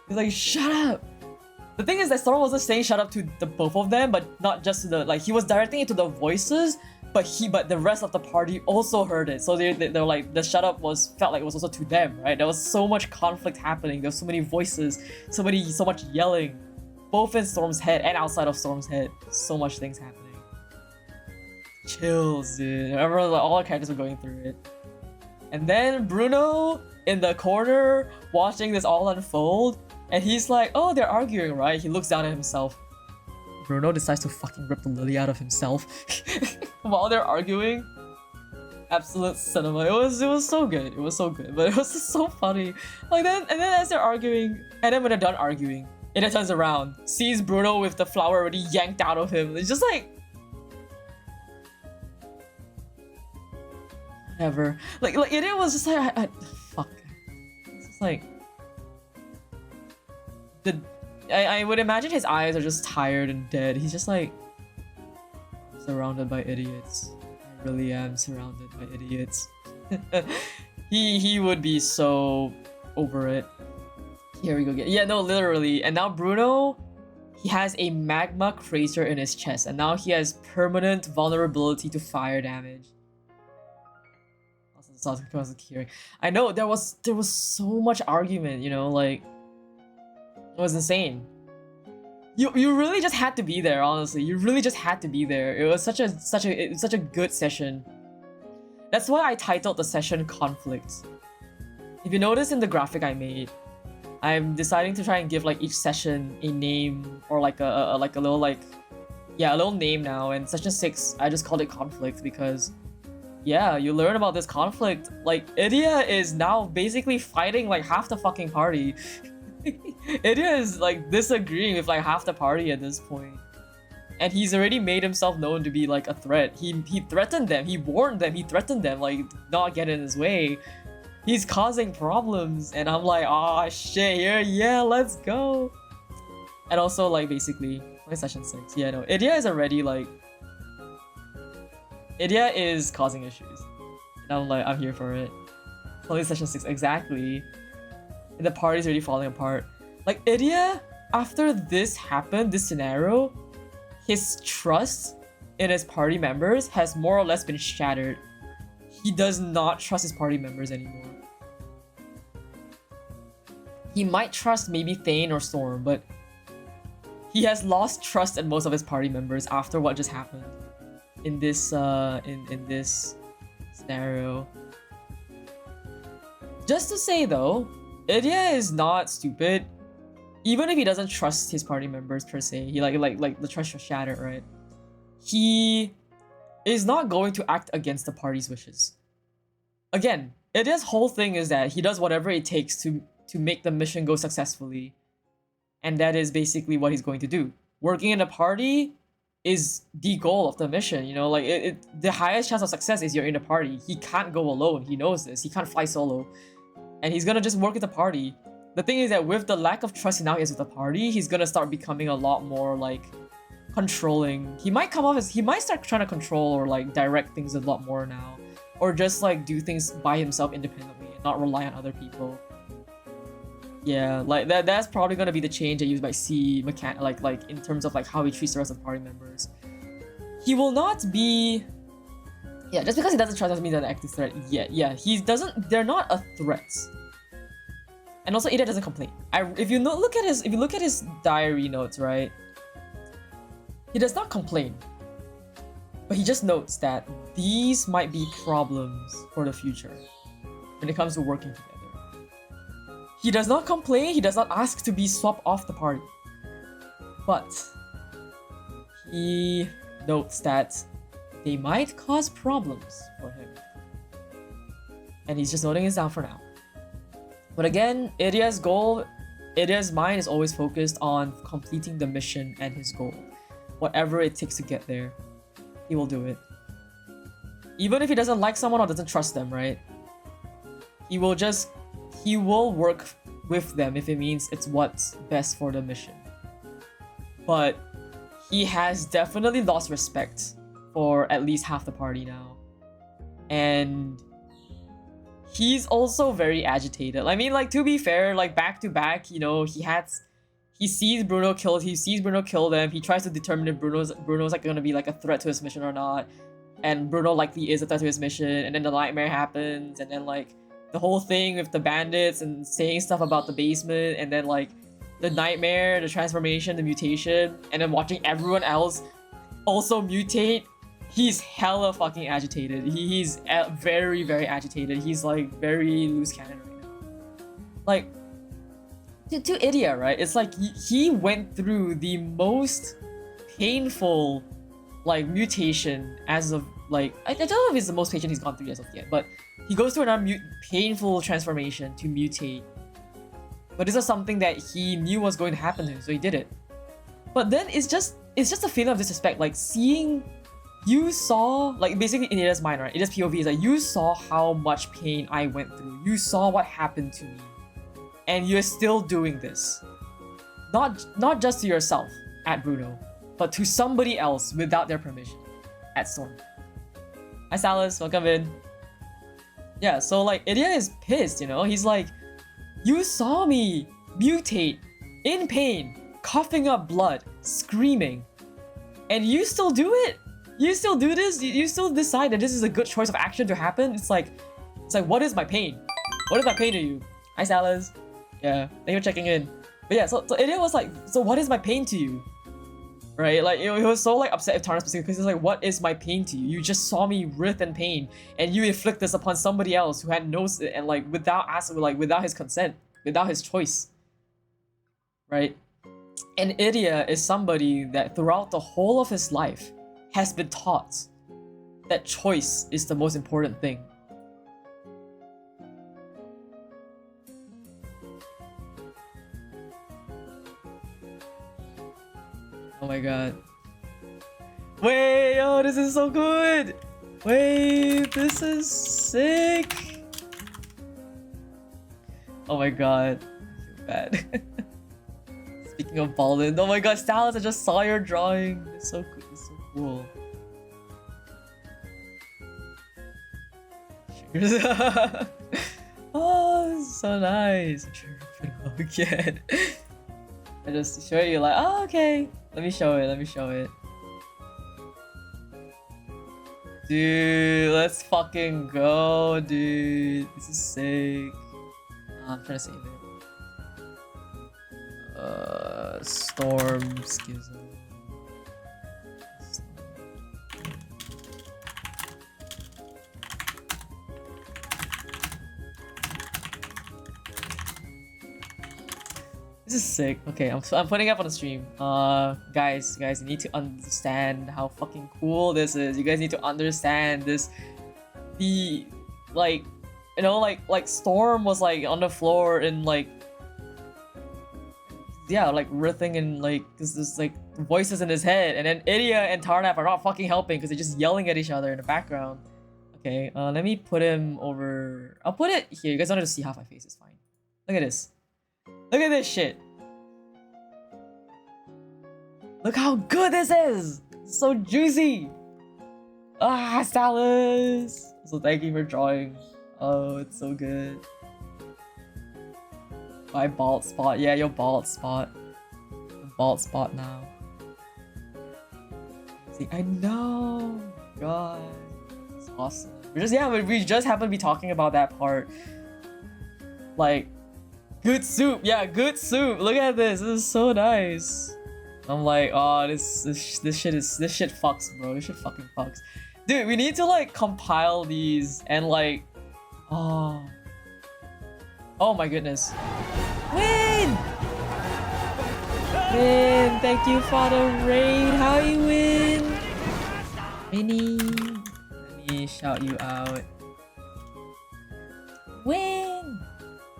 He's like, shut up. The thing is that Storm wasn't saying shut up to the both of them, but not just to the, like he was directing it to the voices, but the rest of the party also heard it. So they're like, the shut up felt like it was also to them, right? There was so much conflict happening. There was so many voices, so much yelling, both in Storm's head and outside of Storm's head. So much things happening. Chills, dude. I remember like, all our characters were going through it. And then Bruno in the corner watching this all unfold, and he's like, oh, they're arguing, right? He looks down at himself. Bruno decides to fucking rip the lily out of himself while they're arguing. Absolute cinema. It was so good. It was so good, but it was just so funny. Like then as they're arguing, and then when they're done arguing, it turns around, sees Bruno with the flower already yanked out of him. It's just like, whatever. Like it was just like, fuck. It's just like I would imagine his eyes are just tired and dead. He's just like, surrounded by idiots. I really am surrounded by idiots. he would be so over it. Here we go again. Yeah, no, literally. And now Bruno, he has a magma crater in his chest, and now he has permanent vulnerability to fire damage. I know there was so much argument, you know, like it was insane. You really just had to be there, honestly. You really just had to be there. It was such a good session. That's why I titled the session Conflict. If you notice in the graphic I made, I'm deciding to try and give like each session a name or like a little name now. And session 6, I just called it Conflict because yeah, you learn about this conflict. Like Idia is now basically fighting like half the fucking party. Idia is like disagreeing with like half the party at this point. And he's already made himself known to be like a threat. He threatened them, he warned them, he threatened them, like not get in his way. He's causing problems, and I'm like, oh shit, here, yeah, let's go. And also like basically, like session 6, yeah, no, Idia is already like, Idia is causing issues. And I'm like, I'm here for it. Only session 6, exactly. And the party's already falling apart. Like Idia, after this happened, this scenario, his trust in his party members has more or less been shattered. He does not trust his party members anymore. He might trust maybe Thane or Storm, but he has lost trust in most of his party members after what just happened in this in this scenario. Just to say though, Idia is not stupid. Even if he doesn't trust his party members per se, he like the trust was shattered, right? He is not going to act against the party's wishes. Again, Idia's whole thing is that he does whatever it takes to make the mission go successfully. And that is basically what he's going to do. Working in a party is the goal of the mission, you know, like the highest chance of success is you're in a party. He can't go alone, he knows this, he can't fly solo. And he's gonna just work with the party. The thing is that with the lack of trust he now has with the party, he's gonna start becoming a lot more like controlling. He might start trying to control or like direct things a lot more now. Or just like do things by himself independently and not rely on other people. Yeah, like that's probably gonna be the change that you might see like in terms of like how he treats the rest of the party members. He will not be. Yeah, just because he doesn't trust doesn't mean they're an active threat yet. Yeah, he doesn't. They're not a threat. And also, Idia doesn't complain. If you look at his diary notes, right? He does not complain, but he just notes that these might be problems for the future when it comes to working together. He does not complain. He does not ask to be swapped off the party, but he notes that they might cause problems for him, and he's just noting this down for now. But again, Idia's mind is always focused on completing the mission and his goal. Whatever it takes to get there, he will do it. Even if he doesn't like someone or doesn't trust them, right? He will work with them if it means it's what's best for the mission. But he has definitely lost respect for at least half the party now. And he's also very agitated. I mean, like, to be fair, like, back to back, you know, he sees Bruno kill them. He tries to determine if Bruno's like gonna be like a threat to his mission or not. And Bruno likely is a threat to his mission, and then the nightmare happens, and then like the whole thing with the bandits and saying stuff about the basement, and then like the nightmare, the transformation, the mutation, and then watching everyone else also mutate. He's hella fucking agitated. He's very, very agitated. He's like very loose cannon right now. Like, to Idia, right? It's like he went through the most painful like mutation as of like, I don't know if it's the most patient he's gone through as of yet, but he goes through another painful transformation to mutate. But this is something that he knew was going to happen to him, so he did it. But then it's just a feeling of disrespect, like seeing. You saw, like, basically in Idia's mind, right? Idia's POV is like, you saw how much pain I went through. You saw what happened to me. And you're still doing this. Not just to yourself, at Bruno, but to somebody else without their permission, at Storm. Hi Salas, welcome in. Yeah, so like, Idia is pissed, you know? He's like, you saw me mutate, in pain, coughing up blood, screaming, and you still do it? You still do this? You still decide that this is a good choice of action to happen? It's like, what is my pain? What is my pain to you? Hi, Salas. Yeah, thank you for checking in. But yeah, so Idia was like, so what is my pain to you? Right? Like, he was so like upset with Tana specifically because he's like, what is my pain to you? You just saw me writhe in pain, and you inflict this upon somebody else who had no, and like without his consent, without his choice. Right? And Idia is somebody that throughout the whole of his life has been taught that choice is the most important thing. Oh my god. Wait, oh, this is so good! Wait, this is sick! Oh my god. I feel bad. Speaking of Ballin, oh my god, Stalis, I just saw your drawing. It's so cool. It's so cool. Oh, this is so nice. Again. I just show you like, oh, okay. Let me show it. Dude, let's fucking go, dude. This is sick. I'm trying to save it. Storm Schism. This is sick. Okay, I'm putting it up on the stream. Guys, you need to understand how fucking cool this is. You guys need to understand this. The like, you know, like Storm was like on the floor and like, yeah, like writhing and like this like voices in his head, and then Idia and Tarnap are not fucking helping because they're just yelling at each other in the background. Okay, let me put him over. I'll put it here. You guys don't have to see half my face. It's fine. Look at this. Look at this shit. Look how good this is. It's so juicy. Ah, Stylus. So thank you for drawing. Oh, it's so good. My bald spot. Yeah, your bald spot. The bald spot now. See, I know. God, it's awesome. We just happen to be talking about that part. Like, good soup. Yeah, good soup. Look at this. This is so nice. I'm like, oh, this shit fucks, bro. This shit fucking fucks. Dude, we need to like compile these and like, oh my goodness. Win! Win! Thank you for the raid. How you win? Minnie, let me shout you out. Win!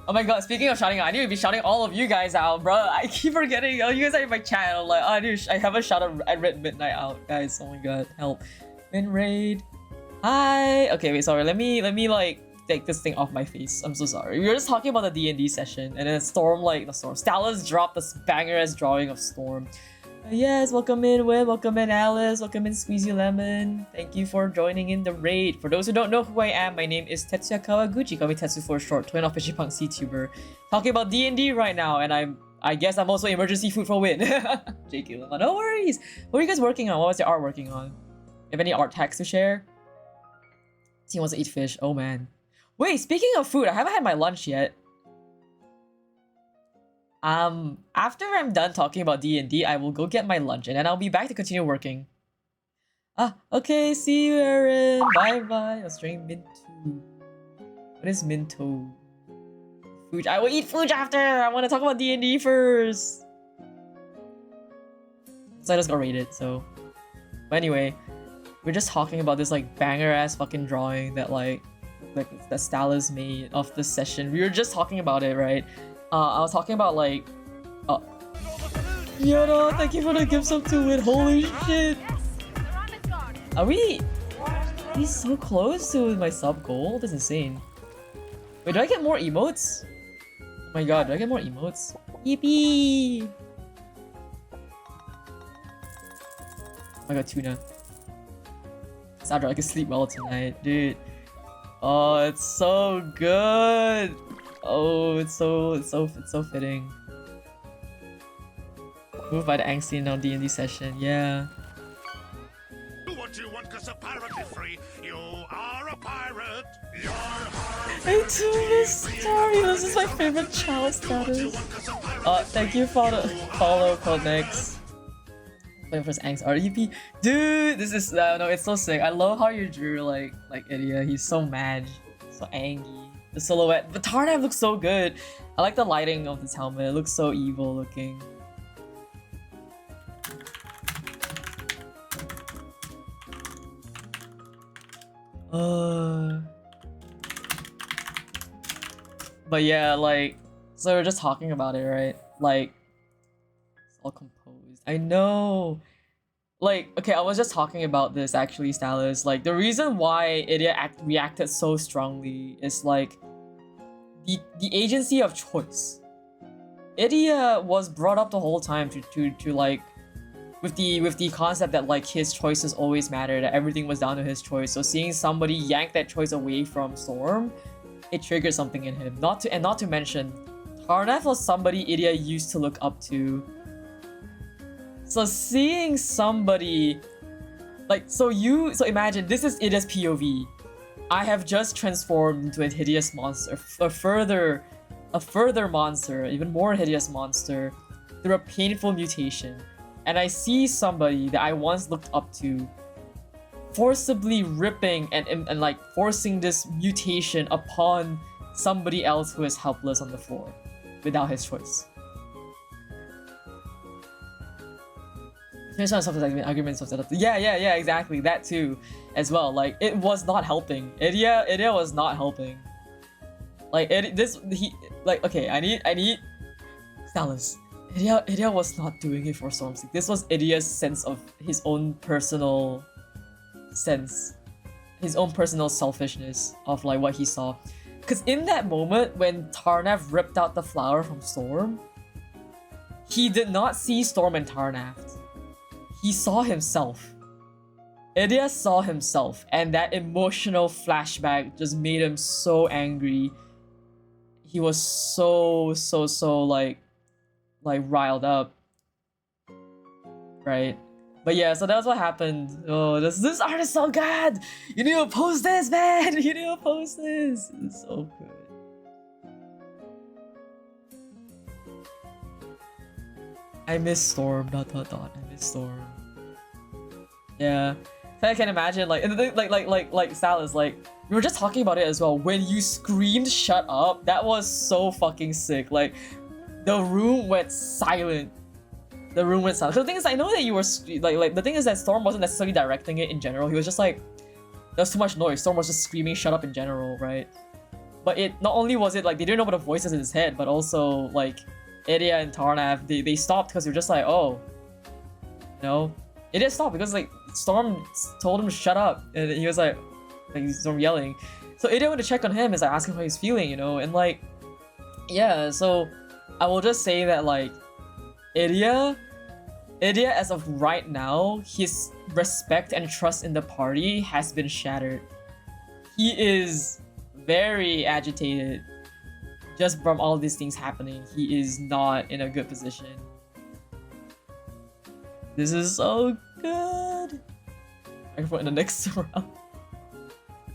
Oh my god, speaking of shouting out, I need to be shouting all of you guys out, bro. I keep forgetting. Oh, you guys are in my chat. I'm like, oh, dude, I haven't shouted at Red Midnight out, guys. Oh my god, help. Win raid. Hi. Okay, wait, sorry. Let me like take this thing off my face. I'm so sorry. We were just talking about the DND session, and then Storm, like, the Storm. Stylus dropped this banger-ass drawing of Storm. Yes, welcome in, Will. Welcome in, Alice. Welcome in, Squeezy Lemon. Thank you for joining in the raid. For those who don't know who I am, my name is Tetsuya Kawaguchi. Call me Tetsu for short. Twin of Punk Vtuber. Talking about D&D right now, and I guess I'm also emergency food for win. JK, no worries. What are you guys working on? What was your art working on? You have any art hacks to share? He wants to eat fish. Oh man. Wait, speaking of food, I haven't had my lunch yet. After I'm done talking about D&D, I will go get my lunch and then I'll be back to continue working. Ah, okay, see you, Aaron. Bye bye. Let's drink Minto. What is Minto? Food. I will eat food after. I want to talk about D&D first. So I just got rated, so. But anyway, we're just talking about this like banger ass fucking drawing that like that Stylus made of this session. We were just talking about it, right? I was talking about like, Yoda, thank you for the gift sub to win. Holy shit! Are we so close to my sub goal? That's insane. Wait, do I get more emotes? Oh my god, do I get more emotes? Yippee! Oh my god, tuna. Sandra, I can sleep well tonight, dude. Oh, it's so good. Oh, it's so fitting. Moved by the angsty in our D&D session, yeah. Do what you want, 'cause a pirate is free. You are a pirate. You're I do miss Story. This is my favorite child status. Thank you for the follow, Codex. Waiting for his angst RDP. Dude, this is no, it's so sick. I love how you drew like Idia. He's so mad, so angry. The silhouette, the Tarnap looks so good. I like the lighting of this helmet. It looks so evil looking. But yeah, like, so we're just talking about it, right? Like, it's all composed. I know. Like, okay, I was just talking about this actually, Stylus. Like, the reason why Idia reacted so strongly is like the agency of choice. Idia was brought up the whole time to like with the concept that like his choices always matter, that everything was down to his choice. So seeing somebody yank that choice away from Storm, it triggered something in him. Not to mention, Tarnap was somebody Idia used to look up to. So seeing somebody like so imagine this is Idia's POV. I have just transformed into a hideous monster, a further monster, even more hideous monster. through a painful mutation, and I see somebody that I once looked up to forcibly ripping and like forcing this mutation upon somebody else who is helpless on the floor without his choice. Arguments of setup. Yeah, exactly. That too, as well. Like, it was not helping. Idia was not helping. Like, okay, I need Salus. Idia was not doing it for Stormseek. This was Idia's sense of his own personal sense, his own personal selfishness of like what he saw. Because in that moment when Tarnav ripped out the flower from Storm, he did not see Storm and Tarnav. He saw himself. Idia saw himself, and that emotional flashback just made him so angry. He was so like riled up, right? But yeah, so that's what happened. Oh, this art is so good. You need to post this, man. You need to post this. It's so good. I miss Storm. ... I miss Storm. Yeah, so I can imagine like Salus, like we were just talking about it as well. When you screamed "Shut up," that was so fucking sick. Like the room went silent. The room went silent. So the thing is, I know that you were like the thing is that Storm wasn't necessarily directing it in general. He was just like, there's too much noise. Storm was just screaming "Shut up" in general, right? But it not only was it like they didn't know about the voices in his head, but also like Idia and Tarnav, they stopped because they were just like, oh, you know, it didn't stop because like Storm told him to shut up, and he was like Storm yelling. So Idia went to check on him, is like asking how he's feeling, you know, and like, yeah. So I will just say that like Idia as of right now, his respect and trust in the party has been shattered. He is very agitated just from all these things happening. He is not in a good position. This is so good. I can put in the next round.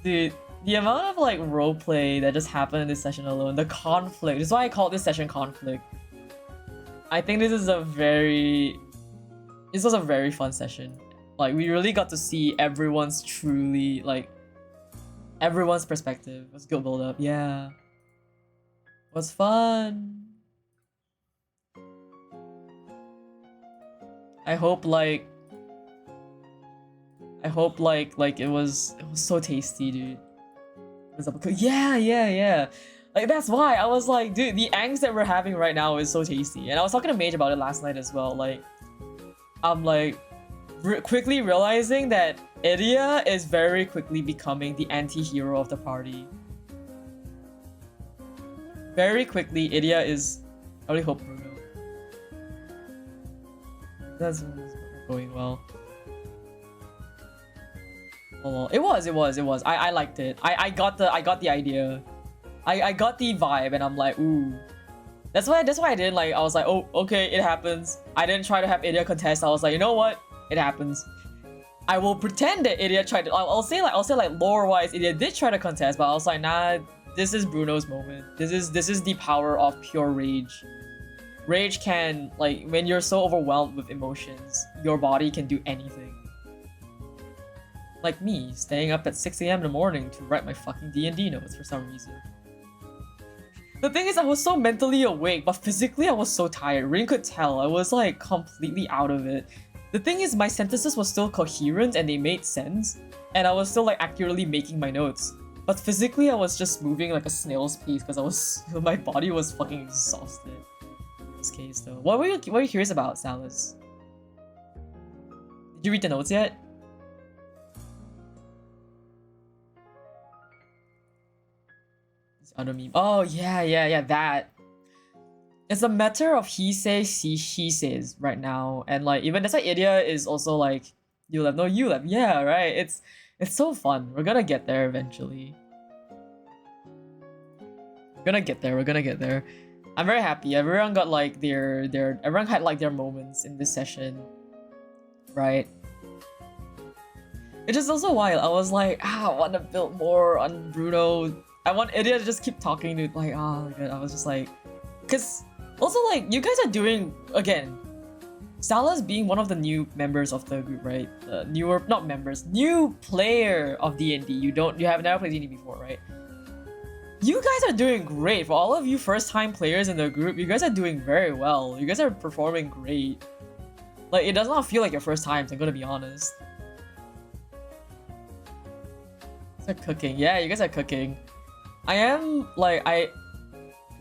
Dude, the amount of like roleplay that just happened in this session alone, the conflict. This is why I call this session conflict. I think this was a very fun session. Like, we really got to see everyone's everyone's perspective. It was good build up, yeah. It was fun. I hope like it was so tasty, dude. Yeah. Like, that's why I was like, dude, the angst that we're having right now is so tasty. And I was talking to Mage about it last night as well. Like, I'm like quickly realizing that Idia is very quickly becoming the anti-hero of the party. Very quickly, Idia is... I really hope Bruno. That's going well. Oh, it was. I liked it. I got the idea. I got the vibe, and I'm like, ooh. That's why I did like. I was like, oh, okay, it happens. I didn't try to have Idia contest. I was like, you know what? It happens. I will pretend that Idia tried to. I'll say like lore-wise, Idia did try to contest, but I was like, nah. This is Bruno's moment. This is the power of pure rage. Rage can, like, when you're so overwhelmed with emotions, your body can do anything. Like me, staying up at 6 AM in the morning to write my fucking D&D notes for some reason. The thing is, I was so mentally awake, but physically I was so tired. Rin could tell. I was like completely out of it. The thing is, my sentences were still coherent and they made sense, and I was still like accurately making my notes. But physically, I was just moving like a snail's pace because my body was fucking exhausted. In this case, though, what were you curious about, Salus? Did you read the notes yet? This other meme. Oh yeah, that. It's a matter of he says, she says right now, and like even that's why Idia is also like you left, no you left. Yeah, right. It's so fun. We're gonna get there eventually. We're gonna get there. I'm very happy. Everyone got like everyone had like their moments in this session, right? It's just also wild. I was like, I want to build more on Bruno. I want Idia to just keep talking to like, I was just like, cause Also, like, you guys are doing, again, Salas being one of the new members of the group, right? Not members, new player of DND. You have never played D&D before, right? You guys are doing great. For all of you first-time players in the group, you guys are doing very well. You guys are performing great. Like, it does not feel like your first times, I'm gonna be honest. You guys are cooking. Yeah, you guys are cooking. I am, like,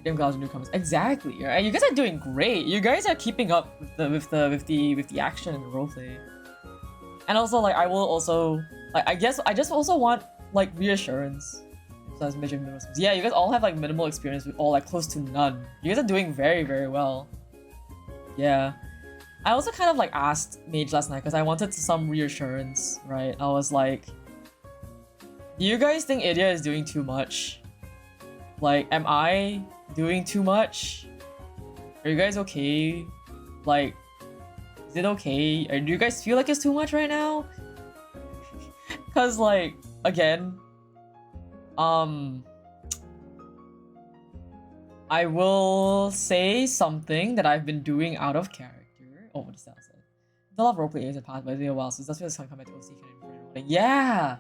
Damn guys, newcomers. Exactly, right? You guys are doing great. You guys are keeping up with the action and the roleplay. And also, like, I will also, like, I guess I just also want, like, reassurance. Yeah, you guys all have, like, minimal experience with all, like, close to none. You guys are doing very, very well. Yeah. I also kind of, like, asked Mage last night because I wanted some reassurance, right? I was like, do you guys think Idia is doing too much? Like, am I doing too much? Are you guys okay? Like, is it okay? Or do you guys feel like it's too much right now? Cause, like, again, I will say something that I've been doing out of character. Oh, what does that say? The lot of roleplay is a path, but it's been a while, so that's why it's gonna come back to OC. Yeah!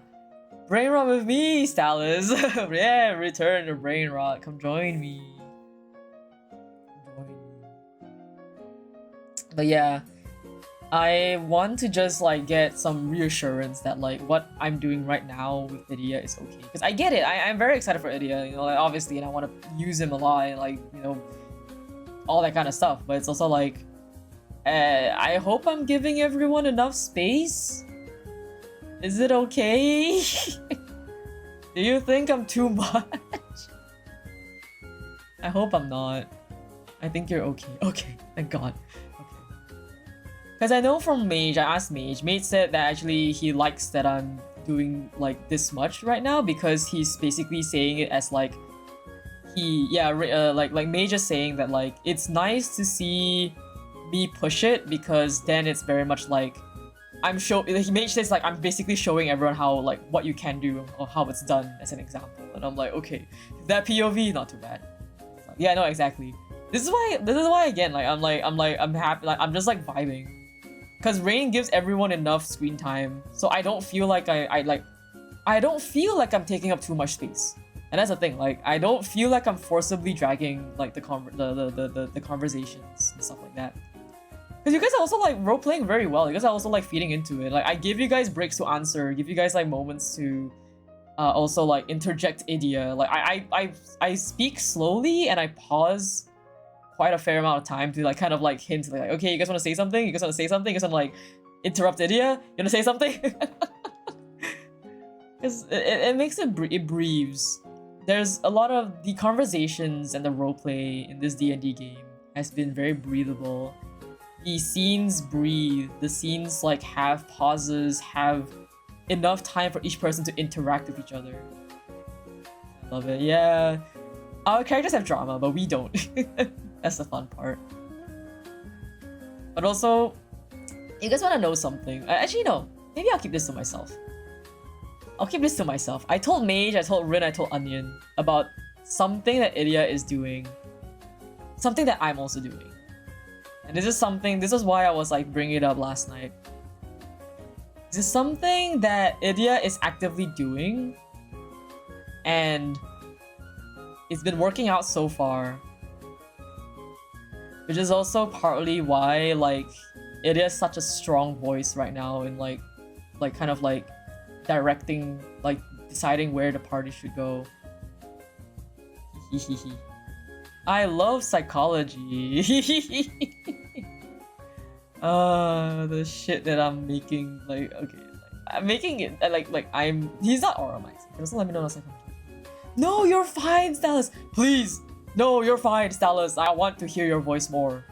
Brain rot with me, Stalis! Yeah, return to brain rot. Come join me. But yeah, I want to just like get some reassurance that like what I'm doing right now with Idia is okay. Because I get it, I'm very excited for Idia, you know, like, obviously, and I want to use him a lot, and, like, you know, all that kind of stuff. But it's also like, I hope I'm giving everyone enough space. Is it okay? Do you think I'm too much? I hope I'm not. I think you're okay. Okay, thank God. Because I know from Mage, I asked Mage. Mage said that actually he likes that I'm doing like this much right now because he's basically saying it as like like Mage is saying that like it's nice to see me push it because then it's very much like Mage says like I'm basically showing everyone how like what you can do or how it's done as an example, and I'm like, okay, that POV not too bad. Yeah, no, exactly. This is why again like I'm happy, like I'm just like vibing. Because Rain gives everyone enough screen time, so I don't feel like I don't feel like I'm taking up too much space. And that's the thing, like I don't feel like I'm forcibly dragging like the conversations and stuff like that. Because you guys are also like role playing very well. You guys are also like feeding into it. Like I give you guys breaks to answer, give you guys like moments to also like interject Idia. Like I speak slowly and I pause quite a fair amount of time to like kind of like hint like, okay, you guys want to say something? You guys want to say something? You guys want to like interrupt Idia? You want to say something? Because it makes it breathes. There's a lot of the conversations and the roleplay in this D&D game has been very breathable. The scenes breathe. The scenes like have pauses, have enough time for each person to interact with each other. I love it. Yeah. Our characters have drama, but we don't. That's the fun part. But also, you guys want to know something? Actually, no. Maybe I'll keep this to myself. I'll keep this to myself. I told Mage, I told Rin, I told Onion about something that Idia is doing. Something that I'm also doing. And this is why I was like bringing it up last night. This is something that Idia is actively doing. And it's been working out so far. Which is also partly why like it is such a strong voice right now in like kind of like directing, like deciding where the party should go. I love psychology. The shit that I'm making, like, okay, like, I'm making it he's not aura maxing. Just let me know. No, you're fine, Stalis. Please. No, you're fine, Stalis. I want to hear your voice more.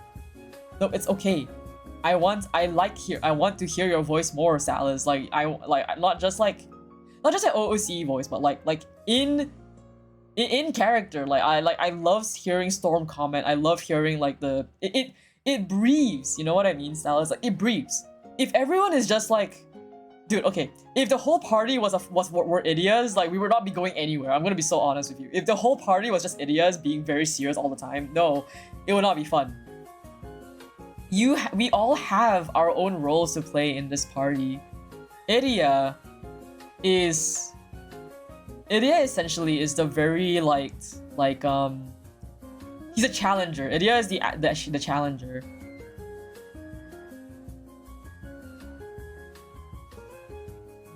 No, it's okay. I want to hear your voice more, Stalis. Like not just an OOC voice, but like in character. Like I love hearing Storm comment. I love hearing like it breathes. You know what I mean, Stalis? Like it breathes. If everyone is just like Dude, okay, if the whole party were Idias, like we would not be going anywhere. I'm gonna be so honest with you. If the whole party was just Idias being very serious all the time, no, it would not be fun. We all have our own roles to play in this party. Idia essentially is the very he's a challenger. Idia is the challenger.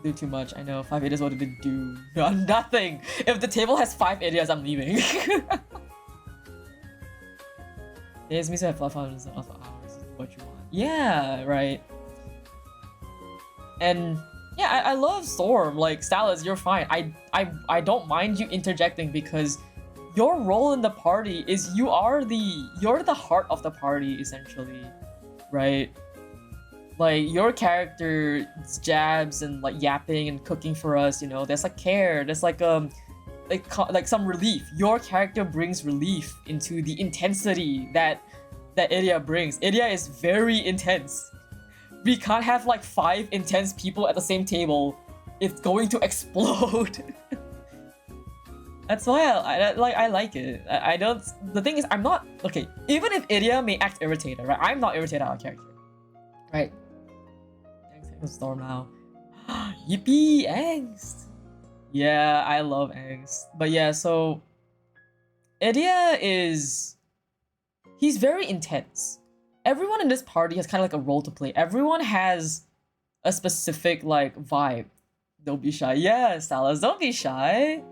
Do too much, I know. 5 Idias, what did it do? Nothing! If the table has 5 Idias, I'm leaving. It means to have fluff hours of hours, what you want. Yeah, right. And yeah, I love Storm. Like, Stylus, you're fine. I don't mind you interjecting because your role in the party is you're the heart of the party, essentially, right? Like, your character jabs and like yapping and cooking for us, you know, there's like care, there's like some relief. Your character brings relief into the intensity that Idia brings. Idia is very intense. We can't have like 5 intense people at the same table. It's going to explode. That's why I like it. I don't. The thing is, I'm not okay. Even if Idia may act irritated, right? I'm not irritated out of character, right? Storm now. Yippee, angst. Yeah, I love angst. But yeah, so Idia he's very intense. Everyone in this party has kind of like a role to play. Everyone has a specific like vibe. Don't be shy. Yeah, Salas, don't be shy.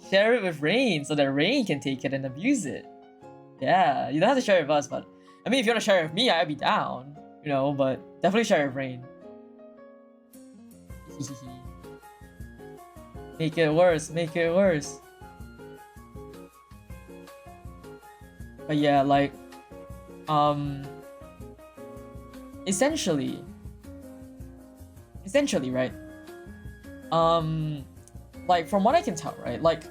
Share it with Rain so that Rain can take it and abuse it. Yeah, you don't have to share it with us, but I mean, if you want to share it with me, I'd be down, you know, but definitely share it with Rain. Make it worse, make it worse. But yeah, like, essentially, right? Like, from what I can tell, right? Like,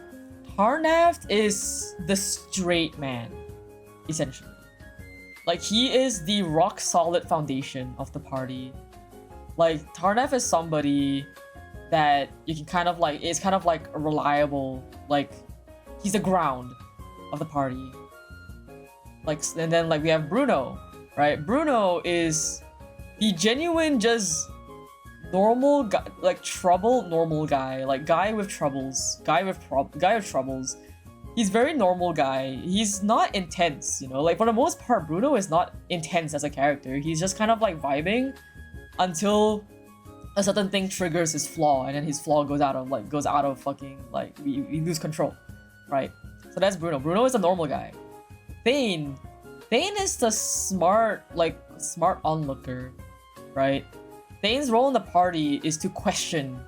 Tarnaft is the straight man, essentially. Like, he is the rock-solid foundation of the party. Like, Tarnaft is somebody that you can kind of like, is kind of like reliable, like, he's the ground of the party. Like, and then like we have Bruno, right? Bruno is the genuine, just normal guy, like normal guy, like guy with troubles, guy with troubles. He's very normal guy. He's not intense, you know, like for the most part, Bruno is not intense as a character. He's just kind of like vibing until a certain thing triggers his flaw, and then his flaw goes out of fucking, like, we lose control, right? So that's Bruno. Bruno is a normal guy. Thane is the smart onlooker, right? Thane's role in the party is to question,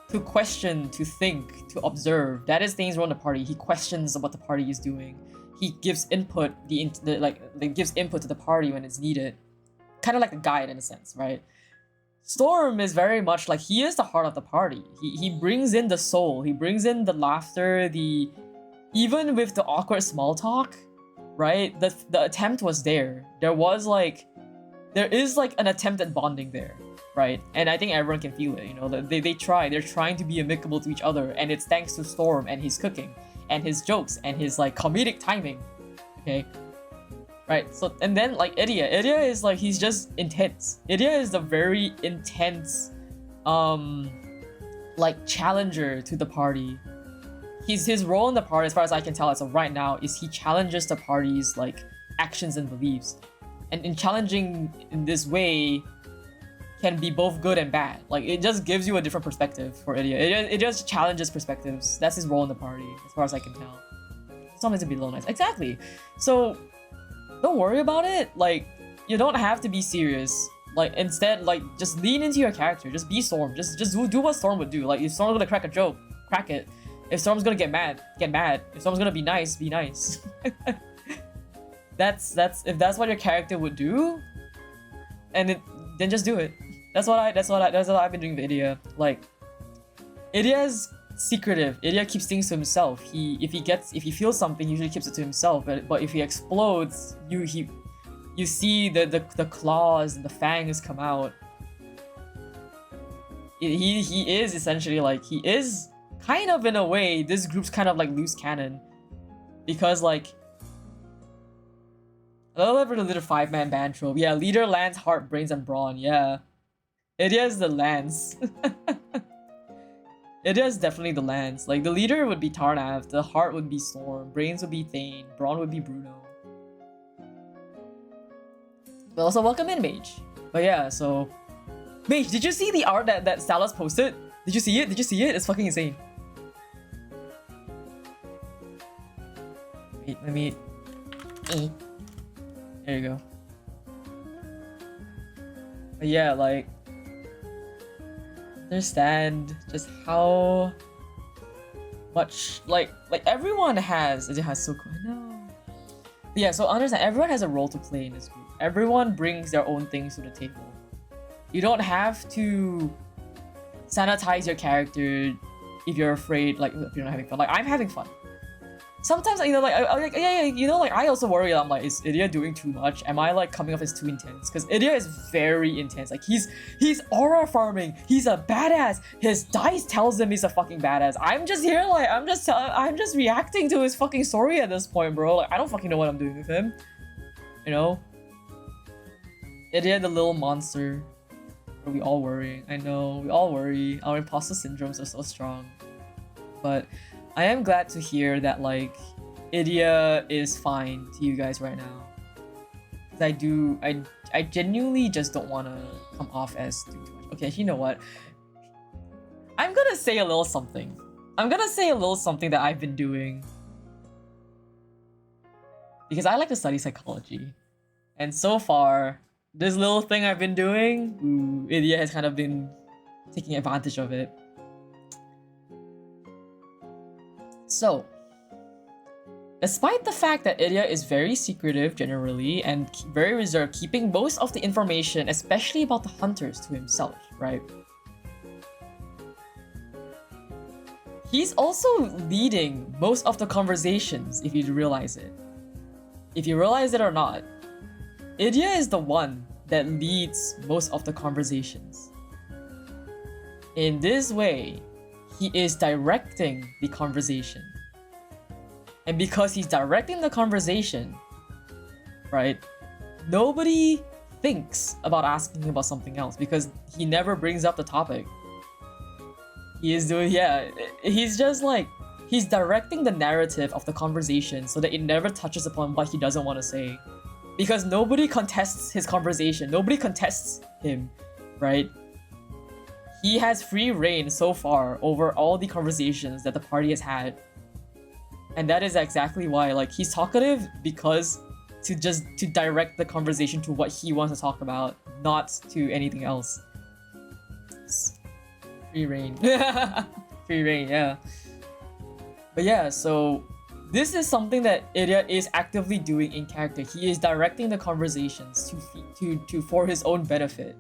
to think, to observe. That is Thane's role in the party. He questions what the party is doing. He gives input, gives input to the party when it's needed. Kind of like a guide in a sense, right? Storm is very much like, he is the heart of the party. He brings in the soul. He brings in the laughter, even with the awkward small talk, right? The attempt was there. There is like an attempt at bonding there, right? And I think everyone can feel it, you know, they try. They're trying to be amicable to each other, and it's thanks to Storm and his cooking and his jokes and his like comedic timing, okay? Right, so, and then like Idia is like, he's just intense. Idia is the very intense, like challenger to the party. His role in the party, as far as I can tell as of right now, is he challenges the party's like actions and beliefs. And in challenging in this way can be both good and bad. Like, it just gives you a different perspective for Idia. It just challenges perspectives. That's his role in the party, as far as I can tell. Something to be a little nice. Exactly. So don't worry about it. Like, you don't have to be serious. Like, instead, like, just lean into your character. Just be Storm. Just do what Storm would do. Like, if Storm's gonna crack a joke, crack it. If Storm's gonna get mad, get mad. If Storm's gonna be nice, be nice. That's if that's what your character would do, and then just do it. That's what I've been doing with Idia. Like, Idia's secretive. Idia keeps things to himself. If he feels something, he usually keeps it to himself. But if he explodes, you see the claws and the fangs come out. he is essentially like, he is kind of, in a way, this group's kind of like loose cannon, because like a little bit of the 5-man band trope. Yeah, leader, lance, heart, brains, and brawn. Yeah, Idia is the lance. Idia is definitely the lance. Like, the leader would be Tarnav, the heart would be Storm, brains would be Thane, brawn would be Bruno. But also welcome in, Mage. But yeah, so Mage, did you see the art that Salas posted? Did you see it? Did you see it? It's fucking insane. Wait, let me... There you go. But yeah, like, understand just how much like everyone has so cool. No. But yeah, so understand everyone has a role to play in this group. Everyone brings their own things to the table. You don't have to sanitize your character if you're afraid, like, if you're not having fun. Like, I'm having fun. Sometimes, you know, like, yeah, you know, like, I also worry. I'm like, is Idia doing too much? Am I like coming off as too intense? Because Idia is very intense. Like, he's aura farming. He's a badass. His dice tells him he's a fucking badass. I'm just here, like, I'm just reacting to his fucking story at this point, bro. Like, I don't fucking know what I'm doing with him. You know? Idia, the little monster. We all worry. I know, we all worry. Our imposter syndromes are so strong. But I am glad to hear that, like, Idia is fine to you guys right now. Because I genuinely just don't want to come off as doing too much. Okay, you know what? I'm gonna say a little something. I'm gonna say a little something that I've been doing. Because I like to study psychology. And so far, this little thing I've been doing, Idia has kind of been taking advantage of it. So, despite the fact that Idia is very secretive generally and very reserved, keeping most of the information, especially about the hunters, to himself, right? He's also leading most of the conversations, if you realize it. If you realize it or not, Idia is the one that leads most of the conversations. In this way, he is directing the conversation. And because he's directing the conversation, right, nobody thinks about asking him about something else because he never brings up the topic. He is doing, yeah, he's just like, he's directing the narrative of the conversation so that it never touches upon what he doesn't want to say. Because nobody contests his conversation, nobody contests him, right? He has free reign so far over all the conversations that the party has had. And that is exactly why, like, he's talkative because to direct the conversation to what he wants to talk about, not to anything else. Free reign. Free reign, yeah. But yeah, so this is something that Idia is actively doing in character. He is directing the conversations for his own benefit.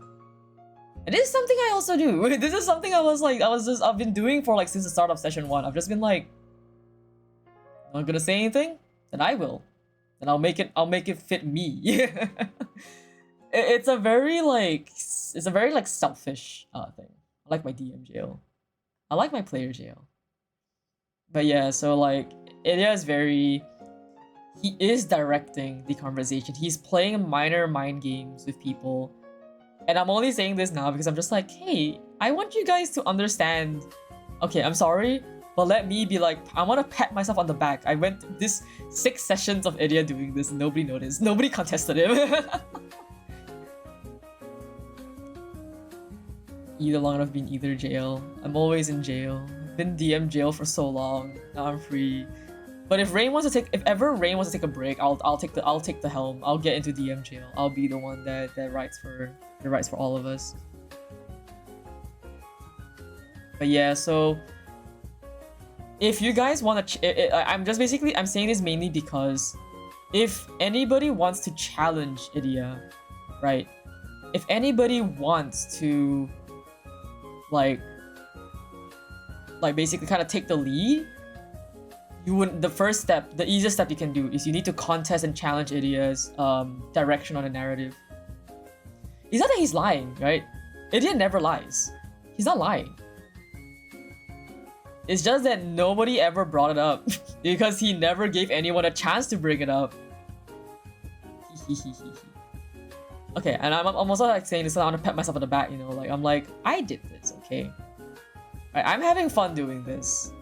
And this is something I also do. This is something I've been doing for like since the start of session 1. I've just been like, I'm not gonna say anything, then I will. Then I'll make it fit me. It's a very like selfish thing. I like my DM jail. I like my player jail. But yeah, so like Idia is he is directing the conversation. He's playing minor mind games with people. And I'm only saying this now because I'm just like, hey, I want you guys to understand. Okay, I'm sorry, but let me be like, I want to pat myself on the back. I went this 6 sessions of Idia doing this. Nobody noticed. Nobody contested him. Either long enough being either jail. I'm always in jail. I've been DM jail for so long. Now I'm free. But if Rain wants to if ever Rain wants to take a break, I'll take the helm. I'll get into DM jail. I'll be the one that writes for all of us. But yeah, so if you guys want to, I'm saying this mainly because if anybody wants to challenge Idia, right? If anybody wants to like basically kind of take the lead, the easiest step you can do is you need to contest and challenge Idia's direction on the narrative. It's not that he's lying, right? Idia never lies. He's not lying. It's just that nobody ever brought it up because he never gave anyone a chance to bring it up. Okay, and I'm also like saying this, I want to pat myself on the back, you know, like I'm like, I did this, okay? Right, I'm having fun doing this.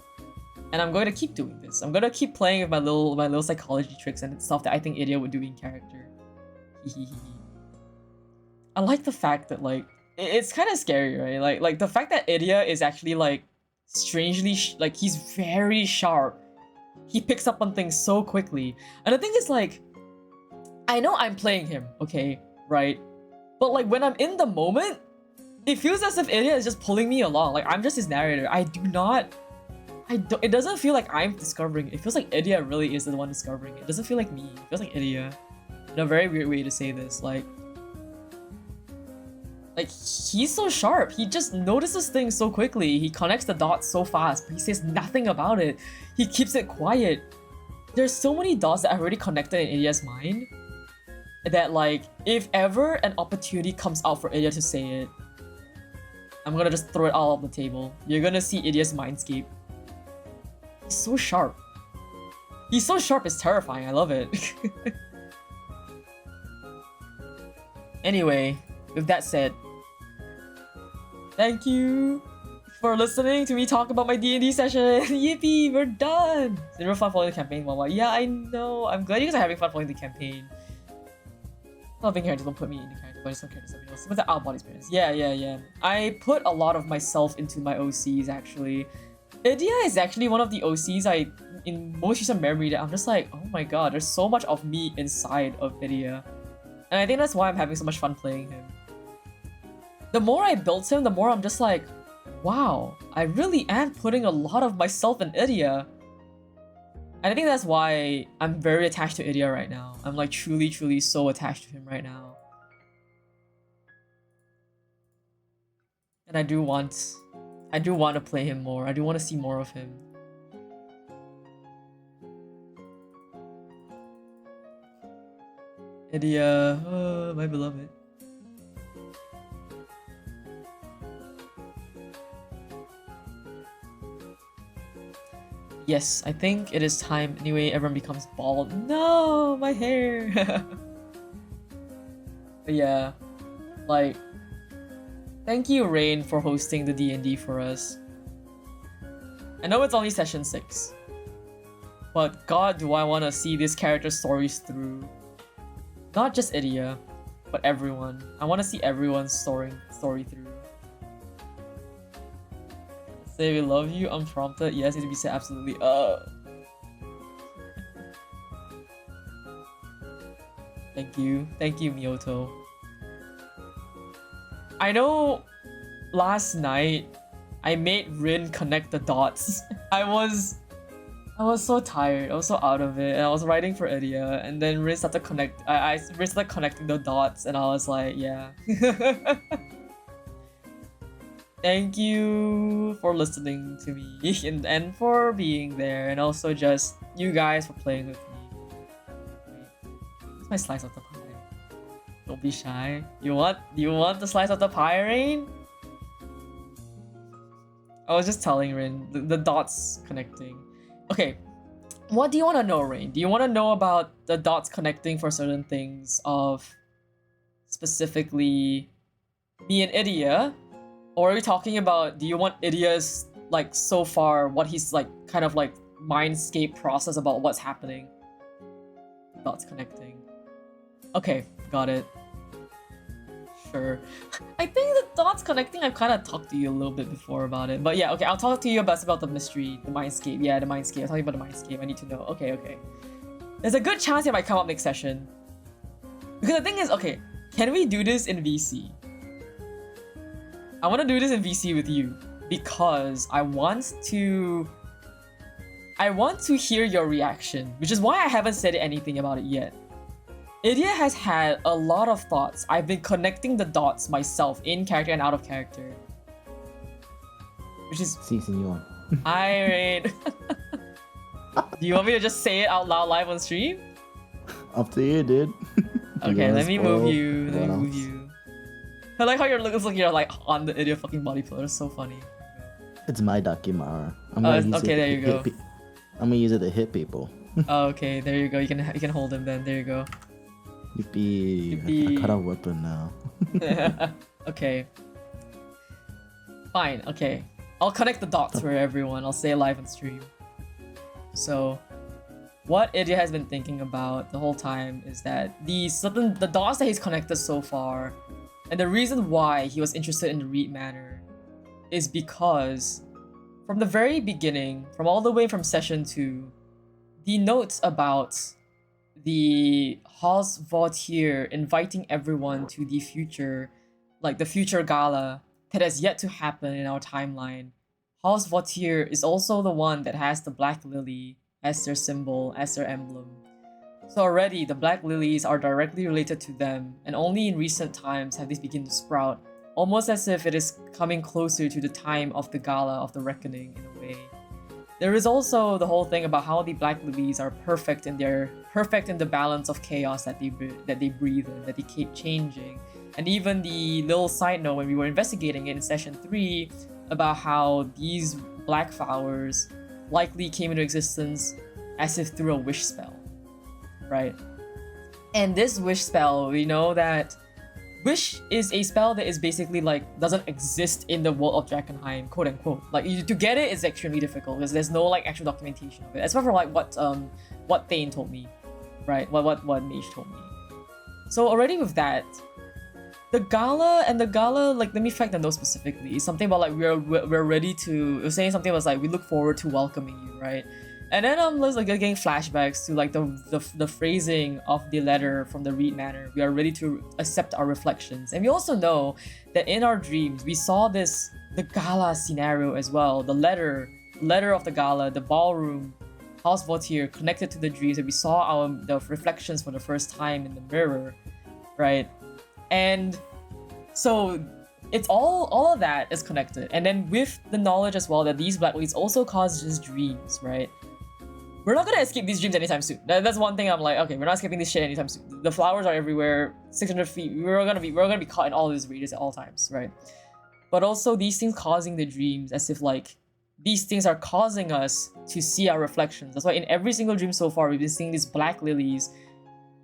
And I'm going to keep doing this. I'm gonna keep playing with my little psychology tricks and stuff that I think Idia would do in character. I like the fact that like it's kind of scary, right? Like the fact that Idia is actually like strangely like he's very sharp. He picks up on things so quickly. And the thing is like, I know I'm playing him, okay, right? But like when I'm in the moment, it feels as if Idia is just pulling me along. Like I'm just his narrator. It doesn't feel like I'm discovering it. It feels like Idia really is the one discovering it. It doesn't feel like me. It feels like Idia. In a very weird way to say this. Like he's so sharp. He just notices things so quickly. He connects the dots so fast, but he says nothing about it. He keeps it quiet. There's so many dots that are already connected in Idia's mind that like, if ever an opportunity comes out for Idia to say it, I'm gonna just throw it all off the table. You're gonna see Idia's mindscape. He's so sharp. He's so sharp, it's terrifying. I love it. Anyway, with that said, thank you for listening to me talk about my D&D session. Yippee, we're done. Zero fun following the campaign. Wow. Yeah, I know. I'm glad you guys are having fun following the campaign. Loving characters don't put me in the character, but I just don't care to something else. What's the out-of-body experience? Yeah. I put a lot of myself into my OCs actually. Idia is actually one of the OCs in most recent memory that I'm just like, oh my god, there's so much of me inside of Idia. And I think that's why I'm having so much fun playing him. The more I build him, the more I'm just like, wow, I really am putting a lot of myself in Idia. And I think that's why I'm very attached to Idia right now. I'm like truly so attached to him right now. And I do want to play him more. I do want to see more of him. Idia, oh, my beloved. Yes, I think it is time. Anyway, everyone becomes bald. No, my hair. But yeah, like, thank you, Rain, for hosting the D&D for us. I know it's only session 6, but god, do I want to see this character's stories through. Not just Idia, but everyone. I want to see everyone's story through. Say we love you, unprompted. Yes, it to be said absolutely. Thank you, Miyoto. I know last night I made Rin connect the dots. I was so tired. I was so out of it, and I was writing for Idia, and then Rin started Rin started connecting the dots, and I was like, yeah. Thank you for listening to me and for being there, and also just you guys for playing with me. Where's my slice of the pie? Don't be shy. Do you want the slice of the pie, Rain? I was just telling Rin the dots connecting. Okay, what do you want to know, Rain? Do you want to know about the dots connecting for certain things of specifically me and Idia? Or are we talking about, do you want Idia's, like, so far, what he's, like, kind of, like, mindscape process about what's happening? Dots connecting. Okay, got it. Sure. I think the dots connecting, I've kind of talked to you a little bit before about it. But yeah, okay, I'll talk to you about the mystery, the mindscape. Yeah, the mindscape. I'll tell you about the mindscape. I need to know. Okay. There's a good chance it might come up next session. Because the thing is, okay, can we do this in VC? I want to do this in VC with you because I want to hear your reaction, which is why I haven't said anything about it yet. Idia has had a lot of thoughts. I've been connecting the dots myself, in character and out of character. Which is... Season you on. Irate. Do you want me to just say it out loud live on stream? Up to you, dude. Okay, let me move you. I like how you're looking like you're like on the Idia fucking body pillow. It's so funny. It's my Dakimara. Okay, there you go. I'm gonna use it to hit people. Oh, okay, there you go. You can hold him then. There you go. Yippee! I got a weapon now. Okay. Fine. Okay. I'll connect the dots for everyone. I'll say it live on stream. So, what Idia has been thinking about the whole time is that the dots that he's connected so far, and the reason why he was interested in the Reed Manor, is because from the very beginning, from all the way from session 2, the notes about the Haus Vautier inviting everyone to the future, like the future gala that has yet to happen in our timeline. Haus Vautier is also the one that has the Black Lily as their symbol, as their emblem. So already the Black Lilies are directly related to them, and only in recent times have these begun to sprout, almost as if it is coming closer to the time of the Gala of the Reckoning in a way. There is also the whole thing about how the Black Lilies are perfect in the balance of chaos that they breathe in, that they keep changing. And even the little side note when we were investigating it in session 3 about how these black flowers likely came into existence as if through a wish spell, right? And this wish spell, we know that Wish is a spell that is basically like doesn't exist in the world of Drakenheim, quote unquote. Like to get it is extremely difficult because there's no like actual documentation of it. As far from like what Thane told me, right? What Mage told me. So already with that, the gala, like let me fact the note specifically. Something about like we're ready to. It was saying something was like we look forward to welcoming you, right? And then I'm like getting flashbacks to like the phrasing of the letter from the Reed Manor. We are ready to accept our reflections. And we also know that in our dreams we saw the gala scenario as well. The letter of the gala, the ballroom, Haus Vautier connected to the dreams, and we saw the reflections for the first time in the mirror, right? And so it's all of that is connected. And then with the knowledge as well that these Black Lilies also cause just dreams, right? We're not gonna escape these dreams anytime soon. That's one thing I'm like, okay, we're not escaping this shit anytime soon. The flowers are everywhere, 600 feet. We're gonna be caught in all this radius at all times, right? But also these things causing the dreams as if like these things are causing us to see our reflections. That's why in every single dream so far we've been seeing these Black Lilies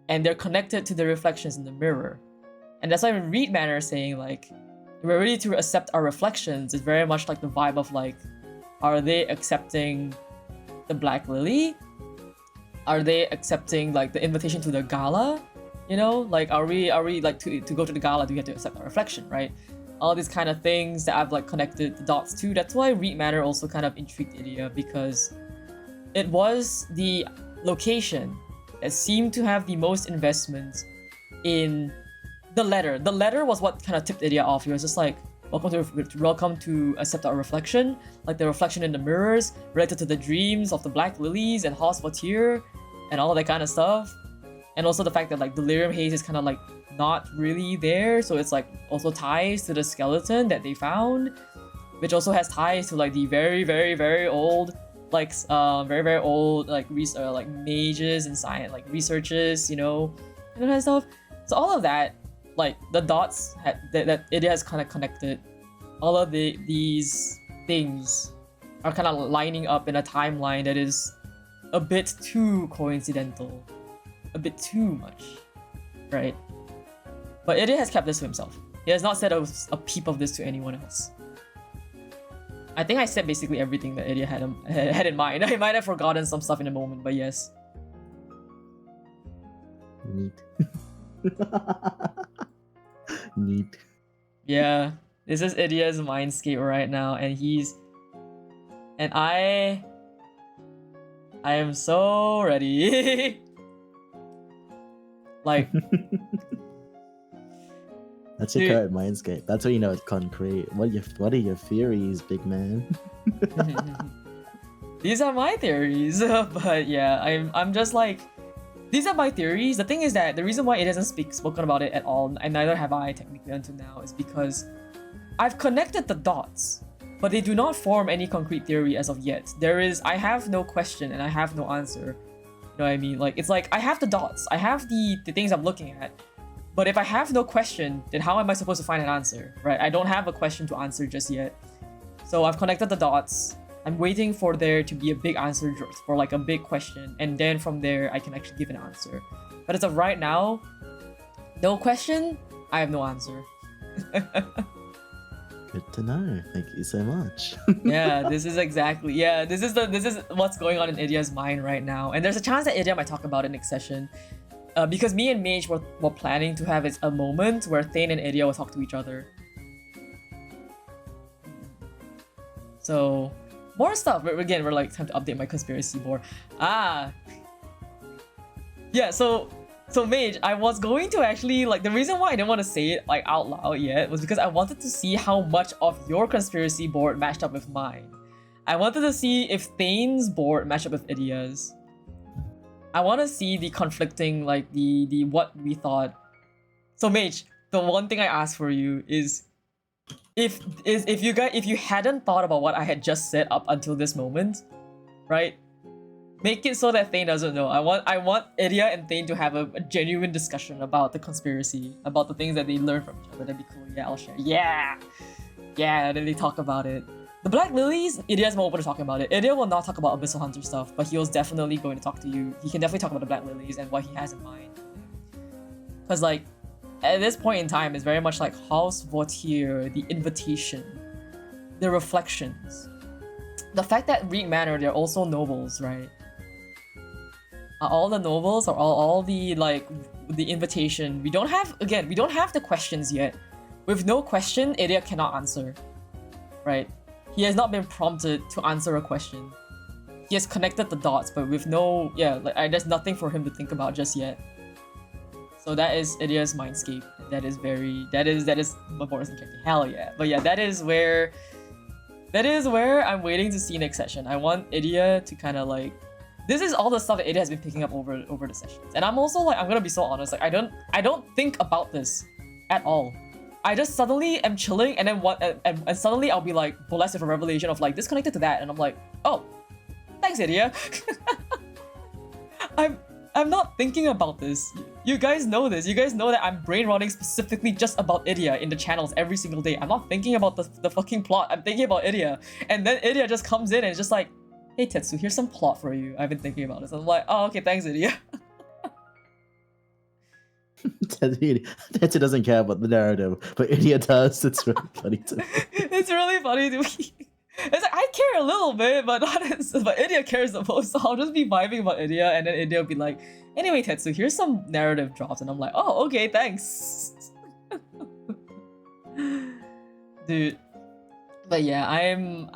and they're connected to the reflections in the mirror. And that's why in Reed Manor saying like we're ready to accept our reflections is very much like the vibe of like, are they accepting the Black Lily? Are they accepting like the invitation to the gala? You know, like are we like to go to the gala, do we have to accept our reflection, right? All these kind of things that I've like connected the dots to. That's why Reed Manor also kind of intrigued Idia, because it was the location that seemed to have the most investment in the letter. The letter was what kind of tipped Idia off. He was just like, welcome to accept our reflection, like the reflection in the mirrors related to the dreams of the Black Lilies and Haus Vautier and all that kind of stuff. And also the fact that like delirium haze is kind of like not really there, so it's like also ties to the skeleton that they found, which also has ties to like the very very very old like very very old like like mages and science like researchers, you know, and that kind of stuff. So all of that, like the dots that it has kind of connected. All of these things are kind of lining up in a timeline that is a bit too coincidental, a bit too much, right? But Idia has kept this to himself. He has not said a peep of this to anyone else. I think I said basically everything that Idia had in mind. I might have forgotten some stuff in a moment, but yes. Neat. Neat. Yeah, this is Idia's mindscape right now, and I am so ready. Like, that's your current mindscape. That's what you know it's concrete. What are your theories, big man? These are my theories, but yeah, I'm just like, these are my theories. The thing is that the reason why it hasn't spoken about it at all, and neither have I technically until now, is because I've connected the dots, but they do not form any concrete theory as of yet. I have no question and I have no answer. You know what I mean? Like, it's like I have the dots, I have the things I'm looking at, But if I have no question, then how am I supposed to find an answer, right? I don't have a question to answer just yet. So I've connected the dots. I'm waiting for there to be a big answer for like a big question, and then from there I can actually give an answer. But as of right now, no question, I have no answer. Good to know. Thank you so much. Yeah, this is what's going on in Idia's mind right now. And there's a chance that Idia might talk about it next session. Because me and Mage were planning to have a moment where Thane and Idia will talk to each other. So, more stuff. But again, we're like, time to update my conspiracy board. Yeah, so Mage, I was going to actually, like, the reason why I didn't want to say it like out loud yet was because I wanted to see how much of your conspiracy board matched up with mine. I wanted to see if Thane's board matched up with Idia's. I want to see the conflicting, like, the what we thought. So Mage, the one thing I asked for you is if you hadn't thought about what I had just said up until this moment, right? Make it so that Thane doesn't know. I want Idia and Thane to have a genuine discussion about the conspiracy, about the things that they learned from each other. That'd be cool. Yeah, I'll share. Yeah, then they talk about it. The Black Lilies, Idia's more open to talking about it. Idia will not talk about Abyssal Hunter stuff, but he was definitely going to talk to you. He can definitely talk about the Black Lilies and what he has in mind. Because, like, at this point in time, it's very much like House Vautier, the invitation, the reflections. The fact that Reed Manor, they're also nobles, right? All the nobles or all the, like, the invitation. We don't have the questions yet. With no question, Idia cannot answer, right? He has not been prompted to answer a question. He has connected the dots, but with no, there's nothing for him to think about just yet. So that is Idia's mindscape. That is my board isn't checking. Hell yeah. But yeah, that is where I'm waiting to see next session. I want Idia to kind of like, this is all the stuff that Idia has been picking up over the sessions. And I'm also like, I'm gonna be so honest, like I don't think about this at all. I just suddenly am chilling and then and suddenly I'll be like blessed with a revelation of like this connected to that, and I'm like, oh, thanks Idia. I'm not thinking about this. You guys know this. You guys know that I'm brain rotting specifically just about Idia in the channels every single day. I'm not thinking about the fucking plot. I'm thinking about Idia. And then Idia just comes in and is just like, hey Tetsu, here's some plot for you. I've been thinking about this. I'm like, oh, okay, thanks Idia. Tetsu doesn't care about the narrative, but Idia does. It's really funny to me. It's really funny to me. It's like, I care a little bit, but but Idia cares the most, so I'll just be vibing about Idia, and then Idia will be like, anyway Tetsu, here's some narrative drops, and I'm like, oh, okay, thanks. Dude. But yeah, I'm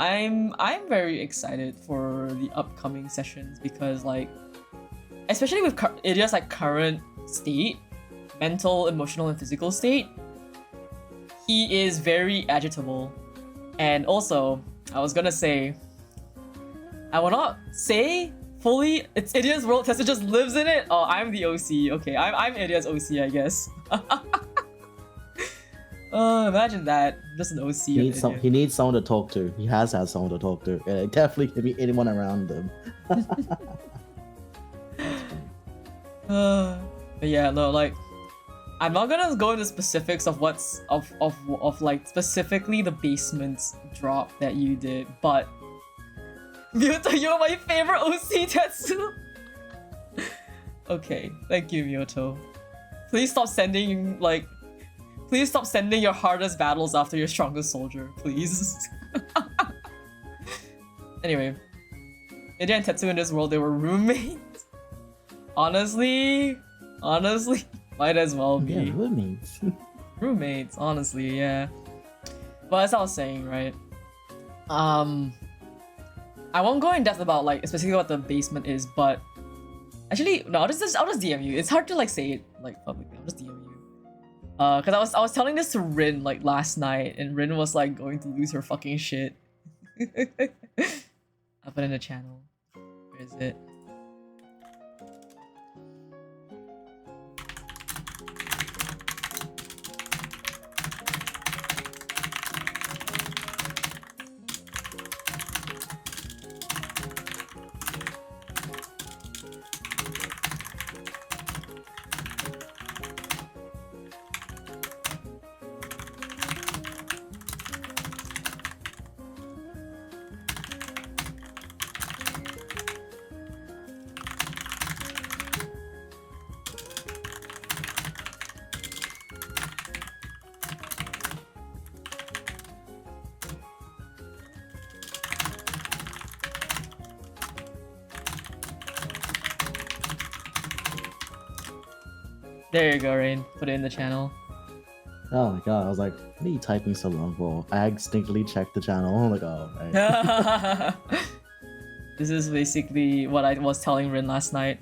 very excited for the upcoming sessions because, like, especially with Idia's like current state, mental, emotional, and physical state, he is very agitable. And also, I was gonna say, I will not say fully it's Idia's world. Tessa just lives in it. Oh, I'm the OC. Okay, I'm Idia's OC, I guess. Imagine that. Just an OC. He needs someone to talk to. He has had someone to talk to. It definitely can be anyone around him. But yeah, no, like, I'm not gonna go into specifics of what's of like specifically the basement drop that you did, but Myoto, you're my favorite OC, Tetsu. Okay, thank you, Myoto. Please stop sending your hardest battles after your strongest soldier, please. Anyway, Idia and Tetsu in this world, they were roommates. Honestly, might as well be. Yeah, roommates. Roommates, honestly, yeah. But as I was saying, right? I won't go in depth about like specifically what the basement is, but actually, no, I'll just DM you. It's hard to like say it like publicly. I'll just DM you. Cause I was telling this to Rin like last night, and Rin was like going to lose her fucking shit. I'll put it in the channel. Where is it? There you go, Rain. Put it in the channel. Oh my god, I was like, what are you typing so long for? I instinctively checked the channel. I'm like, oh, right. This is basically what I was telling Rin last night.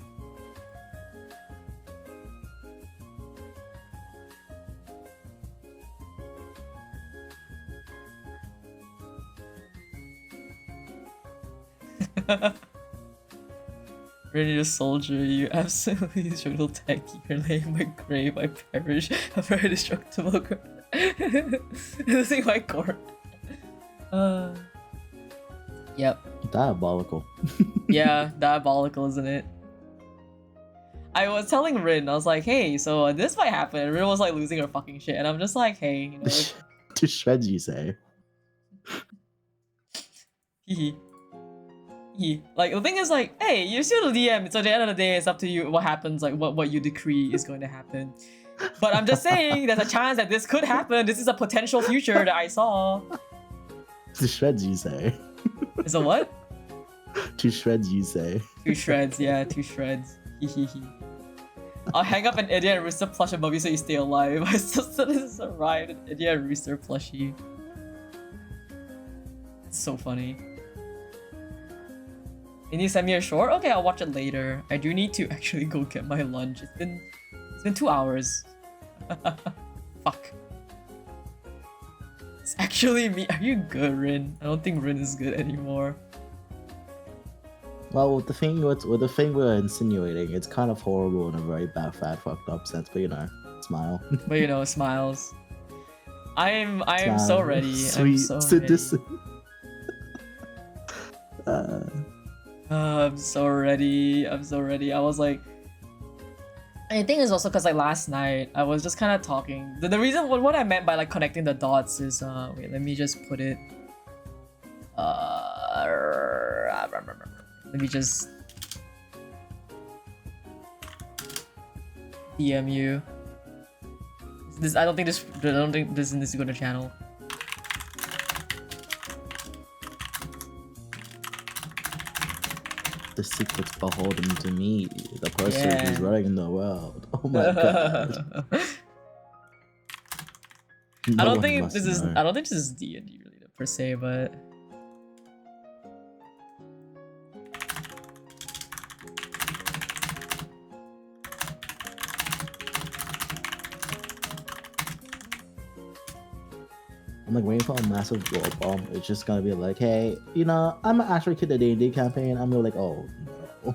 Rin, you're a soldier, you absolutely should've tagged your name, my grave, I perish, a very destructible losing my court. Yep. Diabolical. Yeah, diabolical, isn't it? I was telling Rin, I was like, hey, so this might happen. And Rin was like losing her fucking shit, and I'm just like, hey, you know, like, To shreds, you say. hee. Like, the thing is, like, hey, you're still the DM, so at the end of the day, it's up to you what happens, like, what you decree is going to happen. But I'm just saying, there's a chance that this could happen. This is a potential future that I saw. To shreds, you say. Is a what? To shreds, you say. 2 shreds, yeah, 2 shreds. I'll hang up an Idia and Rooster plush above you so you stay alive. I still said this is a riot, an Idia and Rooster plushie. It's so funny. Can you send me a short? Okay, I'll watch it later. I do need to actually go get my lunch. It's been 2 hours. Fuck. It's actually me. Are you good, Rin? I don't think Rin is good anymore. Well, with the thing we're insinuating, it's kind of horrible in a very bad, fat, fucked up sense. But you know, smile. But you know, smiles. I am Smile. so ready. Sweet I'm so sadistic. I'm so ready. I'm so ready. I was like, and the thing is also because like last night I was just kind of talking. The reason what I meant by like connecting the dots is wait, let me just put it. Let me just DM you. This I don't think this needs to go to channel. The secret's beholden to me, the person Yeah. who's running the world. Oh my god. I don't think this is D&D related per se, but I'm like waiting for a massive world bomb. It's just gonna be like, hey, you know, I'm actually kid the D&D campaign. I'm gonna be like, oh no.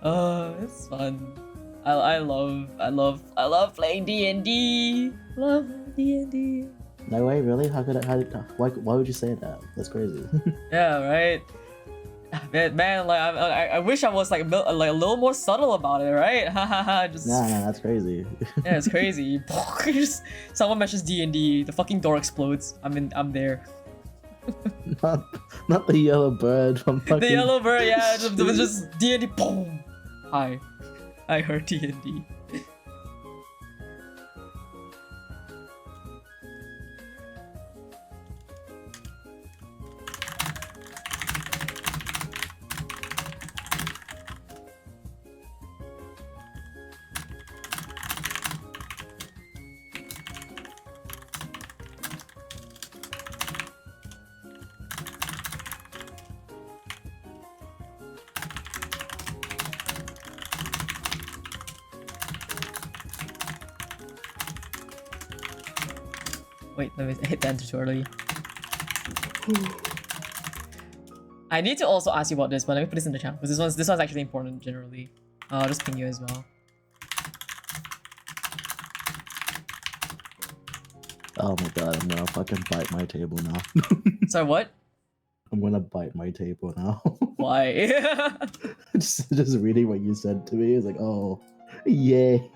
oh, it's fun. I love playing D&D. Love D&D. No way, really? Why would you say that? That's crazy. Yeah, right. Man, like I wish I was like a little more subtle about it, right? Haha, just nah, that's crazy. yeah, it's crazy. Just someone mentions D&D, the fucking door explodes. I'm there. not the yellow bird from fucking... The yellow bird, yeah, it was just D&D. Boom. Hi, I heard D&D. Wait, let me hit the enter too early. I need to also ask you about this, but let me put this in the chat because this one's actually important generally. I'll just ping you as well. Oh my god, I'm gonna fucking bite my table now. Sorry, what? I'm gonna bite my table now. Why? just reading what you said to me is like, oh, yay.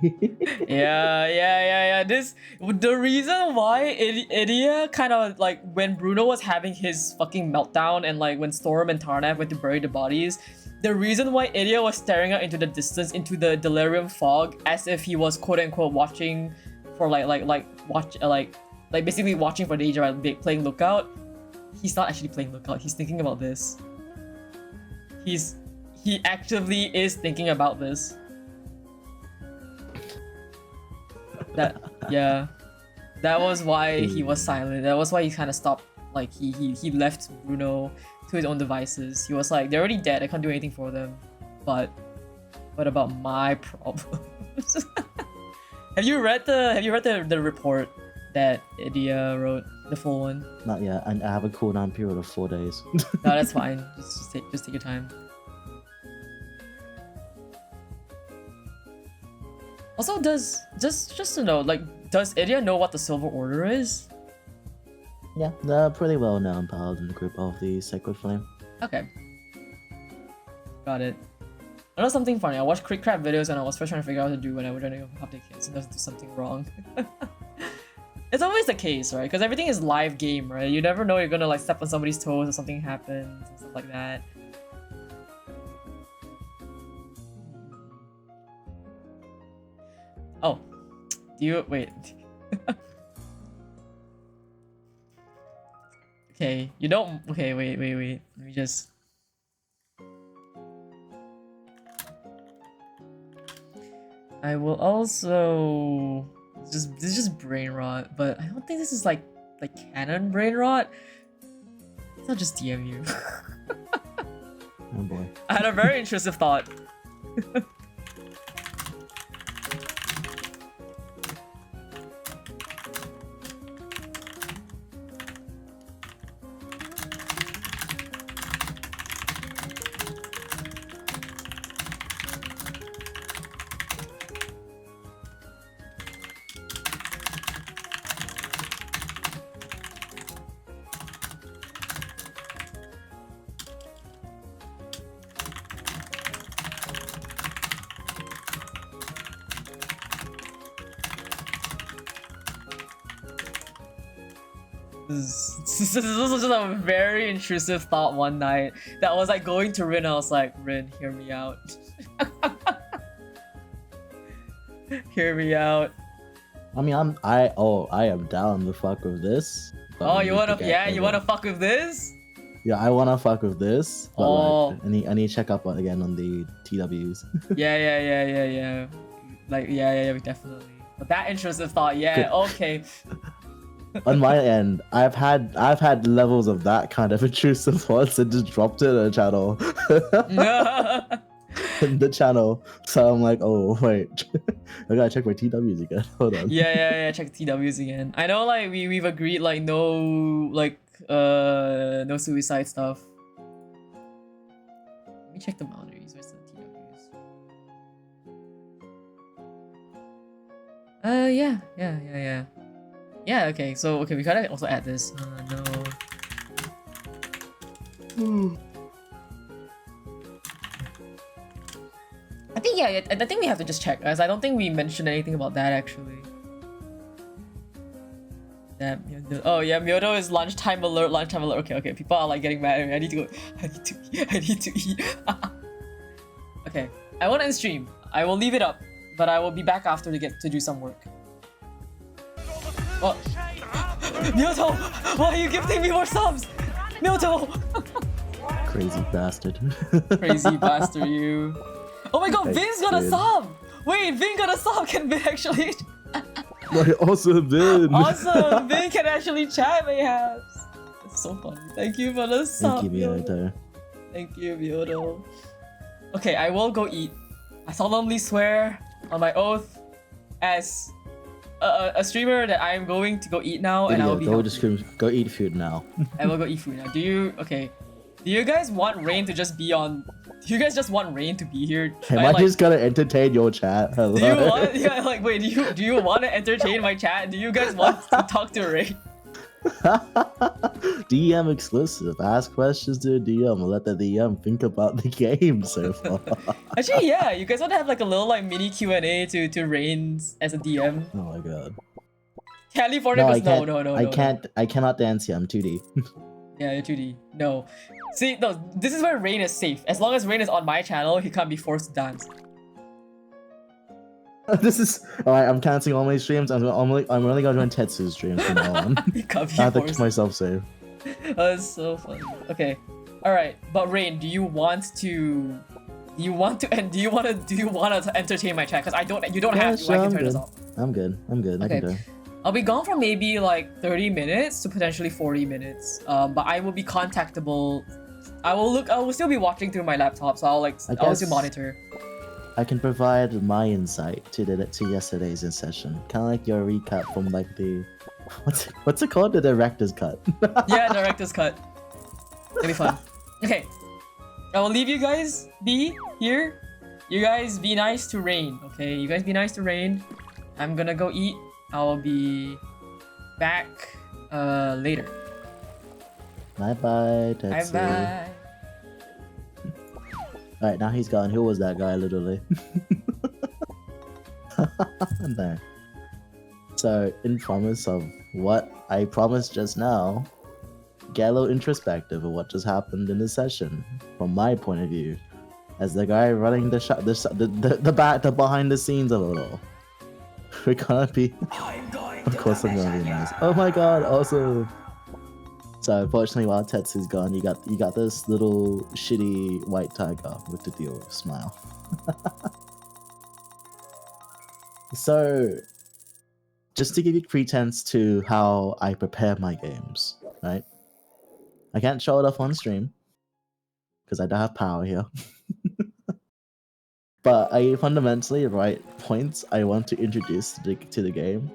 Yeah. The reason why Idia kind of like when Bruno was having his fucking meltdown and like when Storm and Tarnav went to bury the bodies, the reason why Idia was staring out into the distance into the delirium fog as if he was quote unquote watching for basically watching for danger and playing lookout. He's not actually playing lookout. He's thinking about this. He actively is thinking about this. Yeah, that was why he was silent. That was why he kind of stopped. Like he left Bruno to his own devices. He was like, they're already dead. I can't do anything for them. But what about my problems? Have you read the report that Idia wrote, the full one? Not yet, and I have a cooldown period of 4 days. No, that's fine. Just take your time. Also, just to know, like, does Idia know what the Silver Order is? Yeah, they're pretty well known paladin group of the Sacred Flame. Okay. Got it. I know something funny. I watched Crick Crab videos and I was first trying to figure out what to do when I was trying to update kids and doesn't do something wrong. It's always the case, right? Because everything is live game, right? You never know you're gonna like step on somebody's toes or something happens and stuff like that. Oh, do you wait? Okay, you don't. Okay, wait. Let me just. I will also this is just brain rot, but I don't think this is like canon brain rot. It's not just DM you. Oh boy. I had a very intrusive thought. This was just a very intrusive thought one night that was like going to Rin. I was like, Rin, hear me out. Hear me out. I mean, I am down the fuck with this. Oh, you wanna fuck with this? Yeah, I wanna fuck with this. But Oh. like, I need to check up again on the TWs. Yeah. Like, yeah, definitely. But that intrusive thought, yeah, okay. On my end, I've had levels of that kind of intrusive thoughts and just dropped it in the channel. In the channel. So I'm like, oh wait, I gotta check my TWs again. Hold on. Yeah, check TWs again. I know like we've agreed like no no suicide stuff. Let me check the boundaries. Where's the TWs? Yeah. Yeah, okay, so we gotta also add this. No. I think we have to just check, guys. I don't think we mentioned anything about that actually. Oh yeah, Myoto is lunchtime alert. Okay. People are like getting mad at me. I need to go. I need to eat. Okay, I want to end stream. I will leave it up, but I will be back after to do some work. Oh. Myoto! Why are you gifting me more subs? Myoto! Crazy bastard. Crazy bastard, you. Oh my god, Vin's got a sub! Wait, Vin got a sub! Can Vin actually... My awesome Vin! Awesome! Vin can actually chat, mayhaps! It's so funny. Thank you for the sub, Thank you, Myoto. Thank you, Myoto. Okay, I will go eat. I solemnly swear on my oath as a streamer that I am going to go eat now, and I will be go eat food now. I will go eat food now. Do you guys want Rain to just be on? Do you guys just want Rain to be here? Am I just gonna entertain your chat? Hello? Do you want? Yeah, like wait. Do you want to entertain my chat? Do you guys want to talk to Rain? DM exclusive. Ask questions to a DM and let the DM think about the game so far. Actually, yeah. You guys want to have like a little like mini Q&A to Rain as a DM? Oh my god. California goes no. I cannot dance here. I'm 2D. Yeah, you're 2D. No. See, no. This is where Rain is safe. As long as Rain is on my channel, he can't be forced to dance. This is alright. I'm canceling all my streams. I'm only gonna join Tetsu's streams from now on. You can't be I have to forced. keep myself safe. That's so funny. Okay, all right. But Rain, do you want to entertain my chat? Because you don't have to. Sure, I can I'm turn this good. off. I'm good. I Okay. can do it. I'll be gone for maybe like 30 minutes to potentially 40 minutes. But I will be contactable. I will still be watching through my laptop, so I'll still guess- monitor. I can provide my insight to yesterday's session. Kind of like your recap from like the what's it called? The director's cut. Yeah, director's cut. It'll be fun. Okay. I will leave you guys be here. You guys be nice to Rain, okay? You guys be nice to Rain. I'm gonna go eat. I'll be back later. Bye bye, Tetsu. Bye bye. Alright, now he's gone. Who was that guy, literally? No. So, in promise of what I promised just now, get a little introspective of what just happened in the session, from my point of view, as the guy running the behind the scenes of it all. We're gonna be. Of course, I'm gonna be nice. Oh my god! Also, so unfortunately, while Tetsu's gone, you got this little shitty white tiger with the deal with smile. So, just to give you pretense to how I prepare my games, right? I can't show it off on stream because I don't have power here. But I fundamentally write points I want to introduce to the game,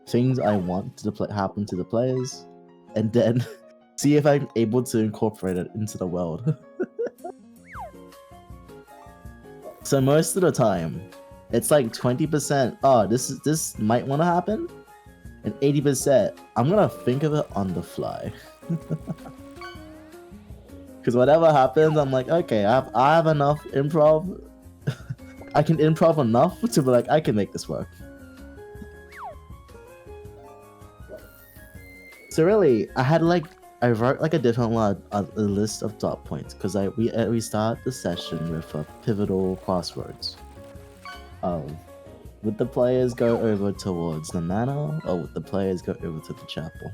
things I want to happen to the players, and then see if I'm able to incorporate it into the world. So most of the time, it's like 20%, oh, this might want to happen, and 80%, I'm gonna think of it on the fly. Because whatever happens, I'm like, okay, I have enough improv. I can improv enough to be like, I can make this work. So really, I wrote like a different a list of dot points because we start the session with a pivotal crossroads. Would the players go over towards the manor, or would the players go over to the chapel?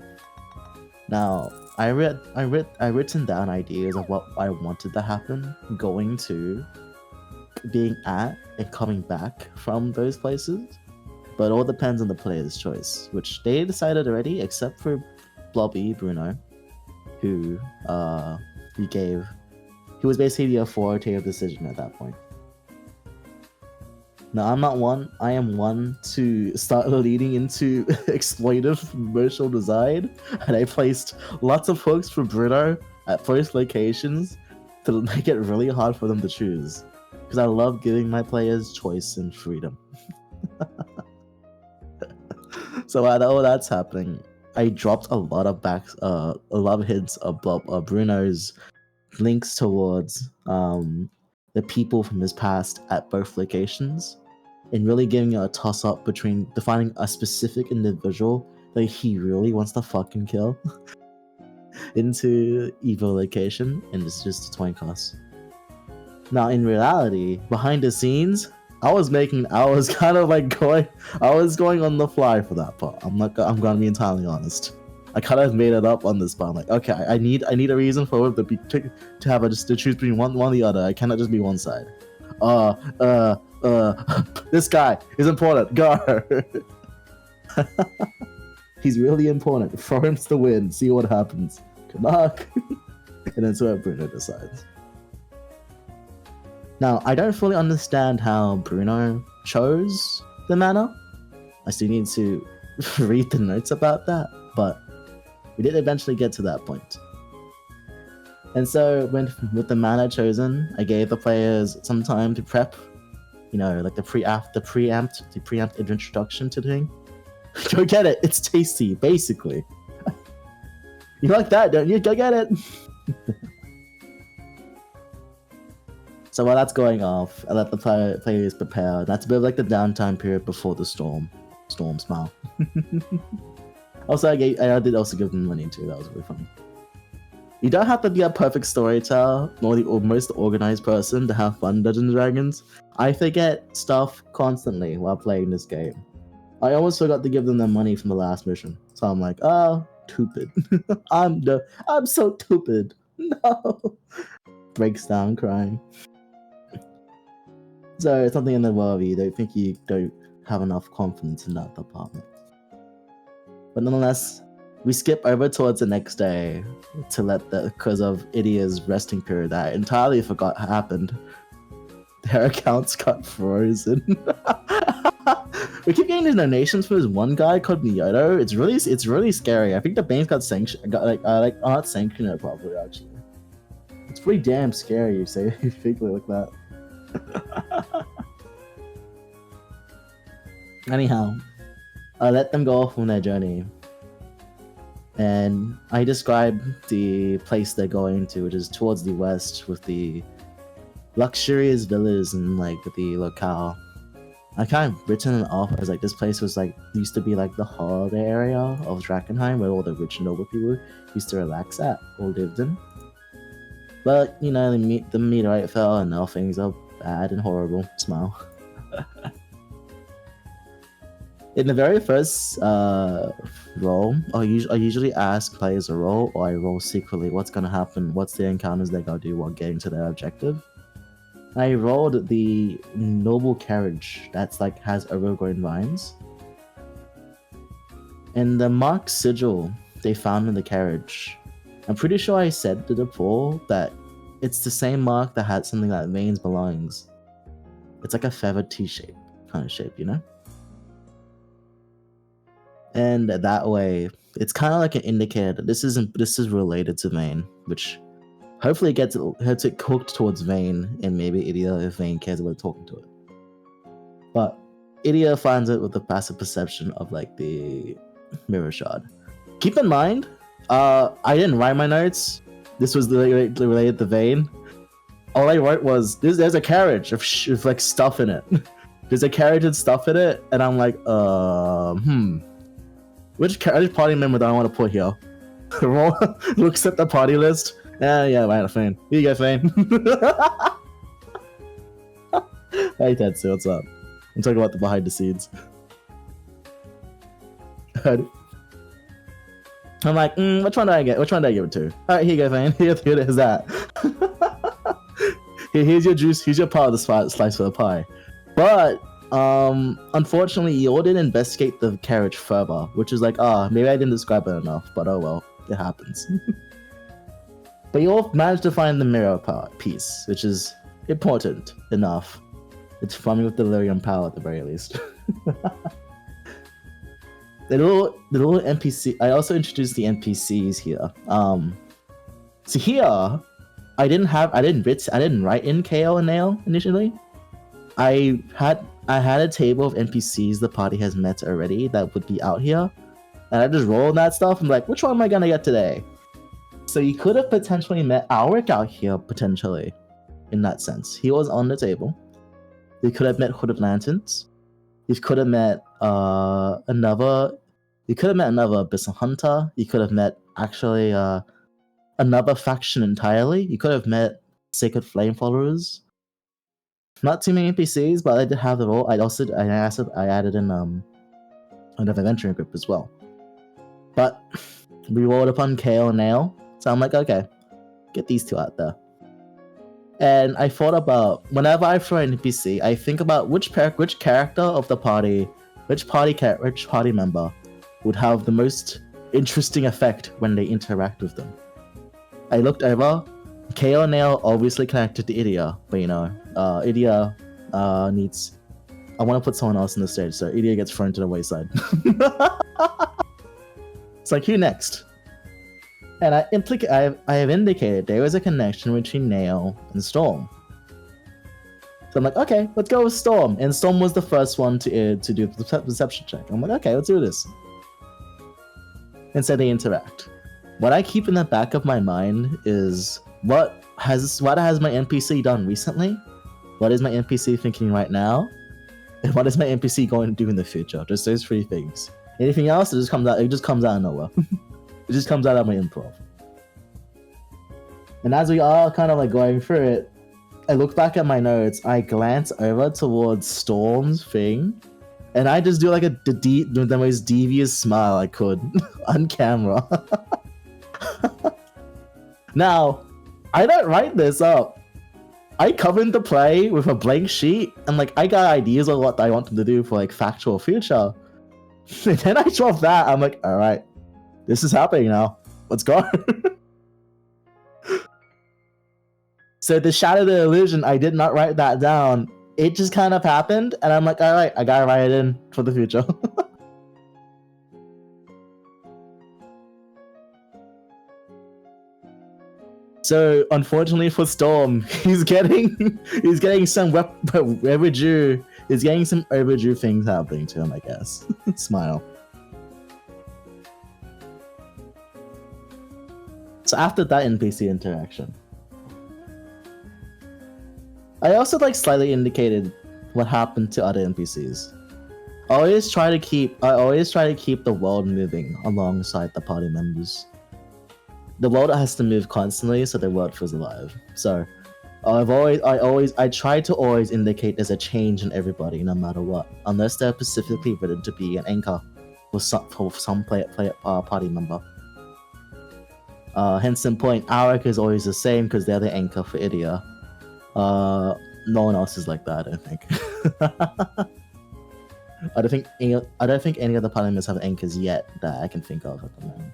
Now, I written down ideas of what I wanted to happen, going to, being at, and coming back from those places. But it all depends on the player's choice, which they decided already, except for Blobby Bruno, who he was basically the authoritative decision at that point. Now, I'm not one. I am one to start leading into exploitive commercial design, and I placed lots of hooks for Bruno at first locations to make it really hard for them to choose, because I love giving my players choice and freedom. So while all that's happening, I dropped a lot of hints of Bruno's links towards the people from his past at both locations, and really giving it a toss-up between defining a specific individual that he really wants to fucking kill into evil location, and it's just a coin toss. Now, in reality, behind the scenes, I was going on the fly for that part. I'm gonna be entirely honest. I kind of made it up on the spot. I'm like, okay, I need a reason for it to have to choose between one or the other. I cannot just be one side. This guy is important. Go. He's really important. Throw him to the wind. See what happens. Good luck. And then so Bruno decides. Now, I don't fully understand how Bruno chose the manor. I still need to read the notes about that, but we did eventually get to that point. And so, with the manor chosen, I gave the players some time to prep, like the preamp introduction to the thing. Go get it, it's tasty, basically. You like that, don't you? Go get it! So while that's going off, I let the players prepare. That's a bit of like the downtime period before the storm smile. Also, I did also give them money too. That was really funny. You don't have to be a perfect storyteller nor the most organized person to have fun Dungeons & Dragons. I forget stuff constantly while playing this game. I almost forgot to give them their money from the last mission. So I'm like, oh, stupid. I'm so stupid. No. Breaks down crying. So it's something in the world you don't have enough confidence in that department. But nonetheless, we skip over towards the next day to let because of Idia's resting period that I entirely forgot happened. Their accounts got frozen. We keep getting these donations for this one guy called Miyoto. It's really scary. I think the bank got sanctioned. Not sanctioned it properly actually. It's pretty damn scary. You say you think like that. Anyhow, I let them go off on their journey, and I describe the place they're going to, which is towards the west with the luxurious villas and like the locale. I kind of written it off as like this place was like used to be like the holiday area of Drakenheim where all the rich and noble people used to relax at or lived in. But you know, the meteorite fell and now things are bad and horrible. Smile. In the very first roll, I usually ask players a roll, or I roll secretly what's gonna happen, what's the encounters they're gonna do while getting to their objective. I rolled the noble carriage that's like has overgrown vines. And the marked sigil they found in the carriage, I'm pretty sure I said to the pool that it's the same mark that had something like Vane's belongings. It's like a feathered T-shape kind of shape, you know? And that way, it's kind of like an indicator that this is related to Vane, which hopefully gets it hooked towards Vane and maybe Idia if Vane cares about talking to it. But Idia finds it with the passive perception of like the mirror shard. Keep in mind, I didn't write my notes. This was related to Vane. All I wrote was there's a carriage of like stuff in it. There's a carriage and stuff in it, and I'm like, which party member do I want to put here? Looks at the party list. Yeah, I had a Fane. Here you go, Fane. Hey, Tetsu, what's up? I'm talking about the behind the scenes. I'm like, which one do I get? Which one do I give it to? Alright, here you go, Fane. Here it is that. Here's your juice. Here's your part of the slice for the pie. But unfortunately, you all didn't investigate the carriage further, which is like, maybe I didn't describe it enough, but oh well, it happens. But you all managed to find the mirror piece, which is important enough. It's fun with delirium power at the very least. The little NPC. I also introduced the NPCs here. So here, I didn't write in KO and Nail initially. I had a table of NPCs the party has met already that would be out here, and I just rolled that stuff. I'm like, which one am I gonna get today? So you could have potentially met Alric out here potentially, in that sense. He was on the table. You could have met Hood of Lanterns. You could have met another Abyssal Hunter. You could have met actually another faction entirely. You could have met Sacred Flame Followers. Not too many NPCs, but I did have the role. I added in another adventuring group as well. But we rolled upon KO and Nail, so I'm like, okay, get these two out there. And I thought about, whenever I throw an NPC, I think about which character of the party, which party member would have the most interesting effect when they interact with them. I looked over, KO and Nail obviously connected to Idia, but you know, Idia needs, I want to put someone else on the stage, so Idia gets thrown to the wayside. It's like, who next? And I have indicated there was a connection between Nail and Storm. So I'm like, okay, let's go with Storm. And Storm was the first one to do the perception check. I'm like, okay, let's do this. And so they interact. What I keep in the back of my mind is what has my NPC done recently? What is my NPC thinking right now? And what is my NPC going to do in the future? Just those three things. Anything else, it just comes out of nowhere. It just comes out of my improv. And as we are kind of like going through it, I look back at my notes, I glance over towards Storm's thing, and I just do like the most devious smile I could on camera. Now, I don't write this up. I come into play with a blank sheet and like I got ideas of what I want them to do for like factual future. And then I drop that, I'm like, alright, this is happening now. Let's go. So to shatter the illusion, I did not write that down. It just kind of happened, and I'm like, alright, I gotta write it in for the future. So unfortunately for Storm, he's getting some overdue. He's getting some overdue things happening to him, I guess. Smile. So after that NPC interaction, I also like slightly indicated what happened to other NPCs. I always try to keep the world moving alongside the party members. The world has to move constantly so the world feels alive. So I try to always indicate there's a change in everybody no matter what, unless they're specifically written to be an anchor for some party member. Hence in point, Arik is always the same because they're the anchor for Idia. No one else is like that, I don't think. I don't think any other party members have anchors yet that I can think of at the moment.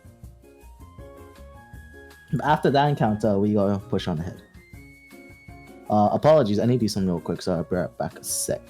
But after that encounter, we gotta push on ahead. Apologies, I need to do something real quick, so I'll be right back a sec.